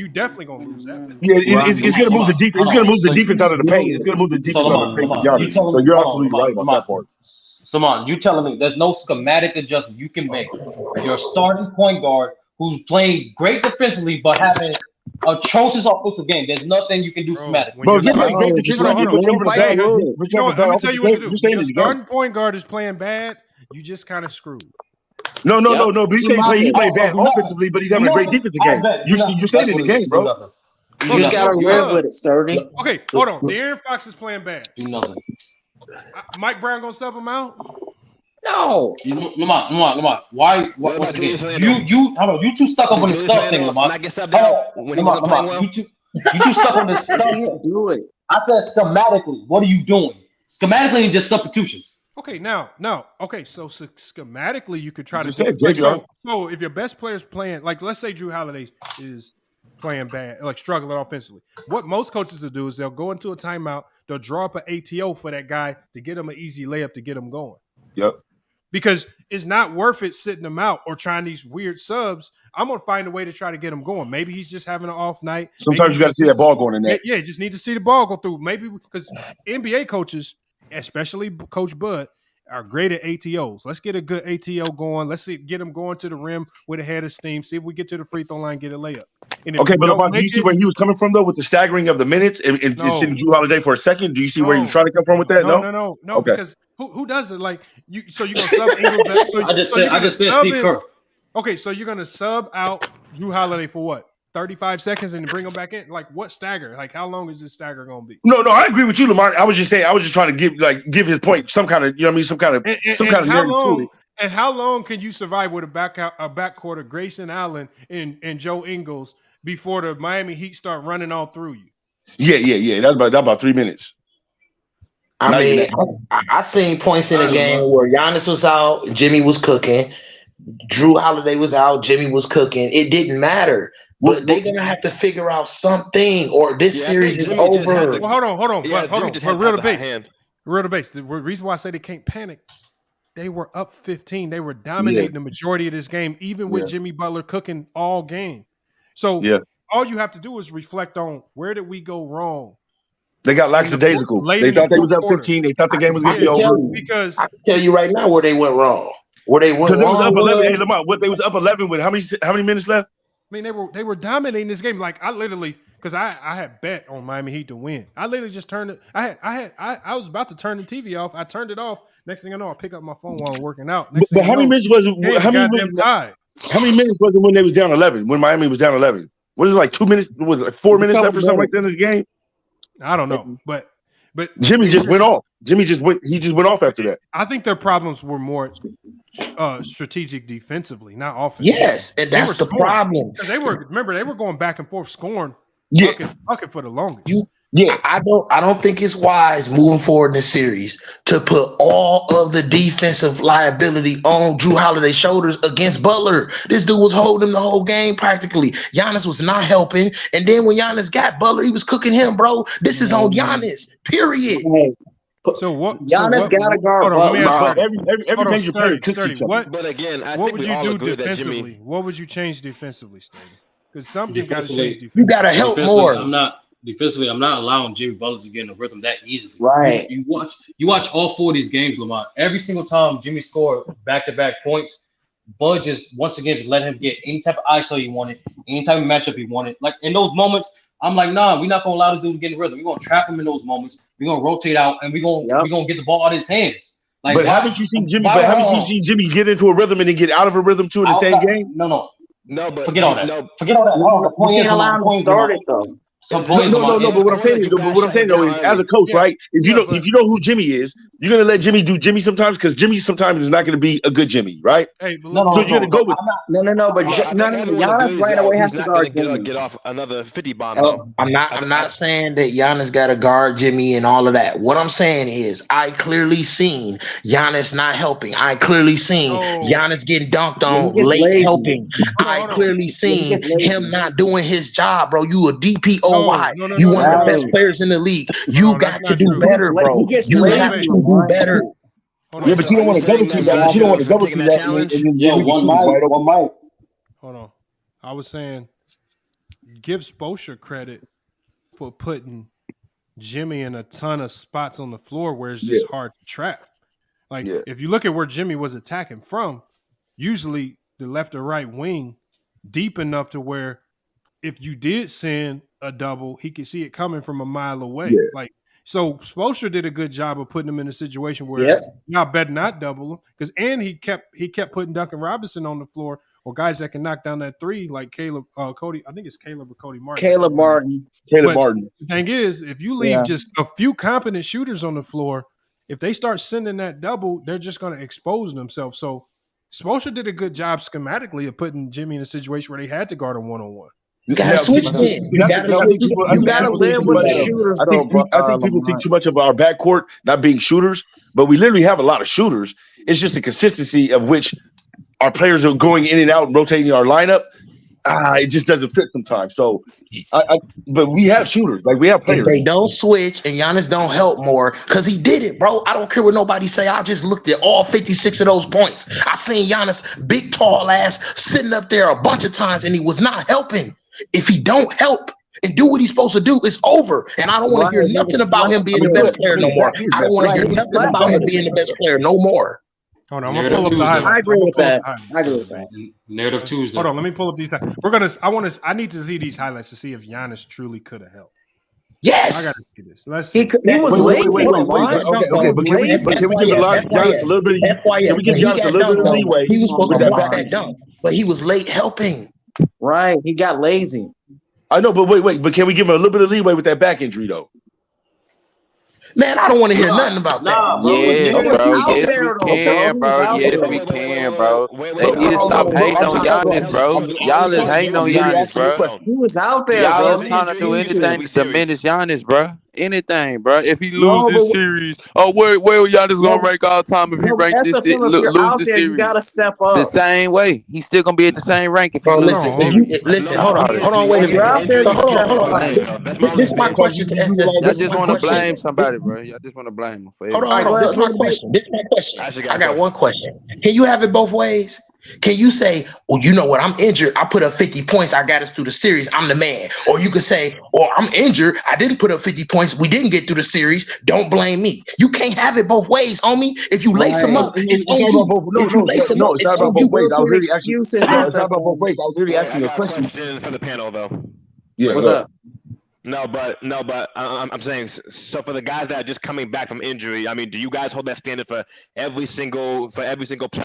definitely going to lose that. Yeah, it's going to move the defense. It's going to move the defense out of the paint. It's going to move the defense out of the paint. So you're absolutely right about that part. Simon, you telling me there's no schematic adjustment you can make. Your starting point guard who's playing great defensively but having atrocious offensive game. There's nothing you can do schematically. Let me tell you what to do. Your starting point guard is playing bad. You just kind of screwed. No. But he played bad offensively, but he's having a great defensive game. You stayed in the game, bro. You just got to live with it, Sturdy. Okay, hold on. De'Aaron Fox is playing bad. Do nothing. Mike Brown gonna sub him out? No. Lamont. Why? Once again, you too stuck up on the sub thing, Lamont. I get subbed out when he wasn't playing well. You too stuck on the sub. Do it. I said schematically. What are you doing? Schematically, just substitutions. Okay, now, okay, so schematically you could try to do like so if your best player's playing, like let's say Drew Holiday is playing bad, like struggling offensively. What most coaches will do is they'll go into a timeout, they'll draw up an ATO for that guy to get him an easy layup to get him going. Yep. Because it's not worth it sitting him out or trying these weird subs. I'm gonna find a way to try to get him going. Maybe he's just having an off night. Sometimes you got to see that ball going in there. Yeah, just need to see the ball go through. Maybe because NBA coaches, especially Coach Bud, are great at ATOs. Let's get a good ATO going. Let's get him going to the rim with a head of steam. See if we get to the free throw line, get a layup. Okay, but do you see where he was coming from though, with the staggering of the minutes and sitting Drew Holiday for a second? Do you see where he was trying to come from with that? No. Okay. Because who does it? Like you? So you're gonna sub Ingles? I just said Steve Kerr. Okay, so you're gonna sub out Drew Holiday for what? 35 seconds and bring him back in? Like what stagger? Like how long is this stagger gonna be? No, I agree with you, Lamar. I was just trying to give his point some kind of, you know what I mean, some kind of narrative to it. And how long can you survive with a backcourt of Grayson Allen and Joe Ingles before the Miami Heat start running all through you? Yeah. That's about 3 minutes. I mean, I seen points in the game where Giannis was out, Jimmy was cooking, Drew Holiday was out, Jimmy was cooking. It didn't matter. But they're gonna have to figure out something, or this series is over. Well, hold on. But real debate. The reason why I say they can't panic, they were up 15. They were dominating the majority of this game, even with Jimmy Butler cooking all game. So all you have to do is reflect on where did we go wrong. They got lackadaisical. They thought they was up 15. They thought the game was going to be over. Because I can tell you right now where they went wrong. Where they went wrong. Up 11. Hey, Lamar, they was up 11 with how many minutes left? I mean, they were dominating this game. Like I literally, because I had bet on Miami Heat to win. I literally just turned it. I was about to turn the TV off. I turned it off. Next thing I know, I pick up my phone while I'm working out. But how many minutes was it? How many minutes was it when they was down 11? When Miami was down 11? What is it, like 2 minutes? Was it like 4 minutes left or something like that in the game? I don't know, but Jimmy just went off. He just went off after that. I think their problems were more strategic defensively, not offensively. Yes, and that's the problem. Because they were going back and forth scoring bucket for the longest. I don't think it's wise moving forward in the series to put all of the defensive liability on Drew Holiday's shoulders against Butler. This dude was holding him the whole game practically. Giannis was not helping, and then when Giannis got Butler, he was cooking him, bro. This is on Giannis. Period. So what? Giannis got to guard Butler. Every major player cooks each other. But again, what would you do defensively? What would you change defensively, Sturdy? Because something's got to change defensively. You got to help more. Defensively, I'm not allowing Jimmy Butler to get in the rhythm that easily. Right. You watch all 4 of these games, Lamar. Every single time Jimmy scored back-to-back points, Bud just once again just let him get any type of ISO he wanted, any type of matchup he wanted. Like in those moments, I'm like, nah, we're not gonna allow this dude to get in the rhythm. We're gonna trap him in those moments. We're gonna rotate out, and we're gonna get the ball out of his hands. Like, but haven't you seen Jimmy get into a rhythm and then get out of a rhythm too in the same game? No, but forget all that. Forget all that. The point is, allow him to start it though. No. But what I'm saying though is, as a coach, right? If you know who Jimmy is, you're gonna let Jimmy do Jimmy sometimes, because Jimmy sometimes is not gonna be a good Jimmy, right? Hey, so you're gonna go with no. But Giannis right away has to guard Jimmy. Get off another 50 bomb. I'm not saying that Giannis got to guard Jimmy and all of that. What I'm saying is, I clearly seen Giannis not helping. I clearly seen Giannis getting dunked on late helping. I clearly seen him not doing his job, bro. You a DPO. You one of the best players in the league. You got to do better, bro. You have to do better. Yeah, but you don't want to double team that. You don't want to double team that. One mic. Hold on. I was saying, give Spoelstra credit for putting Jimmy in a ton of spots on the floor where it's just hard to trap. Like if you look at where Jimmy was attacking from, usually the left or right wing deep enough to where if you did send a double, he could see it coming from a mile away. Yeah. Like, so Spoelstra did a good job of putting him in a situation where y'all better not double him, and he kept putting Duncan Robinson on the floor, or guys that can knock down that three, like Cody. I think it's Caleb or Cody Martin. Caleb Martin. The thing is, if you leave just a few competent shooters on the floor, if they start sending that double, they're just going to expose themselves. So Spoelstra did a good job schematically of putting Jimmy in a situation where they had to guard him one-on-one. You gotta switch it. You gotta live with the shooters. I think people think too much of our backcourt not being shooters, but we literally have a lot of shooters. It's just the consistency of which our players are going in and out, rotating our lineup. It just doesn't fit sometimes. So, but we have shooters, like we have players. If they don't switch and Giannis don't help more, because he did it, bro. I don't care what nobody say. I just looked at all 56 of those points. I seen Giannis, big tall ass, sitting up there a bunch of times, and he was not helping. If he don't help and do what he's supposed to do, it's over. And I don't want to hear nothing about him being the best player no more. I don't want to hear nothing about him being the best player no more. Hold on, I'm gonna pull up the highlights. I agree with that. Narrative Tuesday. Hold on, let me pull up these. I need to see these highlights to see if Giannis truly could have helped. Yes, I gotta see this. Let's see. He was lazy. Okay, but can we give Giannis a little bit? Can we give Giannis a little bit of leeway? He was supposed to block that dunk, but he was late helping. Right, he got lazy. I know, but wait. But can we give him a little bit of leeway with that back injury, though? Man, I don't want to hear nothing about that. Yes, bro. Yes, we can, bro. Yes, we can, bro. They need to stop hating on Giannis, bro. Y'all is hating on Giannis, bro. He was out there, Y'all bro. is trying to do anything to diminish Giannis, bro. Anything, bro. If he lose this series, where Giannis gonna rank all time if he rank this lose the series? You gotta step up. The same way. He's still gonna be at the same rank if he loses. Listen, hold on, wait a minute. Hold on. This is my question to SF. I just want to blame somebody, bro. I just want to blame him for everything. Hold on. This is my question. I got one question. Can you have it both ways? Can you say, well, you know what? I'm injured. I put up 50 points. I got us through the series. I'm the man. Or you could say, or I'm injured. I didn't put up 50 points. We didn't get through the series. Don't blame me. You can't have it both ways, homie. If you lace them up, it's on you. If you lace them up, it's on you. I was really asking a question for the panel, though. Yeah, what's up? No, but I'm saying, so for the guys that are just coming back from injury, I mean, do you guys hold that standard for every single player?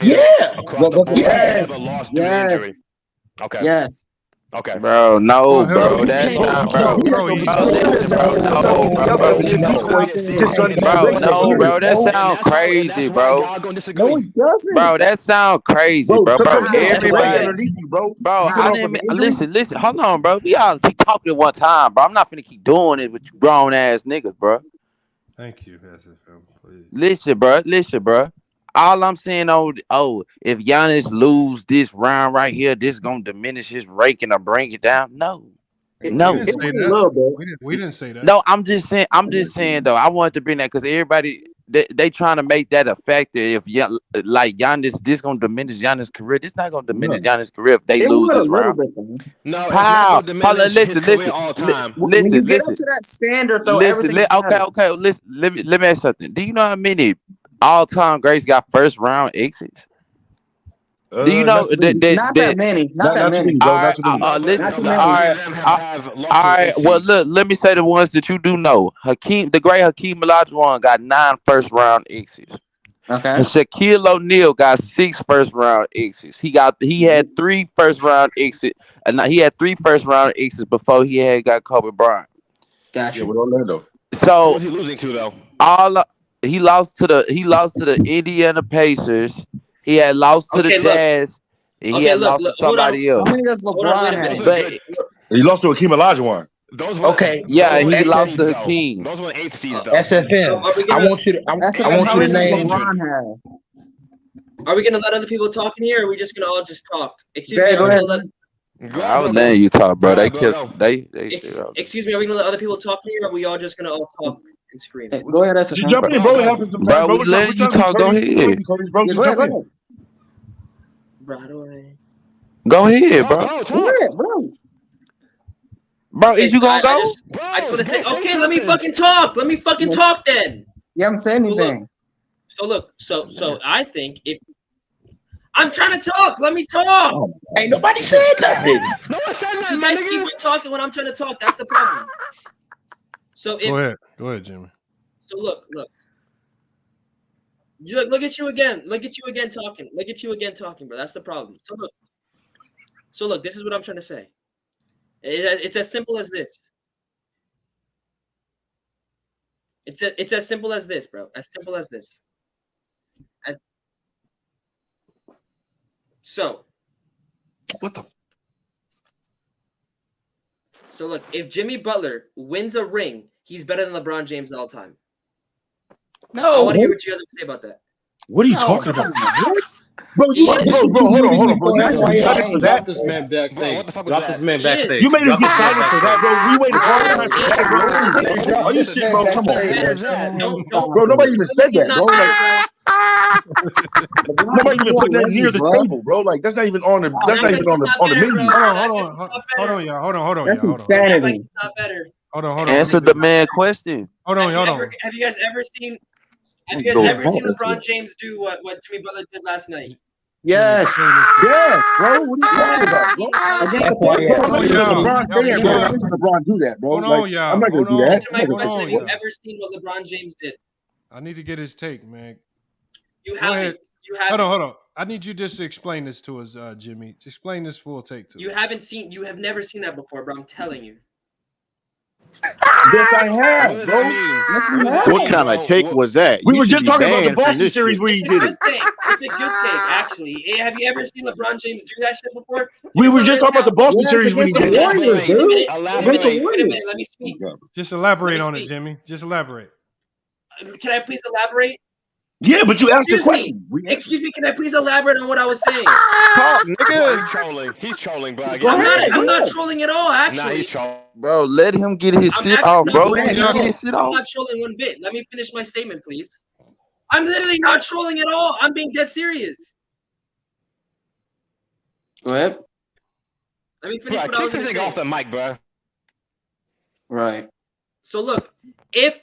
Yeah. Across the board? Yes. Ever lost due to injury? Okay. Yes. Okay. Bro, no, bro. That's not, bro. Bro, that sounds crazy, bro. No, it doesn't. Bro, that sounds crazy, bro. Everybody, bro. I didn't listen. Hold on, bro. We all keep talking at one time, bro. I'm not finna keep doing it with you grown ass niggas, bro. Thank you, SFM. Please. Listen, bro. All I'm saying, if Giannis lose this round right here, this gonna diminish his ranking or bring it down. No. We didn't say that. We didn't say that. No, I'm just saying though. I wanted to bring that because everybody they trying to make that a factor. If like Giannis, this gonna diminish Giannis' career. This not gonna diminish Giannis' career if they lose this round. No, how? It's not gonna diminish his career all time. When you get up to that standard, though, everything. Okay. Listen, let me ask something. Do you know how many all-time greats got first round exits? Do you know not that many? Not that many. All right. Well, look. Let me say the ones that you do know. The great Hakeem Olajuwon got 9 first-round exits. Okay. And Shaquille O'Neal got 6 first-round exits. He had 3 first-round exits, and he had 3 first-round exits before he had got Kobe Bryant. Gotcha. With Orlando. So who was he losing to though? He lost to the Indiana Pacers. He had lost to the Jazz. And he had lost to somebody else. How many does LeBron have? But he lost to Hakeem Olajuwon. He lost to Hakeem. Those were 8th seeds though. SFM. I want you to name. Are we gonna let other people talk in here, or are we just gonna all just talk? Excuse me. Go ahead. I was letting you talk, bro. Excuse me. Are we gonna let other people talk in here, or are we all just gonna all talk and scream? Go ahead, SFM. Jump in, bro. Bro, we letting you talk. Go ahead. Go ahead. Go ahead, bro. Go ahead, bro. Bro, is you gonna go? I just want to say, okay, let me fucking talk. Let me fucking talk then. You haven't said anything. So I think if I'm trying to talk, let me talk. Ain't nobody said nothing. No one said nothing. You guys keep talking when I'm trying to talk. That's the problem. So go ahead, Jimmy. So look. Look at you again. Look at you again talking. Look at you again talking, bro. That's the problem. So look. This is what I'm trying to say. It's as simple as this. It's as simple as this, bro. As simple as this. So look, if Jimmy Butler wins a ring, he's better than LeBron James all time. I want to hear what you guys have to say about that. What are you talking about? Bro, hold on, bro. You made us excited for that. Drop this man backstage. Drop this man backstage. You made us get excited for that, bro. We waited all the time for that, bro. Are you serious, bro? Come on, bro. Nobody even said that, bro. Like, nobody even put that near the table, bro. Like, that's not even on the. That's not even on the menu. Hold on, y'all. That's insanity. Hold on. Answer the man question. Hold on. Have you guys ever seen? Have you guys ever seen LeBron James do what Jimmy Butler did last night? Yes, bro. What are you talking about, bro? LeBron do that, bro. Hold on, y'all. I'm not gonna do that. Answer my question. Have you ever seen what LeBron James did? I need to get his take, man. You haven't. Hold on. I need you just to explain this to us, Jimmy. Just explain this full take to us. You have never seen that before, bro. I'm telling you. Yes, I have, bro. What kind of take was that? We were just talking about the Boston series where you did it. It's a good take, actually. Have you ever seen LeBron James do that shit before? We were just talking about the Boston series when he did it. Wait a minute. Let me speak. Just elaborate on it, Jimmy. Just elaborate. Can I please elaborate? Yeah, but you asked the question. Excuse me, can I please elaborate on what I was saying? Talk, nigga. He's trolling, bro. I'm not trolling at all, actually. Nah, he's trolling. Bro, let him get his shit off, bro. I'm I'm not trolling one bit. Let me finish my statement, please. I'm literally not trolling at all. I'm being dead serious. Go ahead. Let me finish what I was going to say. Off the mic, bro. Right. So look, if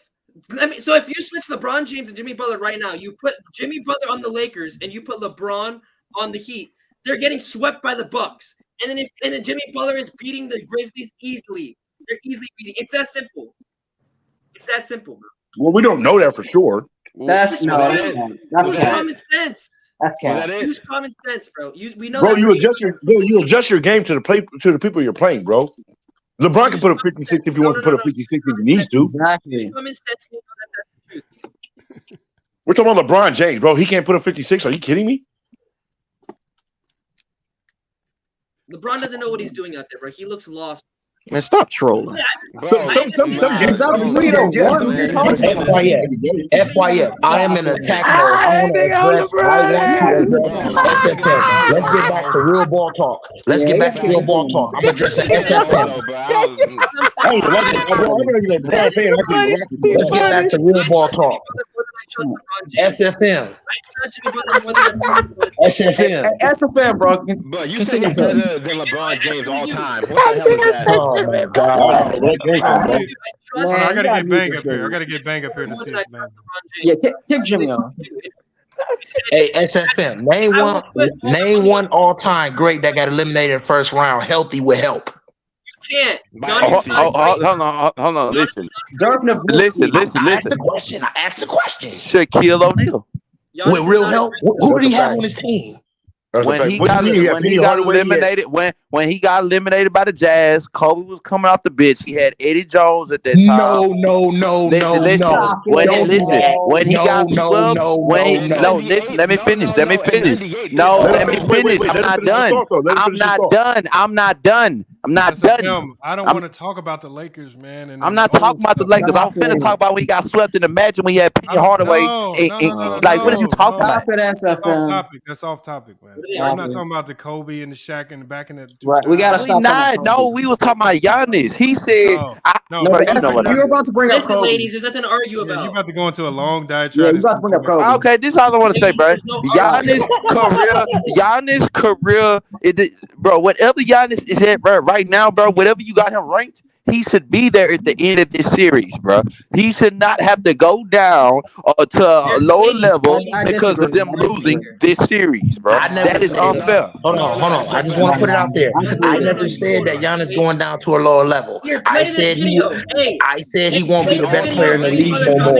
you switch LeBron James and Jimmy Butler right now, you put Jimmy Butler on the Lakers and you put LeBron on the Heat, they're getting swept by the Bucks. And then Jimmy Butler is beating the Grizzlies easily. They're easily beating. It's that simple. It's that simple, bro. Well, we don't know that for sure. That's common sense. That's Use common sense, bro. We know. Bro, that you adjust your game to the people you're playing, bro. LeBron can put a 56 if you want to put a 56 if you need to. Exactly. Common sense. You know that's the truth. We're talking about LeBron James, bro. He can't put a 56. Are you kidding me? LeBron doesn't know what he's doing out there, bro. He looks lost. Man, stop trolling. FYF, I am in attack mode. I want to address SFM. Let's get back to real ball talk. I'm addressing SFM. Let's get back to real ball talk. SFM. SFM, bro. But you said he's better than LeBron James all time. What the hell is that? Oh my God. I gotta get Bang up here. To see it, man. Yeah, take Jimmy on. Hey, SFM. Name one all-time great that got eliminated in the first round, healthy with help. You can't. Hold on. Listen. I asked the question. Shaquille O'Neal. With real help? Who did he have on his team? When he got eliminated by the Jazz, Kobe was coming off the bench. He had Eddie Jones at that time. No. Let me finish. I'm not done. I don't want to talk about the Lakers, man. And I'm not talking about the Lakers. I'm finna talk about when he got swept in the match and we had Penny Hardaway. Like, what are you talking about? That's off topic, man. I'm not talking about the Kobe and the Shaq and the back in the. Right, we gotta stop. We was talking about Giannis. He said, you're about to bring up Listen, Kobe. ladies, there's nothing to argue about. You about to go into a long diatribe. Yeah, you about to bring up Kobe. Okay, this is all I want to say, bro. Giannis' career, bro. Whatever Giannis is at, bro, right now, bro. Whatever you got him ranked, he should be there at the end of this series, bro. He should not have to go down to a lower level because of them losing this series, bro. That is unfair. Hold on. I just want to put it out there. I never said that Giannis going down to a lower level. I said he won't be the best player in the league no more.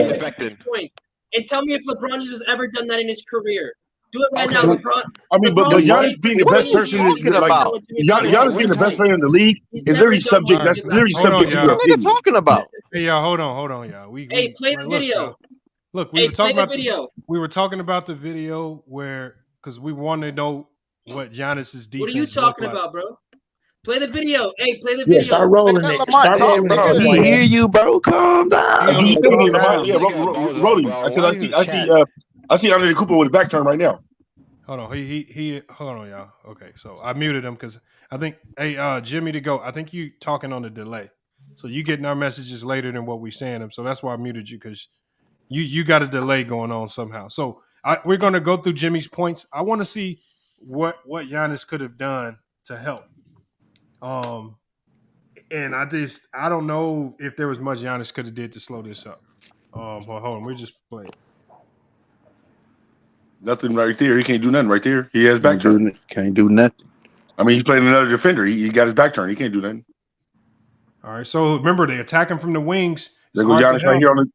And tell me if LeBron has ever done that in his career. Do it right now, LeBron. I mean, but Giannis being the best person, Giannis being the best player in the league is literally subject. That's literally subject. What are you talking about? Hey, y'all, hold on, y'all. Play the video. Look, we were talking about the video because we want to know what Giannis's defense. What are you talking about, bro? Play the video. Hey, play the Yeah, video. start rolling it. Start rolling it. He hear you, bro. Calm down. Do you still hear Lamar? Yeah, Bozo, Rolly. bro. Because Why you in the chat? I see Andre Cooper with a back turn right now. Hold on. He hold on, y'all. Okay, so I muted him because I think Jimmy to go. I think you talking on the delay. So you getting our messages later than what we saying them. So that's why I muted you, because you got a delay going on somehow. So we're gonna go through Jimmy's points. I want to see what Giannis could have done to help. And I don't know if there was much Giannis could have did to slow this up. Hold on, we just played. Nothing right there. He can't do nothing right there. He has back turn. Can't do nothing. I mean, he's playing another defender. He got his back turn. He can't do nothing. All right, so remember, they attack him from the wings. There goes Giannis right here on the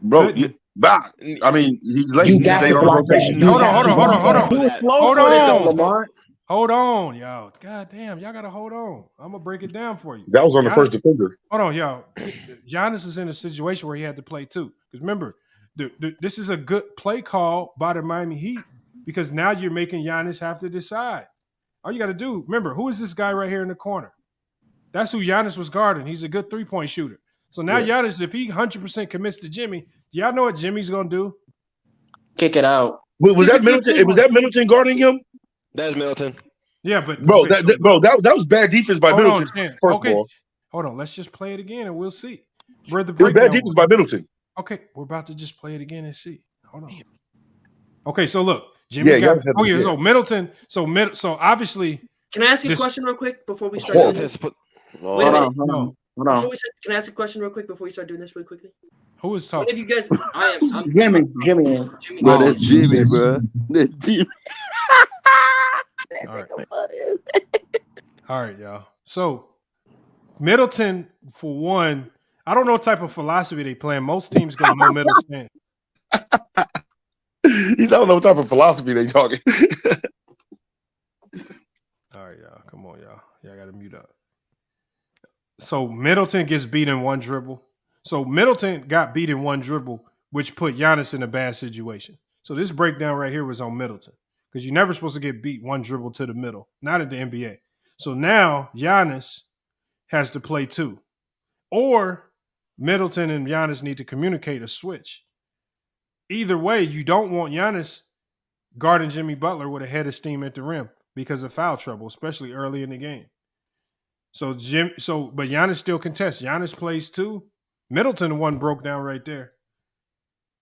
bro. I mean, he's late. You got to block that. Hold on. He was slow footed, Lamar. Hold on, y'all. God damn, y'all gotta hold on. I'm gonna break it down for you. That was on the first defender. Hold on, y'all. Giannis is in a situation where he had to play too. Because remember, this is a good play call by the Miami Heat, because now you're making Giannis have to decide. All you got to do, remember, who is this guy right here in the corner? That's who Giannis was guarding. He's a good three-point shooter. So now Giannis, if he 100% commits to Jimmy, do y'all know what Jimmy's going to do? Kick it out. Wait, was that Middleton? Was that Middleton guarding him? That's Middleton. Yeah, but bro, that was bad defense by Middleton. Hold on. Let's just play it again and we'll see. Where the it was bad defense by Middleton. Okay, we're about to just play it again and see. Hold on. Okay, so look, Jimmy got. So Middleton. So obviously. Can I ask you a question real quick before we start? Hold on. Can I ask a question real quick before we start doing this really quickly? Who is talking? If you guys, I'm Jimmy is. Bro, that's Jimmy, bro. That's Jimmy. All right, y'all. So Middleton, for one, I don't know what type of philosophy they playing. Most teams go no middle stand. He don't know what type of philosophy they talking. All right, y'all. Come on, y'all. Y'all got to mute up. So Middleton gets beat in one dribble. So Middleton got beat in one dribble, which put Giannis in a bad situation. So this breakdown right here was on Middleton, because you're never supposed to get beat one dribble to the middle, not at the NBA. So now Giannis has to play two. Or Middleton and Giannis need to communicate a switch. Either way, you don't want Giannis guarding Jimmy Butler with a head of steam at the rim because of foul trouble, especially early in the game. But Giannis still contests. Giannis plays two. Middleton one broke down right there.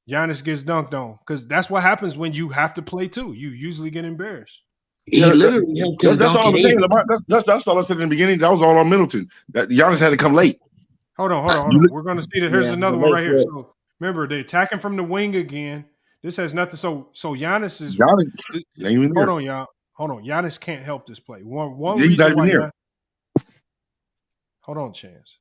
Giannis gets dunked on, because that's what happens when you have to play two. You usually get embarrassed. He literally helped him. That's all I'm saying. That's all I said in the beginning. That was all on Middleton. That Giannis had to come late. Hold on. We're going to see that. Here's another one right here. So remember, they attacking from the wing again. This has nothing. So Giannis is. Hold on, y'all. Hold on. Giannis can't help this play. One reason why. Hold on, Chance.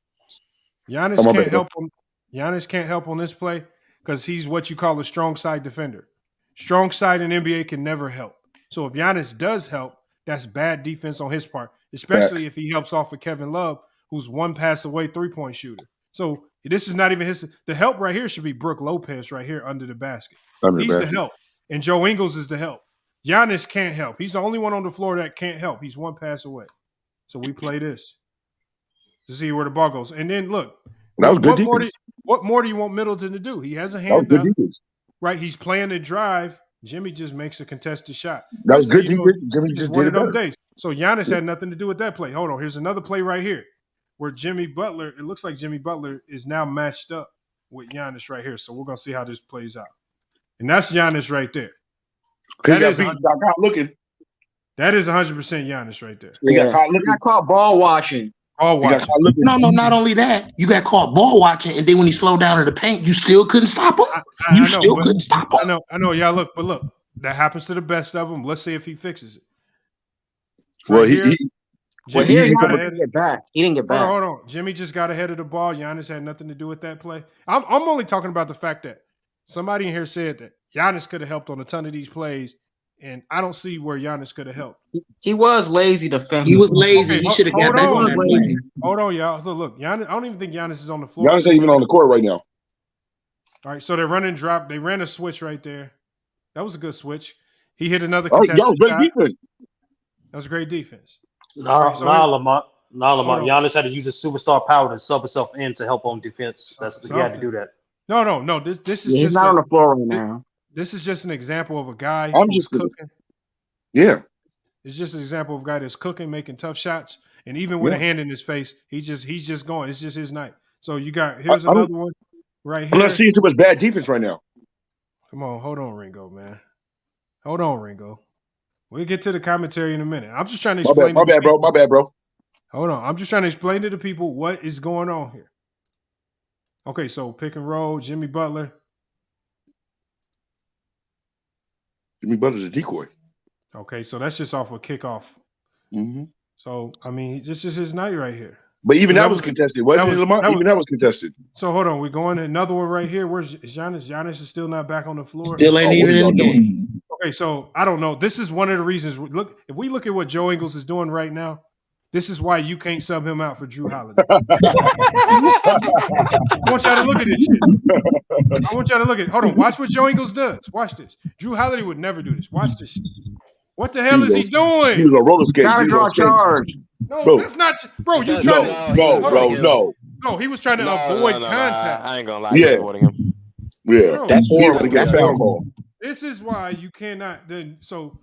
Giannis can't help him. Giannis can't help on this play because he's what you call a strong side defender. Strong side in NBA can never help. So if Giannis does help, that's bad defense on his part, especially if he helps off with Kevin Love, who's one pass away three-point shooter. So this is not even his. The help right here should be Brook Lopez right here under the basket. He's the help. And Joe Ingles is the help. Giannis can't help. He's the only one on the floor that can't help. He's one pass away. So we play this to see where the ball goes. And then look, what more do you want Middleton to do? He has a hand up. Right? He's playing the drive. Jimmy just makes a contested shot. That was good. Jimmy just did it better. Days. So Giannis had nothing to do with that play. Hold on. Here's another play right here where Jimmy Butler, it looks like Jimmy Butler is now matched up with Giannis right here. So we're going to see how this plays out. And that's Giannis right there. That is 100% Giannis right there. He got caught ball watching. No, not only that, you got caught ball watching, and then when he slowed down in the paint, you still couldn't stop him. Couldn't stop him. I know. Yeah, look, that happens to the best of them. Let's see if he fixes it. Well, he didn't get back. He didn't get back. Hold on. Jimmy just got ahead of the ball. Giannis had nothing to do with that play. I'm only talking about the fact that somebody in here said that Giannis could have helped on a ton of these plays, and I don't see where Giannis could have helped. He was lazy defensively. He was lazy. He should have got back on that play. Hold on, y'all. So look, Giannis, I don't even think Giannis is on the floor. Giannis ain't even on the court right now. All right, so they're running drop. They ran a switch right there. That was a good switch. He hit another contested shot. Great defense. That was great defense. Nah, so Lamont. Hold on. Giannis had to use his superstar power to sub himself in to help on defense. He had to do that. No. This is he's just not on the floor right now. This is just an example of a guy I'm who's just cooking. Yeah. It's just an example of a guy that's cooking, making tough shots, and even with a hand in his face, he's just going. It's just his night. So here's another one right here. I'm not seeing too much bad defense right now. Come on, hold on, Ringo, man. Hold on, Ringo. We'll get to the commentary in a minute. I'm just trying to explain. My bad, bro. Hold on. I'm just trying to explain to the people what is going on here. Okay, so pick and roll, Jimmy Butler. Jimmy Butler's a decoy. Okay, so that's just off a kickoff. Mm-hmm. So, I mean, this is his night right here. But even that was contested. Wasn't it, Lamont? Even that was contested. So, hold on. We're going to another one right here. Where's Giannis? Giannis is still not back on the floor. Still ain't even in the game. Okay, so I don't know. This is one of the reasons. Look, if we look at what Joe Ingles is doing right now, this is why you can't sub him out for Drew Holiday. I want y'all to look at this shit. I want y'all to look at it. Hold on. Watch what Joe Ingles does. Watch this. Drew Holiday would never do this. Watch this shit. What the hell is he doing? He was a roller skate. Trying to draw a charge. No, bro. That's not. Bro, you trying to. No. No, he was trying to avoid contact. I ain't gonna lie. Yeah. Bro, That's horrible. That's horrible. This is why you cannot. Then so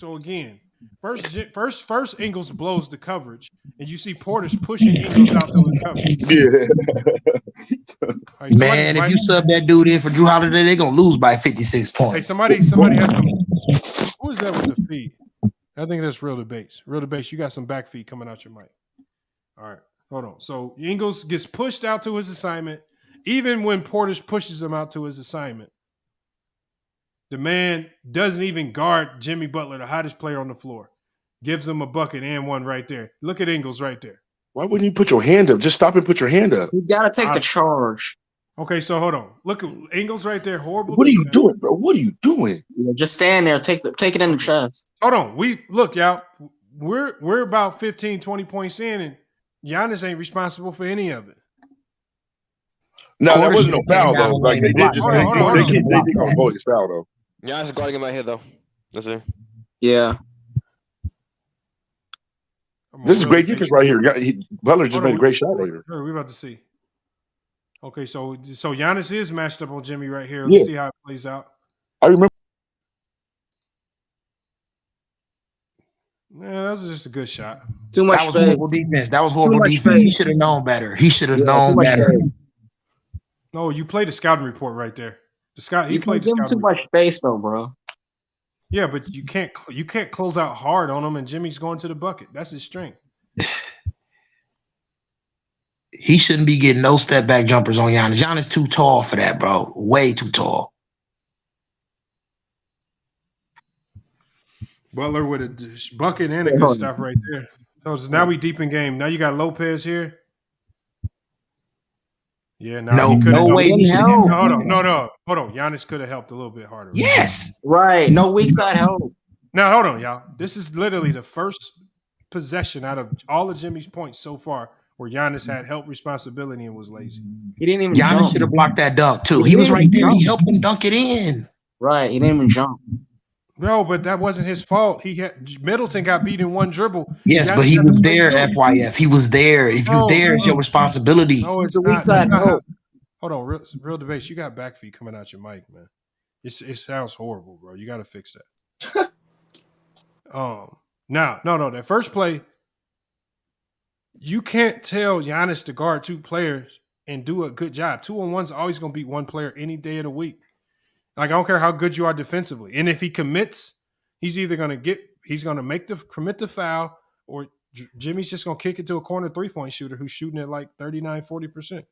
again. First, Ingles blows the coverage, and you see Portis pushing Ingles out to his coverage. Yeah. Right, man, if you sub that dude in for Drew Holiday, they're gonna lose by 56 points. Hey, somebody has some. Who is that with the feed? I think that's Real Debates. Real Debates, you got some back feed coming out your mic. All right, hold on. So Ingles gets pushed out to his assignment, even when Portis pushes him out to his assignment. The man doesn't even guard Jimmy Butler, the hottest player on the floor. Gives him a bucket and one right there. Look at Ingles right there. Why wouldn't you put your hand up? Just stop and put your hand up. He's got to take the charge. Okay, so hold on. Look at Ingles right there. Horrible. What are you doing, bro? What are you doing? Yeah, just stand there. Take it in the chest. Hold on. Look, y'all. We're about 15, 20 points in, and Giannis ain't responsible for any of it. No, there wasn't no foul though. Like they did just they did go avoid his foul though. Giannis is guarding him right here though. That's it. Yeah. This is great defense right here. Butler just made a great shot right here. We're about to see. Okay, so Giannis is matched up on Jimmy right here. Let's see how it plays out. I remember. Man, that was just a good shot. Too much space. Horrible defense. That was horrible defense. He should have known better. He should have known better. No, you played the scouting report right there. He played the scouting report. Too much space though, bro. Yeah, but you can't close out hard on him, and Jimmy's going to the bucket. That's his strength. He shouldn't be getting no step back jumpers on Giannis. Giannis too tall for that, bro. Way too tall. Butler with a bucket and a good stop right there. So now we deep in game. Now you got Lopez here. Yeah, no way. Hold on. Giannis could have helped a little bit harder. Yes. Right. No weak side help. Now, hold on, y'all. This is literally the first possession out of all of Jimmy's points so far where Giannis had help responsibility and was lazy. He didn't even Giannis should have blocked that dunk, too. He was right there. He helped him dunk it in. Right. He didn't even jump. No, but that wasn't his fault. Middleton got beat in one dribble. Yes, but he was there, FYF. He was there. If you're there, it's your responsibility. No, it's not. Weak side help. Hold on, real debates. You got back feet coming out your mic, man. It sounds horrible, bro. You got to fix that. No. That first play, you can't tell Giannis to guard two players and do a good job. 2-on-1's always going to beat one player any day of the week. Like, I don't care how good you are defensively. And if he commits, he's either going to commit the foul, or Jimmy's just going to kick it to a corner three-point shooter who's shooting at like 39, 40%.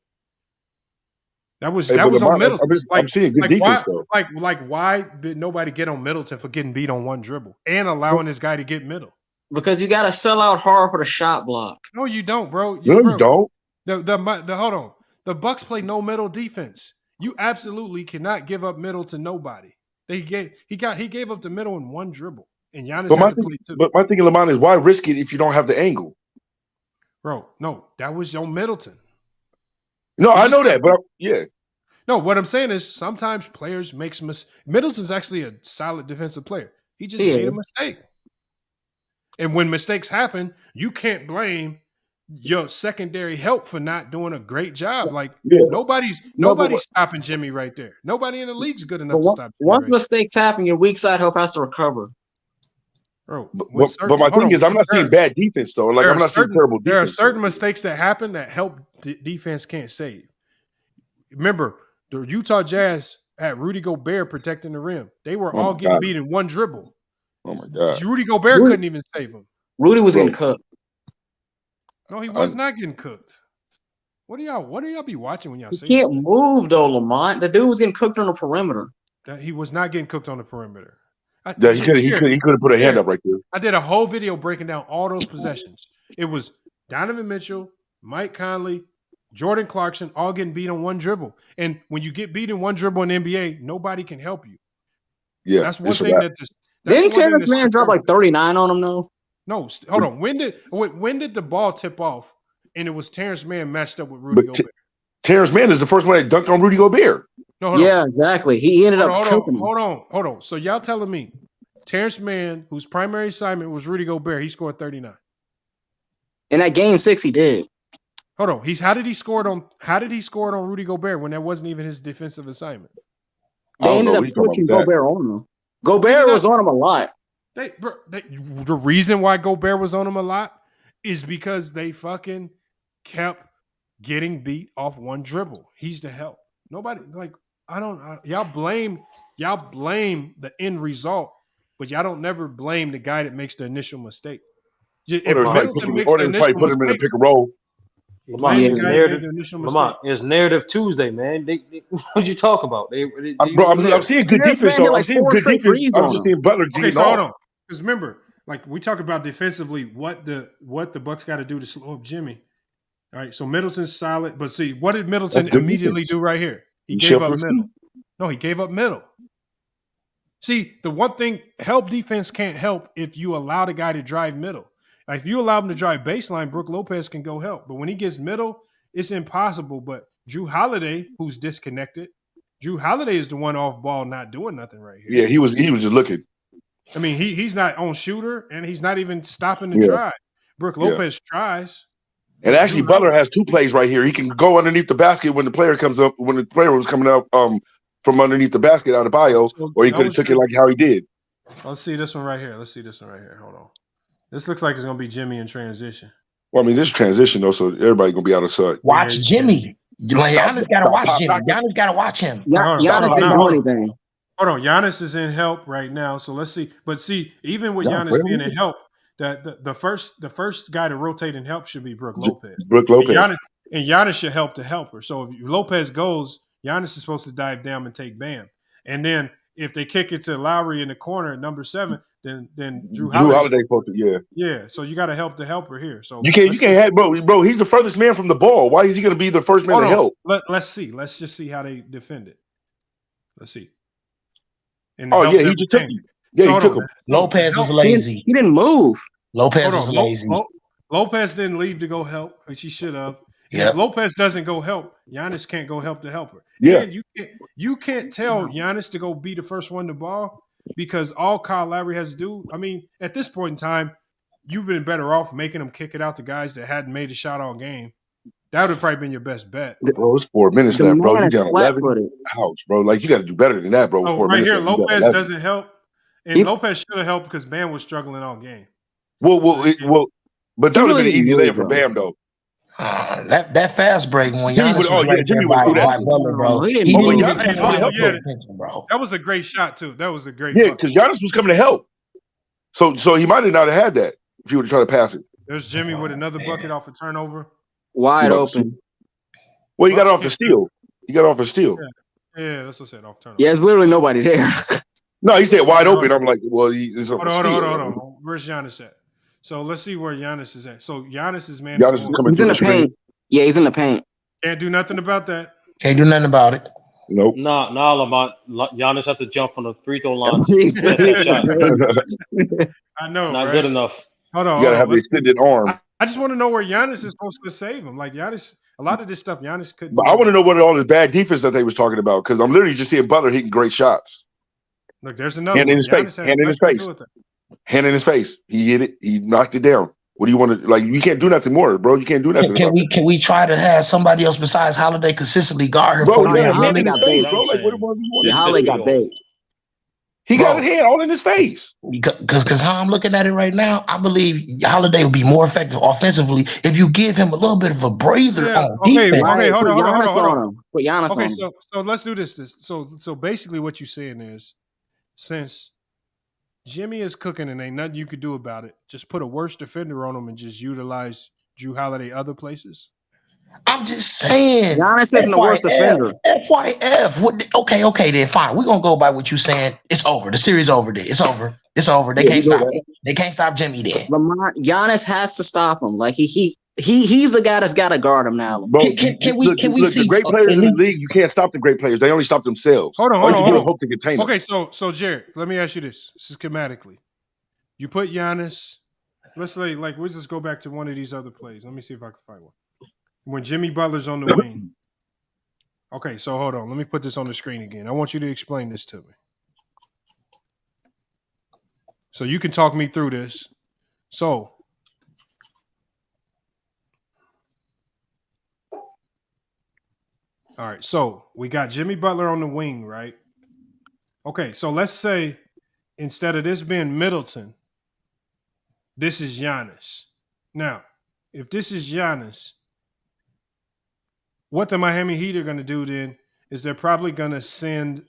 That was on Middleton. I'm seeing good defense, though. Why did nobody get on Middleton for getting beat on one dribble and allowing this guy to get middle? Because you got to sell out hard for the shot block. No, you don't, bro. You don't. Hold on. The Bucks play no middle defense. You absolutely cannot give up middle to nobody. He gave up the middle in one dribble, and Giannis had to play two. But my thing, Lamont, is why risk it if you don't have the angle? Bro, no, that was on Middleton. No, I know that, but yeah. No, what I'm saying is sometimes players make mistakes. Middleton's actually a solid defensive player. He just made a mistake. And when mistakes happen, you can't blame your secondary help for not doing a great job. Like nobody's stopping Jimmy right there. Nobody in the league's good enough to stop Jimmy. Once mistakes happen, your weak side help has to recover. Bro, but my thing is, I'm not seeing bad defense though. Like I'm not seeing terrible defense. There are certain mistakes that happen that help defense can't save. Remember, the Utah Jazz had Rudy Gobert protecting the rim. They were all getting beat in one dribble. Oh my God! Rudy Gobert couldn't even save him. Rudy was getting cooked. No, he was not getting cooked. What do y'all be watching when y'all say? He can't move though, Lamont. The dude was getting cooked on the perimeter. That he was not getting cooked on the perimeter. He could have put a hand up right there. I did a whole video breaking down all those possessions. It was Donovan Mitchell, Mike Conley, Jordan Clarkson, all getting beat on one dribble. And when you get beat in one dribble in the NBA, nobody can help you. Yeah, that's one thing that just. Didn't Terrence Mann drop like 39 on him though? No, hold on. When did the ball tip off? And it was Terrence Mann matched up with Rudy Gobert. Terrence Mann is the first one that dunked on Rudy Gobert. No, exactly. He ended up cooking him. Hold on. So y'all telling me Terrence Mann, whose primary assignment was Rudy Gobert, he scored 39. In that game 6, he did. Hold on. How did he score it on Rudy Gobert when that wasn't even his defensive assignment? They ended up switching Gobert on him. Gobert was on him a lot. The reason why Gobert was on him a lot is because they fucking kept getting beat off one dribble. He's the help. Nobody y'all blame the end result, but y'all don't never blame the guy that makes the initial mistake. If Middleton makes the initial mistake, in a pick and roll. Lamont, it's narrative Tuesday, man. What you talk about? I'm seeing good defense. I'm seeing good defense. I'm just seeing Butler getting hold on. Because remember, like we talk about defensively, what the Bucks got to do to slow up Jimmy. All right, so Middleton's solid, but see, what did Middleton immediately do right here? He gave up middle. No, he gave up middle. See, the one thing, help defense can't help if you allow the guy to drive middle. Like if you allow him to drive baseline, Brook Lopez can go help. But when he gets middle, it's impossible. But Drew Holiday, who's disconnected, Drew Holiday is the one off ball not doing nothing right here. Yeah, he was just looking. I mean, he's not on shooter, and he's not even stopping the drive. Brook Lopez tries. And actually, Butler has two plays right here. He can go underneath the basket when the player comes up, when the player was coming up from underneath the basket out of bio, or he could have took it like how he did. Let's see this one right here. Hold on. This looks like it's going to be Jimmy in transition. Well, I mean, this is transition, though, so everybody going to be out of sight. Watch Jimmy. Giannis got to watch Jimmy. Giannis got to watch him. Giannis didn't do anything. Hold on. Giannis is in help right now, so let's see. But see, even with Giannis being in help, the first guy to rotate and help should be Brook Lopez. And Giannis should help the helper. So if Lopez goes, Giannis is supposed to dive down and take Bam. And then if they kick it to Lowry in the corner at number 7, then Drew Holiday supposed to, yeah. So you got to help the helper here. So you can't have bro. He's the furthest man from the ball. Why is he going to be the first man to help? Let's see. Let's just see how they defend it. Let's see. He just took you. Yeah, he took him. Lopez was lazy. He didn't move. Lopez was lazy. Lopez didn't leave to go help, which he should have. Yep. If Lopez doesn't go help, Giannis can't go help the helper. Yeah. And you can't tell Giannis to go be the first one to ball because all Kyle Lowry has to do, I mean, at this point in time, you've been better off making them kick it out to guys that hadn't made a shot all game. That would have probably been your best bet. Bro, it's 4 minutes left, bro. You got 11. Ouch, bro. Like, you got to do better than that, bro. Oh, right here, Lopez doesn't help. And Lopez should have helped because Bam was struggling all game. Well, but that would have been an easy layup for Bam, though. That fast break when Giannis Jimmy would do that. Butler, bro. That was a great shot too. That was a great. Yeah, because Giannis was coming to help. So he might have not have had that if he would have tried to pass it. There's Jimmy with another bucket off a turnover. Wide open. Well, he got it off the steal. Yeah, that's what I said, off turnover. Yeah, there's literally nobody there. No, he said wide open. I'm like, well, he's hold on. Where's Giannis at? So let's see where Giannis is at. So Giannis is he's in the paint. Yeah, he's in the paint. Can't do nothing about that. Can't do nothing about it. Nope. Nah, Lamont. Giannis has to jump from the free throw line. I know. Not good enough. Hold on. You gotta have the extended arm. I just want to know where Giannis is supposed to save him. Like Giannis, a lot of this stuff Giannis couldn't. But I want to know what all the bad defense that they was talking about because I'm literally just seeing Butler hitting great shots. Look, there's another. Hand in his face. Hand in his face. He hit it. He knocked it down. What do you want to like? You can't do nothing more, bro. You can't do nothing. Can we try to have somebody else besides Holiday consistently guard her? Bro, he got yeah, a hand in his got face, bait. bro. Like, what do you want? Yeah, Holiday got bait. He got his hand all in his face. Because how I'm looking at it right now, I believe Holiday will be more effective offensively if you give him a little bit of a breather on defense. Okay, hold on. Put Giannis okay, on him. so let's do this. So basically what you're saying is, since Jimmy is cooking and ain't nothing you could do about it, just put a worse defender on him and just utilize Drew Holiday other places? I'm just saying. Giannis isn't the worst defender. FYF. Okay, then fine. We're gonna go by what you're saying. It's over. The series over there. It's over. It's over. They can't stop it. They can't stop Jimmy there. Lamont, Giannis has to stop him. Like he's the guy that's got to guard him now. Bro, can we see the great players in the league? You can't stop the great players. They only stop themselves. Hold on. Hope to contain them. Okay, so Jared, let me ask you this schematically. You put Giannis. Let's say, like, we'll just go back to one of these other plays. Let me see if I can find one. When Jimmy Butler's on the wing. Okay, so hold on. Let me put this on the screen again. I want you to explain this to me. So you can talk me through this. So, all right. So we got Jimmy Butler on the wing, right? Okay, so let's say instead of this being Middleton, this is Giannis. Now, if this is Giannis, what the Miami Heat are going to do then is they're probably going to send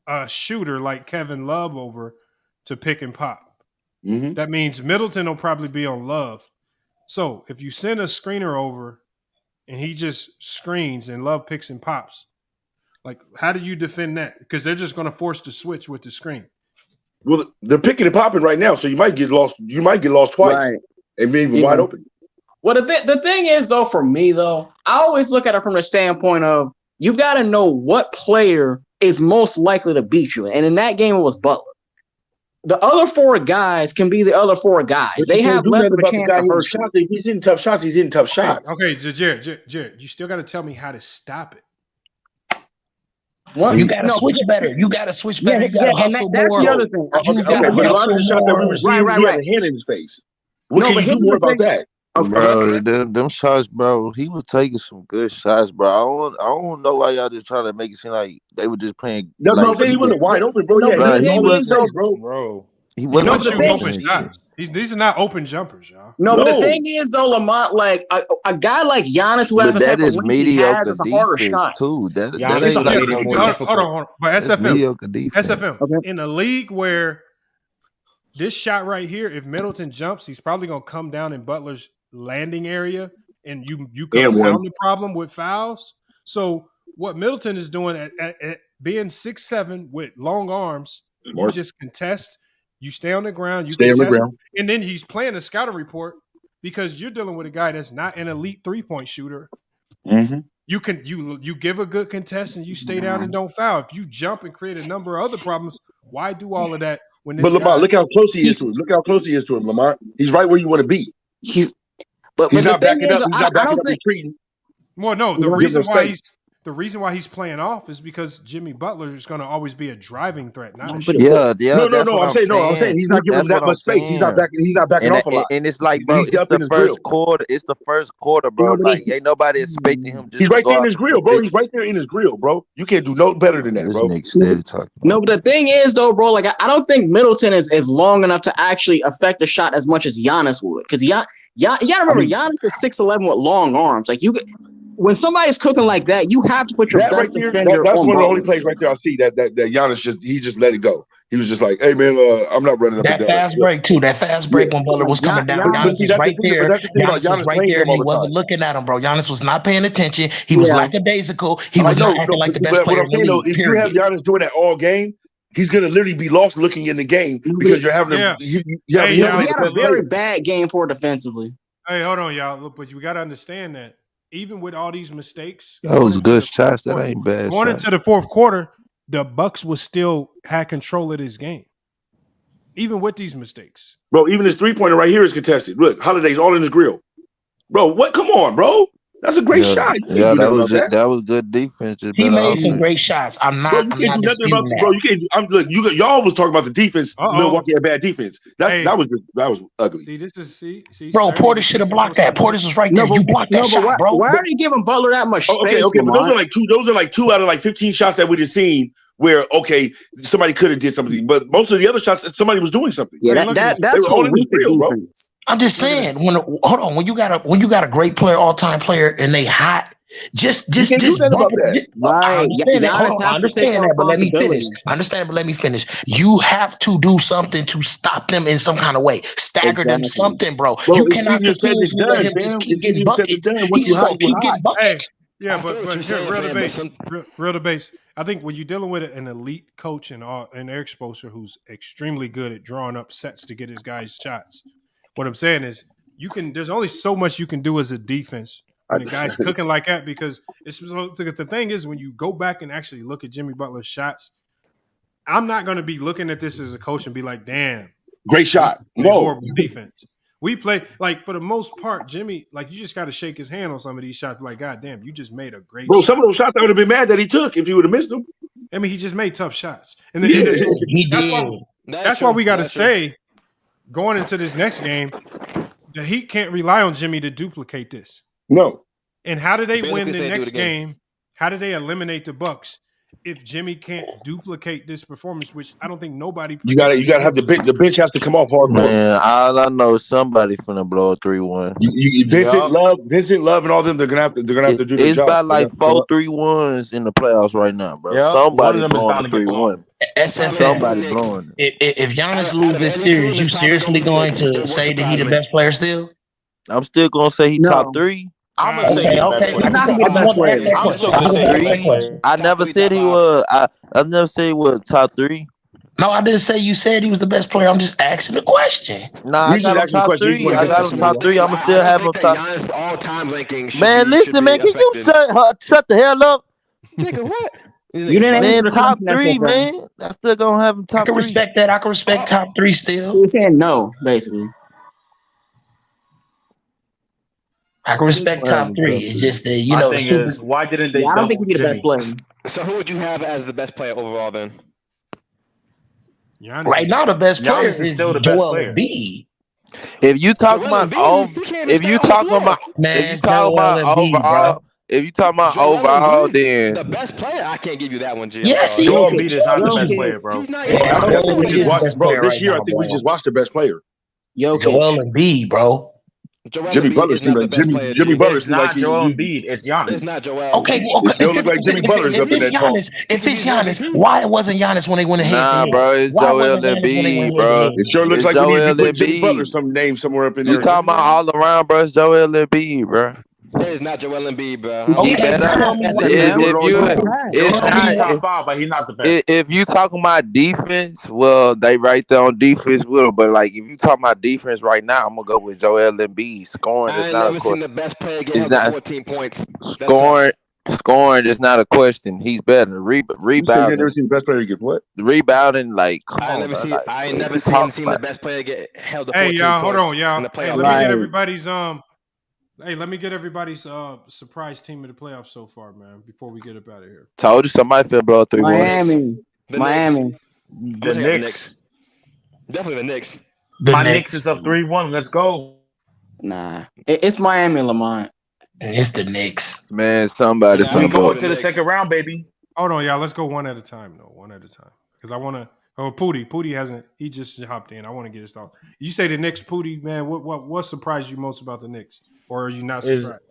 a shooter like Kevin Love over to pick and pop. Mm-hmm. That means Middleton will probably be on Love. So if you send a screener over and he just screens and Love picks and pops, like, how do you defend that? Because they're just going to force the switch with the screen. Well, they're picking and popping right now, so you might get lost. You might get lost twice and be even wide open. Well, the thing is, though, for me, though, I always look at it from the standpoint of you got to know what player is most likely to beat you. And in that game, it was Butler. The other four guys can be the other four guys. They have less of a chance to hurt you. He's hitting tough shots. He's hitting tough shots. Okay, Jared, you still got to tell me how to stop it. What? You got to switch better. You got to switch better. You got to hustle that's more. the other thing. Okay, but a lot of the shots that we were seeing, he had a hand in his face. What can you do more about that? Bro, them shots, bro. He was taking some good shots, bro. I don't know why y'all just trying to make it seem like they were just playing. No, I'm saying he wasn't wide open, bro. Bro. He wasn't shooting open shots. These are not open jumpers, y'all. No, but the thing is, though, Lamont, like a guy like Giannis who has a type of length he has is a harder shot. Too. That ain't Hold on. But SFM, SFM, in a league where this shot right here, if Middleton jumps, he's probably gonna come down in Butler's landing area, and you compound the problem with fouls. So what Middleton is doing at being 6'7" with long arms, you just contest. You stay on the ground, you contest, and then he's playing a scouting report because you're dealing with a guy that's not an elite 3-point shooter. Mm-hmm. You give a good contest and you stay down and don't foul. If you jump and create a number of other problems, why do all of that when this Lamont, look how close he is to him. Look how close he is to him, Lamont. He's right where you want to be. He's not backing up. He's not backing up retreating. Well, no, the reason why he's playing off is because Jimmy Butler is going to always be a driving threat, not a shooter. Yeah. No. I'm saying he's not giving him that much space. He's not backing off a lot. And it's like, bro, it's the first quarter. It's the first quarter, bro. Like, ain't nobody expecting him. He's right there in his grill, bro. He's right there in his grill, bro. You can't do no better than that, bro. No, but the thing is, though, bro, like I don't think Middleton is long enough to actually affect the shot as much as Giannis would, because you got to remember, Giannis is 6'11" with long arms. Like when somebody's cooking like that, you have to put your best defender that's on one of the ball. only plays right there I see that Giannis just let it go. He was just like, "Hey man, I'm not running up and down." Fast break too. That fast break when Butler was coming down. Giannis was right there. Giannis was right there, and he wasn't looking at him, bro. Giannis was not paying attention. He was lackadaisical. He was not acting like the best player in the league. If you have Giannis doing that all game, he's gonna literally be lost looking in the game because you're having him. He had a very bad game for defensively. Hey, hold on, y'all. Look, but you got to understand that even with all these mistakes, that was good shots. That ain't bad. Going into the fourth quarter, the Bucks had control of this game, even with these mistakes. Bro, even his 3-pointer right here is contested. Look, Holiday's all in his grill. Bro, what? Come on, bro. That's a great shot. Yeah, that was good defense. He made some great shots. I'm not disputing that. Bro, you can't. Look, y'all was talking about the defense. Milwaukee had bad defense. That was ugly. See, this is see. Bro, Portis should have blocked that. Portis was right there. You blocked that shot, bro. Why are you giving Butler that much space? Okay, but those are like two out of like 15 shots that we just seen where somebody could have did something, but most of the other shots somebody was doing something. Yeah, that's all we bro. I'm just saying when you got a great player, all-time player, and they hot, just bump it. I understand that, but let me finish. You have to do something to stop them in some kind of way. Stagger them something, bro. You cannot continuously let him just keep getting buckets. He's going to keep getting buckets. Yeah, but here, real debates. I think when you're dealing with an elite coach and Eric Spoelstra, who's extremely good at drawing up sets to get his guys shots, what I'm saying is there's only so much you can do as a defense when a guy's cooking like that, because the thing is, when you go back and actually look at Jimmy Butler's shots, I'm not going to be looking at this as a coach and be like, damn, great shot, horrible defense. We play, like, for the most part, Jimmy, like, you just got to shake his hand on some of these shots. Like, God damn, you just made a great shot. Some of those shots I would have been mad that he took if he would have missed them. I mean, he just made tough shots. And then that's why we got to say, going into this next game, the Heat can't rely on Jimmy to duplicate this. No. And how do they win the next game? How do they eliminate the Bucks if Jimmy can't duplicate this performance, which I don't think nobody. You gotta have the bench has to come off hard. Man, all I know is somebody finna blow a 3-1. Vincent Love, and all them. They're gonna have to do their job. It's about like 4 3-1s in the playoffs right now, bro. Yep. Somebody blowing a 3-1. Somebody blowing it. If Giannis lose this series, you seriously going to say that he's the best player still? I'm still gonna say he's top 3. I'm gonna say I never said he was. I never said he was top 3. No, I didn't say you said he was the best player. I'm just asking the question. Nah, I got him top 3. I got him top 3. I'ma still have him top. All-time ranking. Man, listen, man, can you shut the hell up? Nigga, what? You didn't answer top 3, man. I still gonna have him top 3. I can respect that. I can respect top 3 still. So you're saying no, basically. I can respect top 3. It's just that My thing is, why didn't they? I don't think he'd be the best player. So who would you have as the best player overall then? Right now, the best player is still the best Joel player. Embiid. If you talk about overall, then the best player, I can't give you that one, Jim. Yes, Joel Embiid is not the best player, bro. He's not. This year, I think we just watched the best player. Joel Embiid, bro. Jimmy Butler. Jimmy Butler. It's not Joel Embiid. It's Giannis. It's not Joel. Okay. If it's Giannis, why wasn't Giannis when they went ahead? Nah, bro, it's Joel Embiid, bro. It sure looks like we need to put Jimmy Butler some name somewhere up in there. You talking about all around, bro? It's Joel Embiid, bro. It is not Joel Embiid, bro. But he's not the best. If you talking about defense, well, they right there on defense with him. But like, if you talking about defense right now, I'm gonna go with Joel Embiid. Scoring is not a question. I never seen the best player get held to 14 points. Scoring is not a question. He's better. Rebounding. Never seen the best player get what? Rebounding, like. I ain't never seen the best player get held to 14 points. Hey, y'all, hold on, y'all. Hey, let me get everybody's surprise team of the playoffs so far, man, before we get up out of here. Told you somebody fell blow 3-1. Miami. The Knicks. Definitely the Knicks. My Knicks is up 3-1. Let's go. Nah. It's Miami, Lamont. It's the Knicks. Man, somebody. We going to the second round, baby. Hold on, y'all. Let's go one at a time, though. One at a time. Because I want to. Oh, Pooty hasn't. He just hopped in. I want to get his thoughts. You say the Knicks, Pooty, man. What surprised you most about the Knicks, or are you not surprised?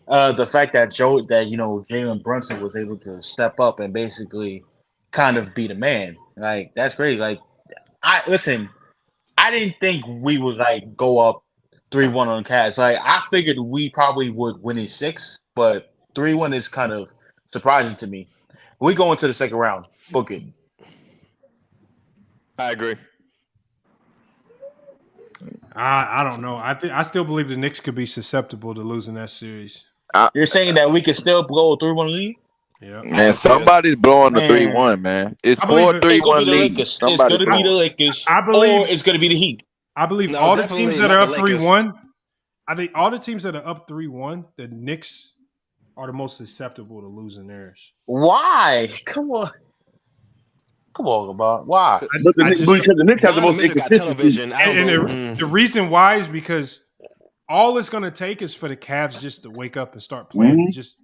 The fact that Jalen Brunson was able to step up and basically kind of be the man. Like, that's great. Like, I didn't think we would like go up 3-1 on Cavs. Like, I figured we probably would win in 6, but 3-1 is kind of surprising to me. We go into the second round. Book it. I agree. I don't know. I still believe the Knicks could be susceptible to losing that series. You're saying that we could still go a 3-1 lead? Yeah. Man, somebody's blowing the 3-1, man. It's 4-3-1 lead. It's going to be the Lakers. Or it's going to be the Heat. I believe all the teams that are up 3-1, I think all the teams that are up 3-1, the Knicks are the most susceptible to losing theirs. Why? Come on, LeBron. Why? Because the Knicks have the most inconsistency. And the reason why is because all it's going to take is for the Cavs just to wake up and start playing just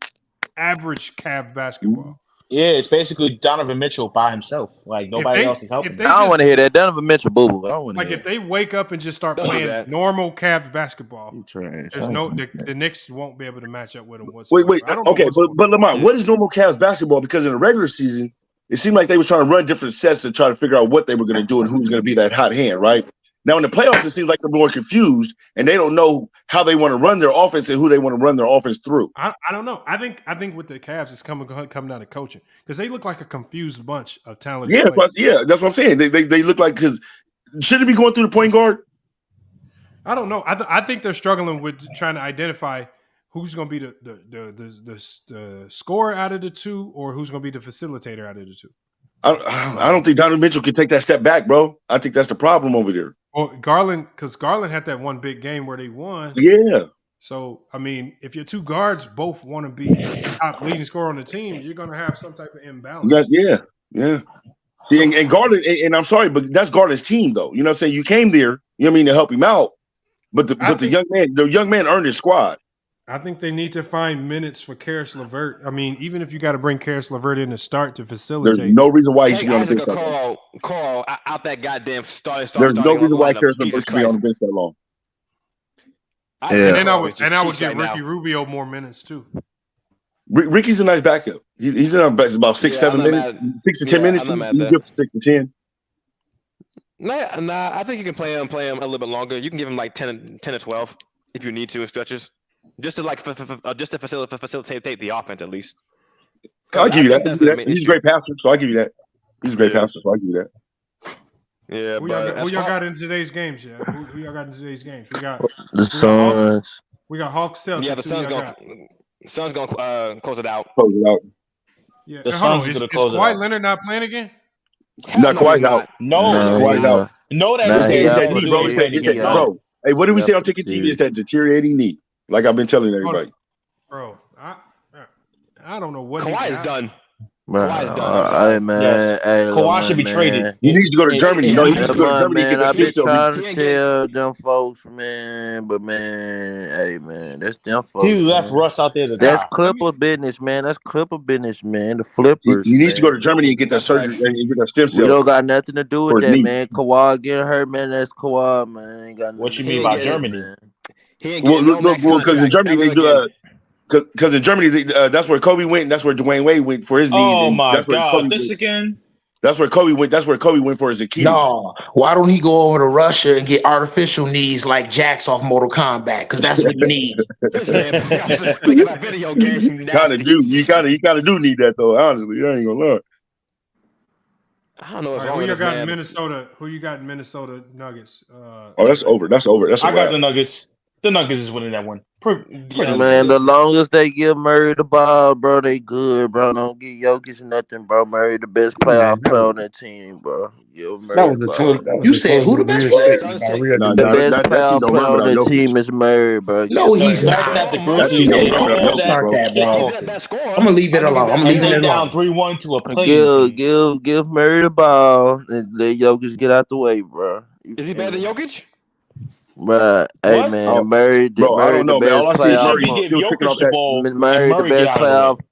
average Cavs basketball. Yeah, it's basically Donovan Mitchell by himself. Like nobody else is helping. I don't want to hear that. Donovan Mitchell, boo. I don't want to hear if they wake up and just start playing normal Cavs basketball, there's the Knicks won't be able to match up with them whatsoever. Wait. Okay, but Lamont, what is normal Cavs basketball? Because in the regular season, it seemed like they were trying to run different sets to try to figure out what they were going to do and who was going to be that hot hand, right? Now in the playoffs, it seems like they're more confused and they don't know how they want to run their offense and who they want to run their offense through. I don't know. I think with the Cavs, it's coming down to coaching because they look like a confused bunch of talented players. That's what I'm saying. They look like because should it be going through the point guard? I don't know. I think they're struggling with trying to identify who's going to be the scorer out of the two or who's going to be the facilitator out of the two. I don't think Donovan Mitchell can take that step back, bro. I think that's the problem over there. Well, Garland had that one big game where they won. Yeah. So, I mean, if your two guards both want to be top leading scorer on the team, you're going to have some type of imbalance. Yeah. And Garland, and I'm sorry, but that's Garland's team, though. You know what I'm saying? You came there, you know what I mean, to help him out. But the young man earned his squad. I think they need to find minutes for Karis LeVert. I mean, even if you got to bring Karis LeVert in to start to facilitate. There's no reason why he should be on the bench. Call out that goddamn start. There's no reason why Karis LeVert should be on the bench that long. And then I would give Ricky Rubio more minutes too. Ricky's a nice backup. He's in about 6-7 minutes, 6 to 10 minutes. He's good for 6 to 10. Nah. I think you can play him a little bit longer. You can give him like 10 to 12 if you need to in stretches. Just to facilitate the offense at least. I'll give you that. He's a great passer, so I'll give you that. He's a great passer, so I'll give you that. Yeah, who y'all got in today's games? Yeah, who y'all got in today's games? We got the Suns. We got Hawks Celtics. Yeah, the Suns gonna close it out. Yeah, the Suns is Kawhi Leonard not playing again? Not Kawhi's out. No, Kawhi's out. No, that's bro. Hey, what did we say on Ticket TV? It's that deteriorating knee. Like I've been telling everybody. Bro, I don't know what Kawhi is done. Kawhi's done. Kawhi should be traded. He needs to go to Germany. No, he needs to go to Germany. I've been trying to tell them folks, man. But hey, man, that's them folks. He left Russ out there to die. That's Clipper business, man. That's Clipper business, man. The flippers. He needs to go to Germany and get that surgery and get that stem cell. We don't got nothing to do with that, man. Kawhi getting hurt, man. That's Kawhi, man. Ain't got what you mean by Germany? He ain't getting because in Germany they do. Because in Germany, that's where Kobe went, and that's where Dwayne Wade went for his knees. Oh my that's God! This again? That's where Kobe went. That's where Kobe went for his Achilles. No, why don't he go over to Russia and get artificial knees like Jax off Mortal Kombat? Because that's what you need. Video game. You kind of do need that though. Honestly, I ain't gonna lie. I don't know what's who wrong you with got this, in man. Minnesota? Who you got in Minnesota Nuggets? That's over. I got the Nuggets. The Nuggets is winning that one. Man, the longest they give Murray the ball, bro, they good, bro. Don't give Jokic nothing, bro. Murray the best player on that team, bro. That was a total. You said who the best player? The best player on the team is Murray, bro. No, he's not. Not the Grizzlies. I'm gonna leave it alone. I'm leaving it down alone. 3-1 to a play. Give Murray the ball and let Jokic get out the way, bro. Is he better than Jokic? But hey, man, Murray the best player. Murray the best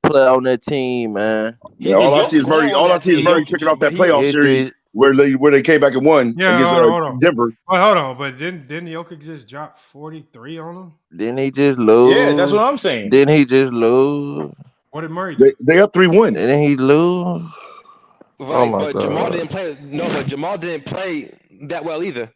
player on that team, man. Yeah, all I see is Murray kicking off that playoff series where they came back and won against hold on. Denver. Well, hold on, but didn't Jokic just drop 43 on him? Didn't he just lose? Yeah, that's what I'm saying. Didn't he just lose? What did Murray do? They up 3-1. Didn't he lose? Right, but God. Jamal didn't play. No, but Jamal didn't play that well either.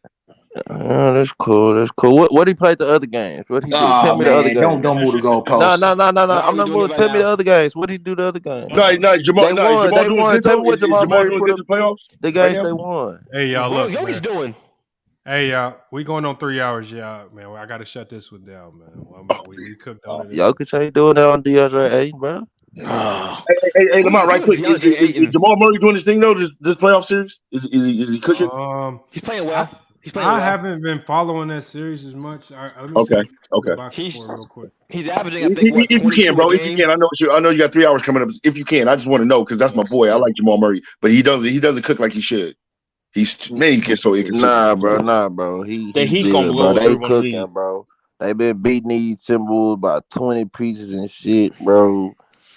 Oh, that's cool. That's cool. What he played the other games? What he do? Tell me the other games. Don't move the goalpost. No. I'm not moving. Tell me the other games. What did he do the other games? No, Jamal. They won. Tell me what Jamal Murray put up the playoffs. The games they won. Hey y'all, look. What he's doing? Hey y'all, we going on 3 hours, y'all. Man, I gotta shut this one down, man. We cooked on it. Jokic ain't doing that on DeAndre Ayton, bro. Hey, Lamont, right quick. Is Jamal Murray doing this thing though? This playoff series? Is he cooking? He's playing well. I haven't been following that series as much. Let me see the box score real quick. He's averaging, I think, what, if you 22 can, bro. a If you game? can, I know you got 3 hours coming up. If you can, I just want to know because that's my boy. I like Jamal Murray, but he doesn't cook like he should. He gets so inconsistent. Nah, bro. He Heat good, gonna bro. blow They everyone cooking, lead. bro. They been beating these Timberwolves by 20 pieces and shit, bro.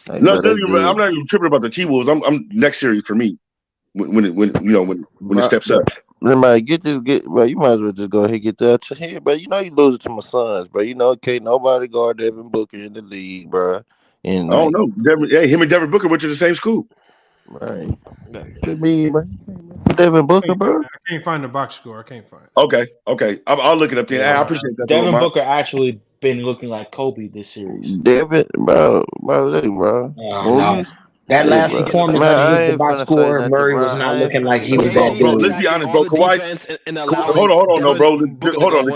Like, No, bro, they good. I'm not even tripping about the T-Wolves. I'm next series for me when it steps up. Bro, bro, you might as well just go ahead and get that to here, bro. You know you losing to my sons, bro. You know, can't nobody guard Devin Booker in the league, bro. And I don't know. Him and Devin Booker went to the same school. Right. Should be, bro. Devin Booker, bro. I can't find the box score. I can't find it. Okay. I'll look it up then. I appreciate that. Devin Booker actually been looking like Kobe this series. Devin, bro. No. That last performance, I just looked at the box score. Murray was not looking like he was that Bro, good. let's be honest, bro. Kawhi, hold on, no, bro. Hold on. The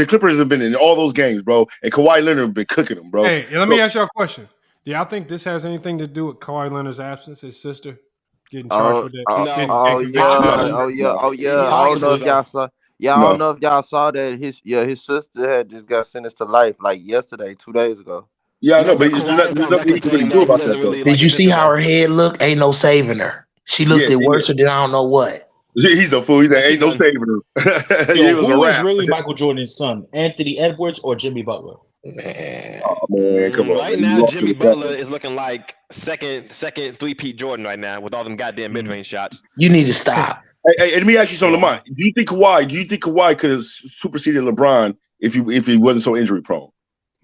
Clippers have been in all those games, bro, and Kawhi Leonard have been cooking them, bro. Hey, let me ask you a question. Do y'all think this has anything to do with Kawhi Leonard's absence? His sister getting charged with that? Yeah. I don't know if y'all saw. Yeah, I don't know if y'all saw that his sister had just got sentenced to life like yesterday, 2 days ago. Yeah, I know, but there's nothing he can really do about that, though. Did you see how her head looked? Ain't no saving her. She looked worse than I don't know what. He's a fool. Ain't no saving her. Yo, who is really Michael Jordan's son? Anthony Edwards or Jimmy Butler? Man, come on. Right now, Jimmy Butler is looking like second three-peat Jordan right now with all them goddamn mid-range shots. You need to stop. Hey, let me ask you something, Lamont. Do you think Kawhi could have superseded LeBron if he wasn't so injury prone?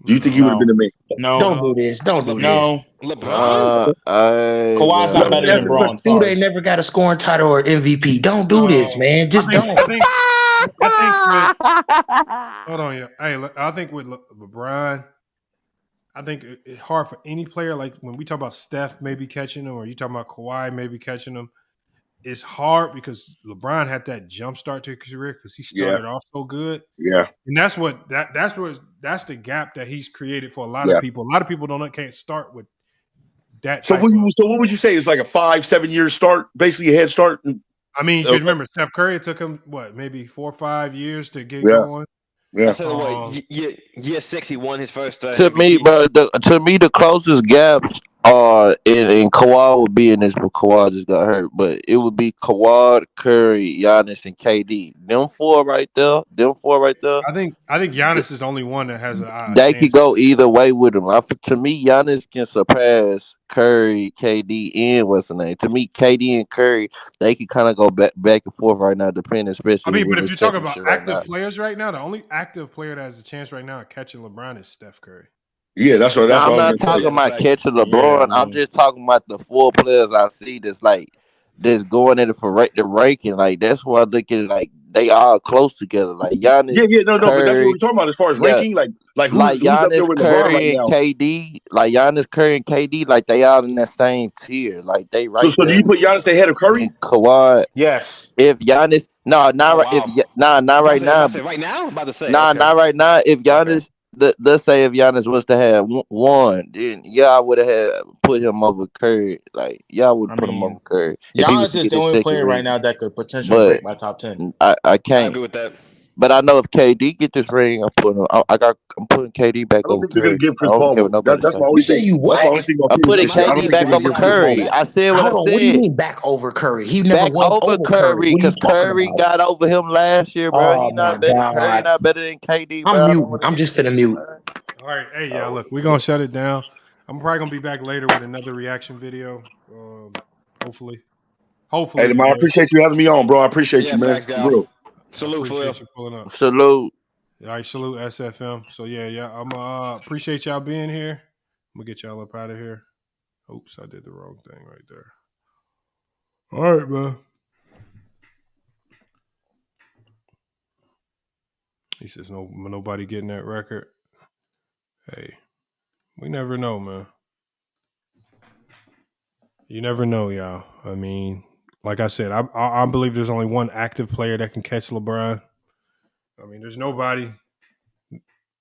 Do you think he would have been the man? No. Don't do this. LeBron? Kawhi's not better than LeBron. Dude, they never got a scoring title or MVP. Don't do this, man. Just don't. Hold on, yeah. Hey, I think with LeBron, I think it's hard for any player. Like when we talk about Steph maybe catching them, or you talking about Kawhi maybe catching them, it's hard because LeBron had that jump start to his career because he started off so good. Yeah, and that's the gap that he's created for a lot of people. A lot of people can't start with that. So what would you say is like a 5-7 year start, basically a head start? I mean, you remember Steph Curry, it took him maybe 4 or 5 years to get going. Yeah. Year 6, he won his first. To me, bro, the closest gaps are in Kawhi would be in this, but Kawhi just got hurt. But it would be Kawhi, Curry, Giannis, and KD. Them four right there. I think Giannis is the only one that has an. They could go either way with him. To me, Giannis can surpass Curry, KD, and what's the name? To me, KD and Curry, they can kind of go back and forth right now, depending especially. I mean, but if you're talking about active players right now, the only active player that has a chance right now of catching LeBron is Steph Curry. Yeah, that's what. I'm not talking about catching LeBron. I'm just talking about the 4 players I see that's going in it for the ranking. Like that's why I look at it like they all close together. Like Giannis, no, but that's what we're talking about as far as ranking. Like who's up there with LeBron right now? KD, like Giannis, Curry, and KD, like they all in that same tier. Like they right. So do you put Giannis ahead of Curry? And Kawhi, yes. If Giannis, not right now. Right now, I'm about to say. Not right now. If Giannis. Let's say if Giannis was to have one, then I would have put him over Curry. Like, I would put him over Curry. Giannis is the only player right now that could potentially break my top 10. I can't. I agree with that. But I know if KD get this ring, I'm putting KD back over Curry. I don't care what nobody says. You say you what? I'm putting KD back over Curry. I said what I said. What do you mean back over Curry? He never went over Curry because Curry got over him last year, bro. Curry not better than KD, bro. I'm muting. I'm just finna mute. All right, hey, look, we're gonna shut it down. I'm probably gonna be back later with another reaction video. Hopefully. Hey, man, I appreciate you having me on, bro. I appreciate you, man. Real. Salute for you pulling up. Salute. All right, salute SFM. So I'm appreciate y'all being here. I'm gonna get y'all up out of here. Oops, I did the wrong thing right there. All right, man. He says nobody getting that record. Hey, we never know, man. You never know, y'all. I mean, like I said, I believe there's only one active player that can catch LeBron. I mean, there's nobody.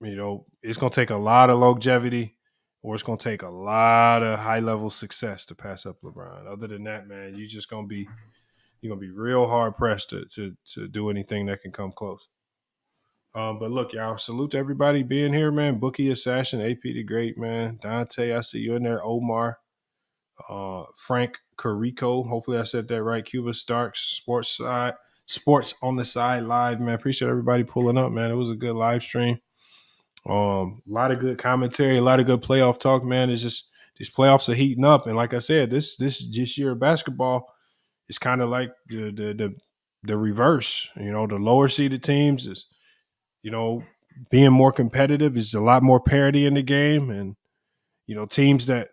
It's going to take a lot of longevity or it's going to take a lot of high-level success to pass up LeBron. Other than that, man, you're just going to be you're gonna be real hard pressed to do anything that can come close. But look, y'all, salute to everybody being here, man. Bookie Assassin, AP the Great, man. Dante, I see you in there. Omar, Frank Carico, hopefully I said that right. Cuba Starks, Sports on the Side live, man. Appreciate everybody pulling up, man. It was a good live stream. A lot of good commentary, a lot of good playoff talk, man. It's just these playoffs are heating up, and like I said, this year of basketball is kind of like the reverse. You know, the lower seeded teams is, you know, being more competitive. Is a lot more parity in the game, and you know, teams that,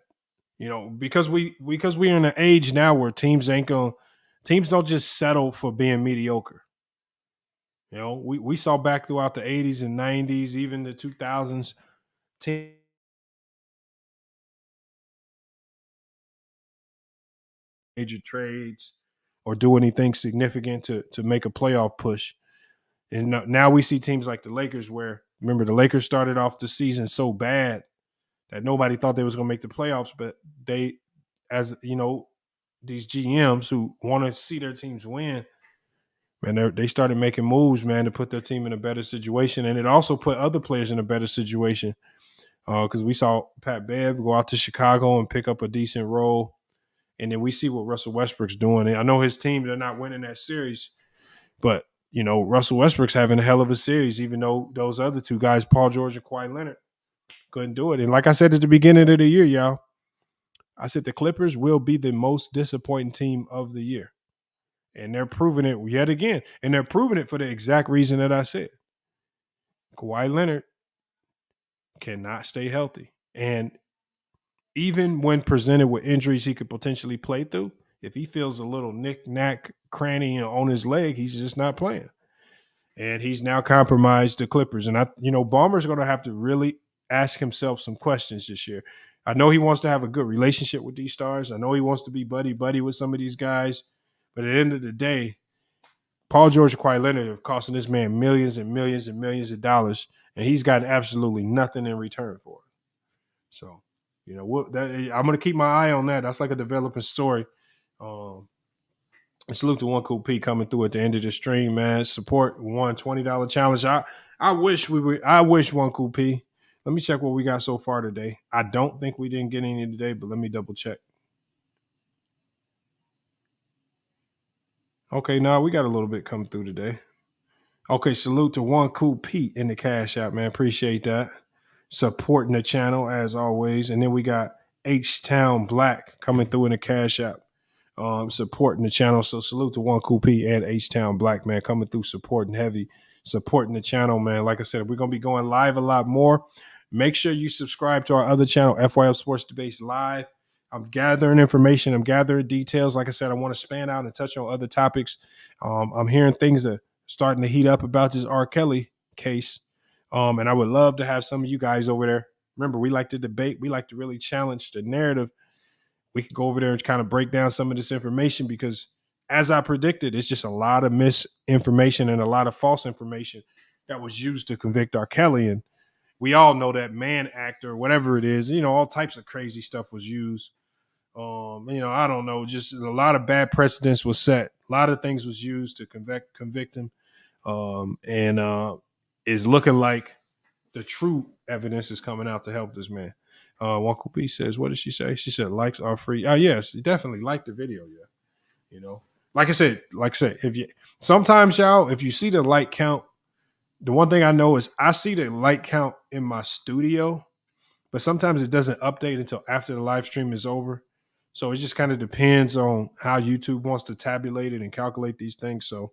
you know, because we're in an age now where teams don't just settle for being mediocre. You know, we saw back throughout the 80s and 90s, even the 2000s, major trades or do anything significant to make a playoff push. And now we see teams like the Lakers where, remember, the Lakers started off the season so bad that nobody thought they was going to make the playoffs, but they, as you know, these GMs who want to see their teams win, man, they started making moves, man, to put their team in a better situation. And it also put other players in a better situation because we saw Pat Bev go out to Chicago and pick up a decent role. And then we see what Russell Westbrook's doing. And I know his team, they're not winning that series, but, you know, Russell Westbrook's having a hell of a series, even though those other two guys, Paul George and Kawhi Leonard, couldn't do it. And like I said at the beginning of the year, y'all, I said the Clippers will be the most disappointing team of the year. And they're proving it yet again. And they're proving it for the exact reason that I said. Kawhi Leonard cannot stay healthy. And even when presented with injuries he could potentially play through, if he feels a little knick-knack cranny on his leg, he's just not playing. And he's now compromised the Clippers. And, Ballmer's going to have to really ask himself some questions this year. I know he wants to have a good relationship with these stars. I know he wants to be buddy-buddy with some of these guys. But at the end of the day, Paul George and Kawhi Leonard have costing this man millions and millions and millions of dollars, and he's gotten absolutely nothing in return for it. So, I'm going to keep my eye on that. That's like a developing story. And salute to One Cool P coming through at the end of the stream, man. Support one $20 challenge. I wish One Cool P. Let me check what we got so far today. I don't think we didn't get any today, but let me double check. Okay, no, we got a little bit coming through today. Okay, salute to One Cool Pete in the Cash App, man. Appreciate that. Supporting the channel as always. And then we got H-Town Black coming through in the Cash App, supporting the channel. So salute to One Cool Pete and H-Town Black, man, coming through supporting heavy, supporting the channel, man. Like I said, we're going to be going live a lot more. Make sure you subscribe to our other channel, FYF Sports Debates Live. I'm gathering information. I'm gathering details. Like I said, I want to span out and touch on other topics. I'm hearing things that starting to heat up about this R. Kelly case. And I would love to have some of you guys over there. Remember, we like to debate. We like to really challenge the narrative. We can go over there and kind of break down some of this information because, as I predicted, it's just a lot of misinformation and a lot of false information that was used to convict R. Kelly. And we all know that Mann Act or whatever it is, all types of crazy stuff was used. I don't know, just a lot of bad precedents was set. A lot of things was used to convict him. Is looking like the true evidence is coming out to help this man. Wonko P says, what did she say? She said likes are free. Yes, definitely like the video. Yeah. Like I said, sometimes y'all, if you see the like count, the one thing I know is I see the like count in my studio, but sometimes it doesn't update until after the live stream is over. So it just kind of depends on how YouTube wants to tabulate it and calculate these things. So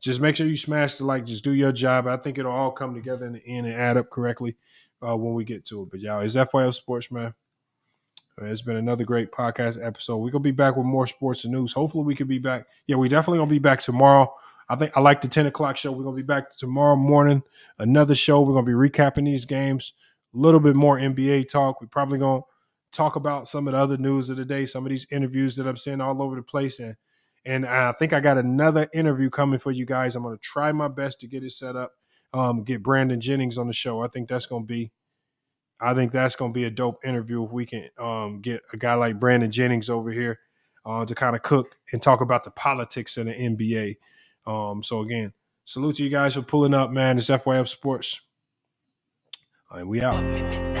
just make sure you smash the like. Just do your job. I think it'll all come together in the end and add up correctly when we get to it. But y'all, it's FYF Sports, man. It's been another great podcast episode. We're going to be back with more sports and news. Hopefully we can be back. Yeah, we definitely going to be back tomorrow. I think I like the 10 o'clock show. We're going to be back tomorrow morning. Another show. We're going to be recapping these games. A little bit more NBA talk. We're probably going to talk about some of the other news of the day, some of these interviews that I'm seeing all over the place. And I think I got another interview coming for you guys. I'm going to try my best to get it set up, get Brandon Jennings on the show. I think that's going to be a dope interview if we can get a guy like Brandon Jennings over here. to kind of cook and talk about the politics in the NBA. So again, salute to you guys for pulling up, man. It's FYF Sports. And we out.